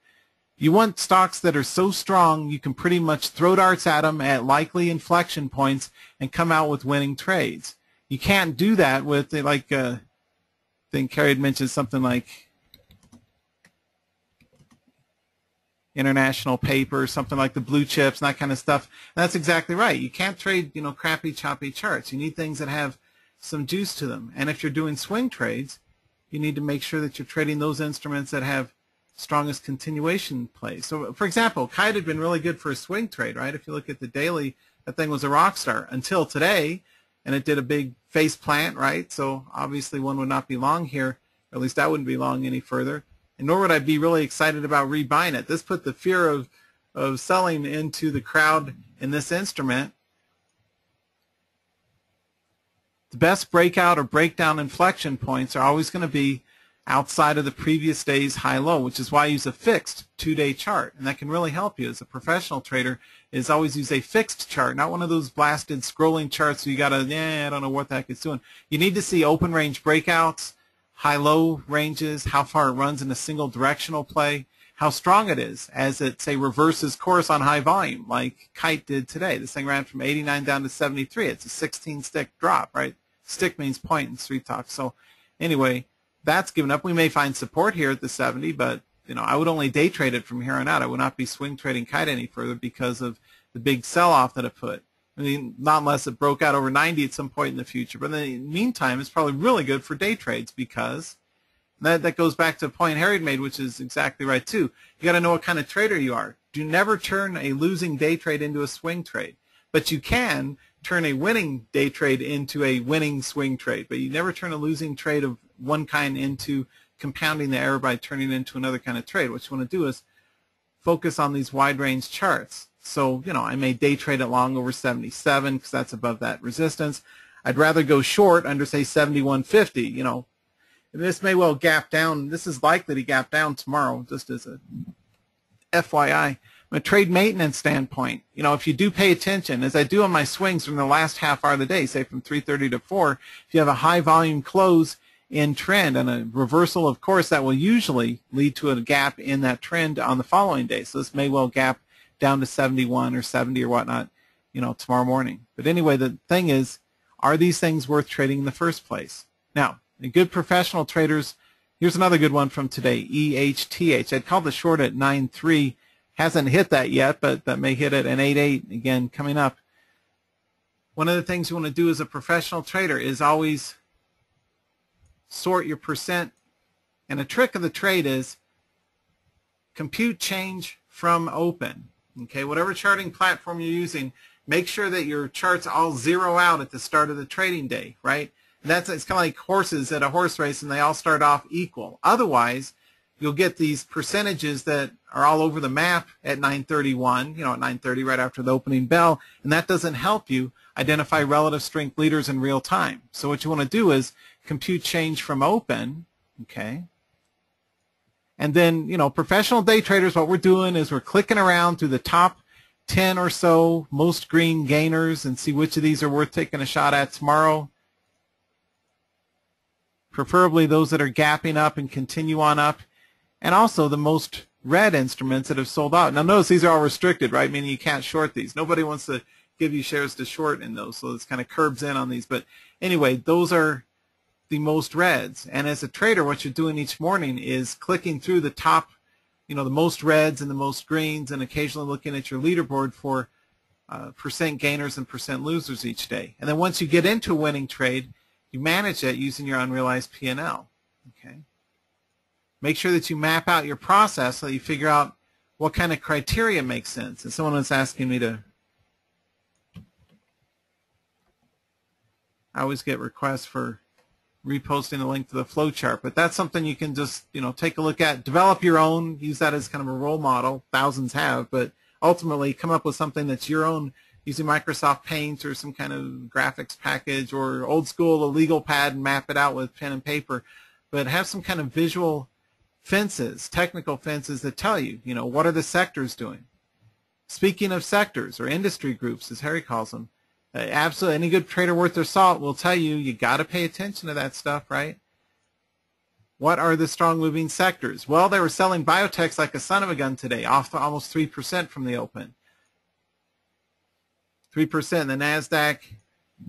You want stocks that are so strong you can pretty much throw darts at them at likely inflection points and come out with winning trades. You can't do that with, I think Carrie had mentioned something like international paper, something like the blue chips, and that kind of stuff. And that's exactly right. You can't trade, crappy, choppy charts. You need things that have some juice to them. And if you're doing swing trades, you need to make sure that you're trading those instruments that have strongest continuation plays. So, for example, Kite had been really good for a swing trade, right? If you look at the daily, that thing was a rock star until today, and it did a big face plant, right? So obviously one would not be long here, or at least I wouldn't be long any further, and nor would I be really excited about rebuying it. This put the fear of selling into the crowd in this instrument. The best breakout or breakdown inflection points are always going to be outside of the previous day's high-low, which is why I use a fixed 2-day chart. And that can really help you as a professional trader, is always use a fixed chart, not one of those blasted scrolling charts where you got to, I don't know what the heck it's doing. You need to see open range breakouts, high-low ranges, how far it runs in a single directional play, how strong it is as it, say, reverses course on high volume, like Kite did today. This thing ran from 89 down to 73. It's a 16-stick drop, right? Stick means point in Street Talk. So anyway, that's given up. We may find support here at the 70, but I would only day trade it from here on out. I would not be swing trading Kite any further because of the big sell-off that it put. I mean, not unless it broke out over 90 at some point in the future. But in the meantime, it's probably really good for day trades because, and That goes back to a point Harry made, which is exactly right too. You got to know what kind of trader you are. Do never turn a losing day trade into a swing trade, but you can turn a winning day trade into a winning swing trade. But you never turn a losing trade of one kind into compounding the error by turning it into another kind of trade. What you want to do is focus on these wide range charts. So, I may day trade it long over 77 because that's above that resistance. I'd rather go short under, say, 71.50. This may well gap down. This is likely to gap down tomorrow, just as a FYI. From a trade maintenance standpoint, if you do pay attention, as I do on my swings from the last half hour of the day, say from 3:30 to 4, if you have a high volume close in trend and a reversal, of course, that will usually lead to a gap in that trend on the following day. So this may well gap down to 71 or 70 or whatnot, tomorrow morning. But anyway, the thing is, are these things worth trading in the first place? Now, the good professional traders, here's another good one from today, EHTH. I'd call the short at 9.3. Hasn't hit that yet, but that may hit it at 8.8 again coming up. One of the things you want to do as a professional trader is always sort your percent. And a trick of the trade is compute change from open. Okay, whatever charting platform you're using, make sure that your charts all zero out at the start of the trading day, right? It's kind of like horses at a horse race and they all start off equal. Otherwise, you'll get these percentages that are all over the map at 9:31, at 9:30 right after the opening bell, and that doesn't help you identify relative strength leaders in real time. So what you want to do is compute change from open, okay? And then, professional day traders, what we're doing is we're clicking around through the top 10 or so most green gainers and see which of these are worth taking a shot at tomorrow. Preferably those that are gapping up and continue on up, and also the most red instruments that have sold out. Now notice these are all restricted, right? Meaning you can't short these. Nobody wants to give you shares to short in those, so it's kind of curbs in on these. But anyway, those are the most reds. And as a trader, what you're doing each morning is clicking through the top, the most reds and the most greens, and occasionally looking at your leaderboard for percent gainers and percent losers each day. And then once you get into a winning trade, you manage that using your unrealized P&L. Okay. Make sure that you map out your process so you figure out what kind of criteria makes sense. And someone was asking me to, I always get requests for reposting a link to the flow chart, but that's something you can just, take a look at, develop your own, use that as kind of a role model. Thousands have, but ultimately come up with something that's your own using Microsoft Paint or some kind of graphics package, or old school a legal pad and map it out with pen and paper. But have some kind of visual fences, technical fences that tell you, what are the sectors doing. Speaking of sectors or industry groups, as Harry calls them, absolutely any good trader worth their salt will tell you you got to pay attention to that stuff, right? What are the strong moving sectors? Well, they were selling biotechs like a son of a gun today, off almost 3% from the open. 3%. The NASDAQ,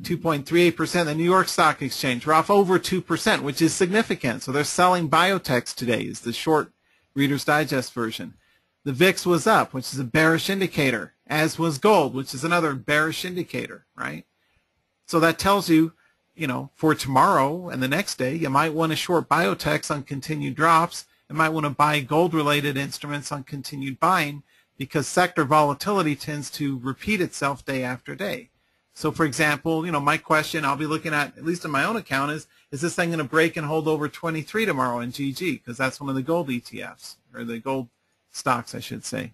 2.38%. The New York Stock Exchange, we're off over 2%, which is significant. So they're selling biotechs today, is the short Reader's Digest version. The VIX was up, which is a bearish indicator, as was gold, which is another bearish indicator, right? So that tells you, for tomorrow and the next day, you might want to short biotechs on continued drops. You might want to buy gold-related instruments on continued buying, because sector volatility tends to repeat itself day after day. So, for example, my question I'll be looking at least in my own account, is this thing going to break and hold over 23 tomorrow in GG? Because that's one of the gold ETFs, or the gold stocks, I should say.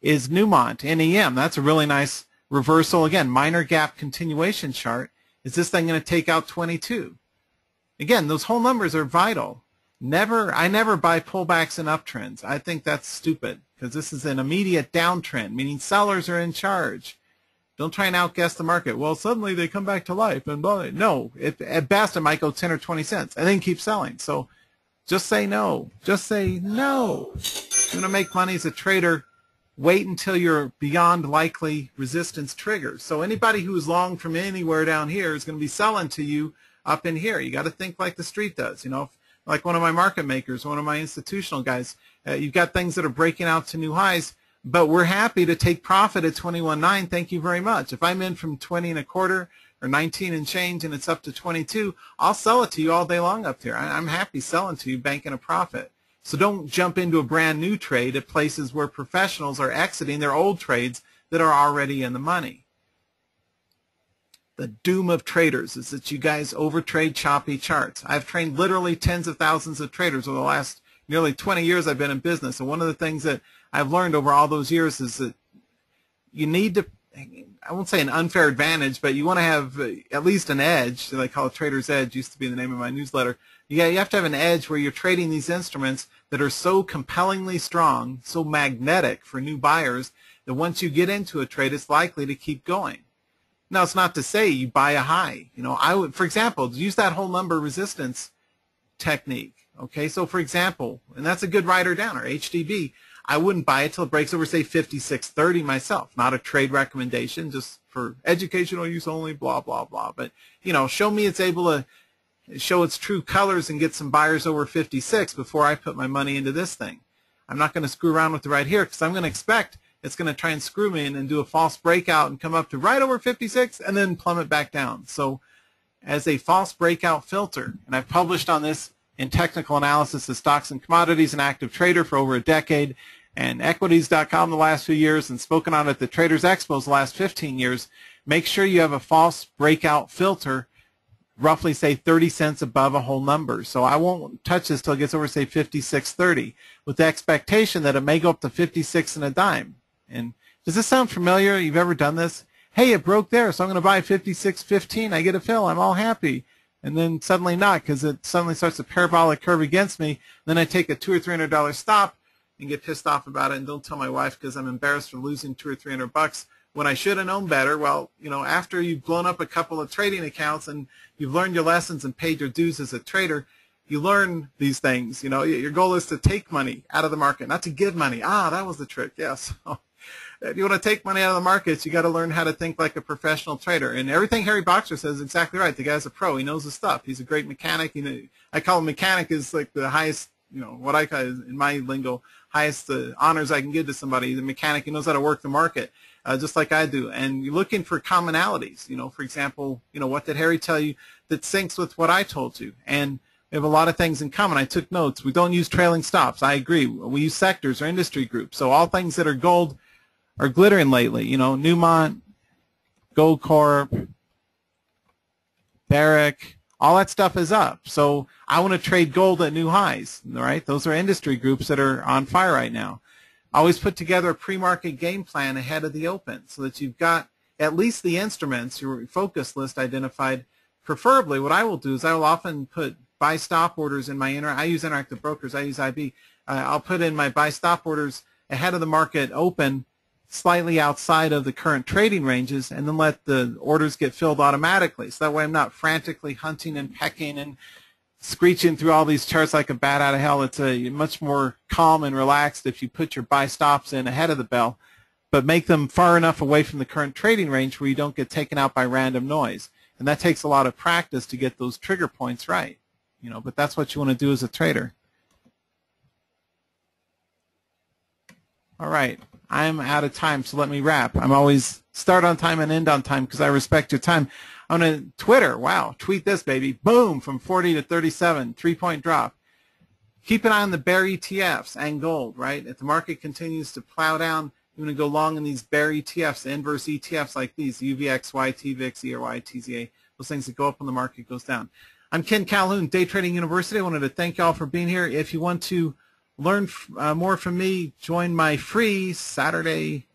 Is Newmont, NEM, that's a really nice reversal. Again, minor gap continuation chart. Is this thing going to take out 22? Again, those whole numbers are vital. I never buy pullbacks and uptrends. I think that's stupid, because this is an immediate downtrend, meaning sellers are in charge. Don't try and outguess the market. Well, suddenly they come back to life and blah. No, at best it might go 10 or 20 cents and then keep selling. So just say no. Just say no. If you want to make money as a trader, wait until you're beyond likely resistance triggers. So anybody who's long from anywhere down here is going to be selling to you up in here. You got to think like the street does. Like one of my market makers, one of my institutional guys, you've got things that are breaking out to new highs, but we're happy to take profit at 21.9. Thank you very much. If I'm in from 20 1/4 or 19 and change and it's up to 22, I'll sell it to you all day long up there. I'm happy selling to you, banking a profit. So don't jump into a brand new trade at places where professionals are exiting their old trades that are already in the money. The doom of traders is that you guys overtrade choppy charts. I've trained literally tens of thousands of traders over the last nearly 20 years I've been in business. And one of the things that I've learned over all those years is that you need to, I won't say an unfair advantage, but you want to have at least an edge. That I call it trader's edge, used to be the name of my newsletter. You have to have an edge where you're trading these instruments that are so compellingly strong, so magnetic for new buyers, that once you get into a trade, it's likely to keep going. Now, it's not to say you buy a high. I would, for example, use that whole number resistance technique. Okay, so for example, and that's a good rider downer, HDB, I wouldn't buy it till it breaks over, say, 56.30 myself. Not a trade recommendation, just for educational use only, blah, blah, blah. But, show me it's able to show its true colors and get some buyers over 56 before I put my money into this thing. I'm not going to screw around with it right here because I'm going to expect it's going to try and screw me in and do a false breakout and come up to right over 56 and then plummet back down. So as a false breakout filter, and I've published on this in Technical Analysis of Stocks and Commodities and Active Trader for over a decade, and Equities.com the last few years, and spoken on at the Traders Expos the last 15 years, make sure you have a false breakout filter roughly, say, 30 cents above a whole number. So I won't touch this till it gets over, say, 56.30, with the expectation that it may go up to 56 and a dime. And does this sound familiar? You've ever done this? Hey, it broke there, so I'm going to buy 56.15. I get a fill. I'm all happy. And then suddenly not, because it suddenly starts a parabolic curve against me. Then I take a $200 or $300 stop and get pissed off about it and don't tell my wife because I'm embarrassed for losing $200 or $300 when I should have known better. Well, after you've blown up a couple of trading accounts and you've learned your lessons and paid your dues as a trader, you learn these things. Your goal is to take money out of the market, not to give money. That was the trick. Yes. If you want to take money out of the markets, you got to learn how to think like a professional trader. And everything Harry Boxer says is exactly right. The guy's a pro. He knows his stuff. He's a great mechanic. I call him mechanic is like the highest, what I call in my lingo, highest honors I can give to somebody. The mechanic, he knows how to work the market, just like I do. And you're looking for commonalities. For example, what did Harry tell you that syncs with what I told you? And we have a lot of things in common. I took notes. We don't use trailing stops. I agree. We use sectors or industry groups. So all things that are gold are glittering lately. Newmont, Goldcorp, Barrick, all that stuff is up. So I want to trade gold at new highs, right? Those are industry groups that are on fire right now. Always put together a pre-market game plan ahead of the open so that you've got at least the instruments, your focus list identified. Preferably, what I will do is I will often put buy stop orders in my I use Interactive Brokers, I use IB. I'll put in my buy stop orders ahead of the market open, slightly outside of the current trading ranges, and then let the orders get filled automatically. So that way I'm not frantically hunting and pecking and screeching through all these charts like a bat out of hell. It's much more calm and relaxed if you put your buy stops in ahead of the bell, but make them far enough away from the current trading range where you don't get taken out by random noise. And that takes a lot of practice to get those trigger points right. But that's what you want to do as a trader. All right. I'm out of time, so let me wrap. I'm always start on time and end on time because I respect your time. On Twitter, wow, tweet this, baby. Boom, from 40 to 37, 3-point drop. Keep an eye on the bear ETFs and gold, right? If the market continues to plow down, you want to go long in these bear ETFs, the inverse ETFs like these, UVXY, TVIX, ERY, TZA, those things that go up when the market goes down. I'm Ken Calhoun, Day Trading University. I wanted to thank you all for being here. If you want to learn more from me, join my free Saturday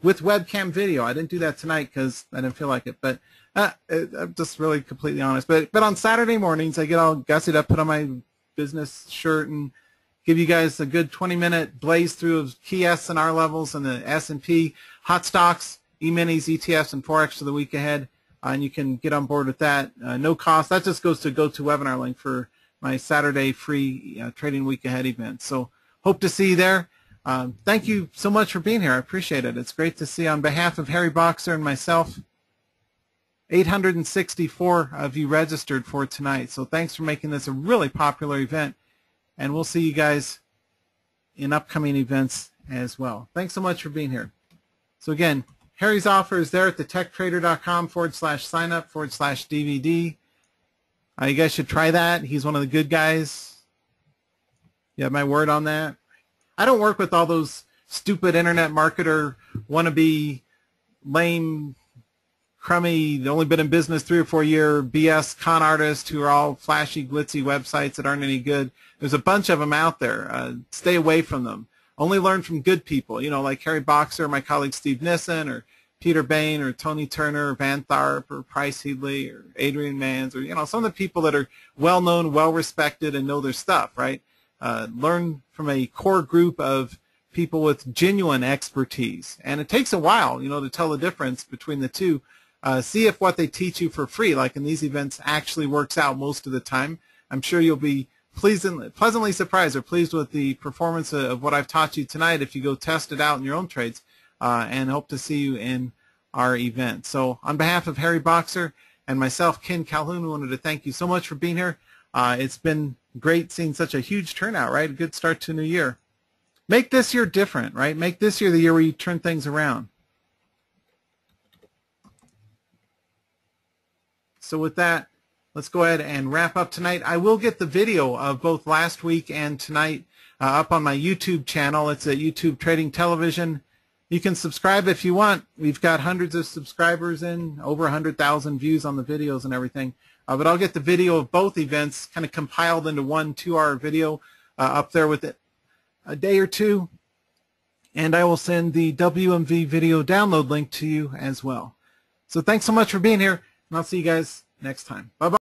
with webcam video. I didn't do that tonight because I didn't feel like it, but I'm just really completely honest. But on Saturday mornings, I get all gussied up, put on my business shirt, and give you guys a good 20-minute blaze through of key S&R levels and the S&P, hot stocks, E-minis, ETFs, and Forex for the week ahead. And you can get on board with that. No cost. That just goes to GoToWebinar link for my Saturday free Trading Week Ahead event. So hope to see you there. Thank you so much for being here. I appreciate it. It's great to see on behalf of Harry Boxer and myself, 864 of you registered for tonight. So thanks for making this a really popular event. And we'll see you guys in upcoming events as well. Thanks so much for being here. So again, Harry's offer is there at thetechtrader.com/signup/DVD. You guys should try that. He's one of the good guys. You have my word on that. I don't work with all those stupid internet marketer, wannabe, lame, crummy, only been in business 3 or 4 year BS con artists who are all flashy, glitzy websites that aren't any good. There's a bunch of them out there. Stay away from them. Only learn from good people, you know, like Harry Boxer, my colleague Steve Nissen, or Peter Bain, or Tony Turner, or Van Tharp, or Price Headley, or Adrian Manns, or, you know, some of the people that are well-known, well-respected, and know their stuff, right? Learn from a core group of people with genuine expertise. And it takes a while, you know, to tell the difference between the two. See if what they teach you for free, like in these events, actually works out most of the time. I'm sure you'll be pleasantly surprised or pleased with the performance of what I've taught you tonight if you go test it out in your own trades, and hope to see you in our event. So on behalf of Harry Boxer and myself, Ken Calhoun, we wanted to thank you so much for being here. It's been great seeing such a huge turnout, right? A good start to a new year. Make this year different, right? Make this year the year where you turn things around. So with that, let's go ahead and wrap up tonight. I will get the video of both last week and tonight up on my YouTube channel. It's at YouTube Trading Television. You can subscribe if you want. We've got hundreds of subscribers in, over 100,000 views on the videos and everything. But I'll get the video of both events kind of compiled into one 2-hour video up there with it a day or two. And I will send the WMV video download link to you as well. So thanks so much for being here. And I'll see you guys next time. Bye-bye.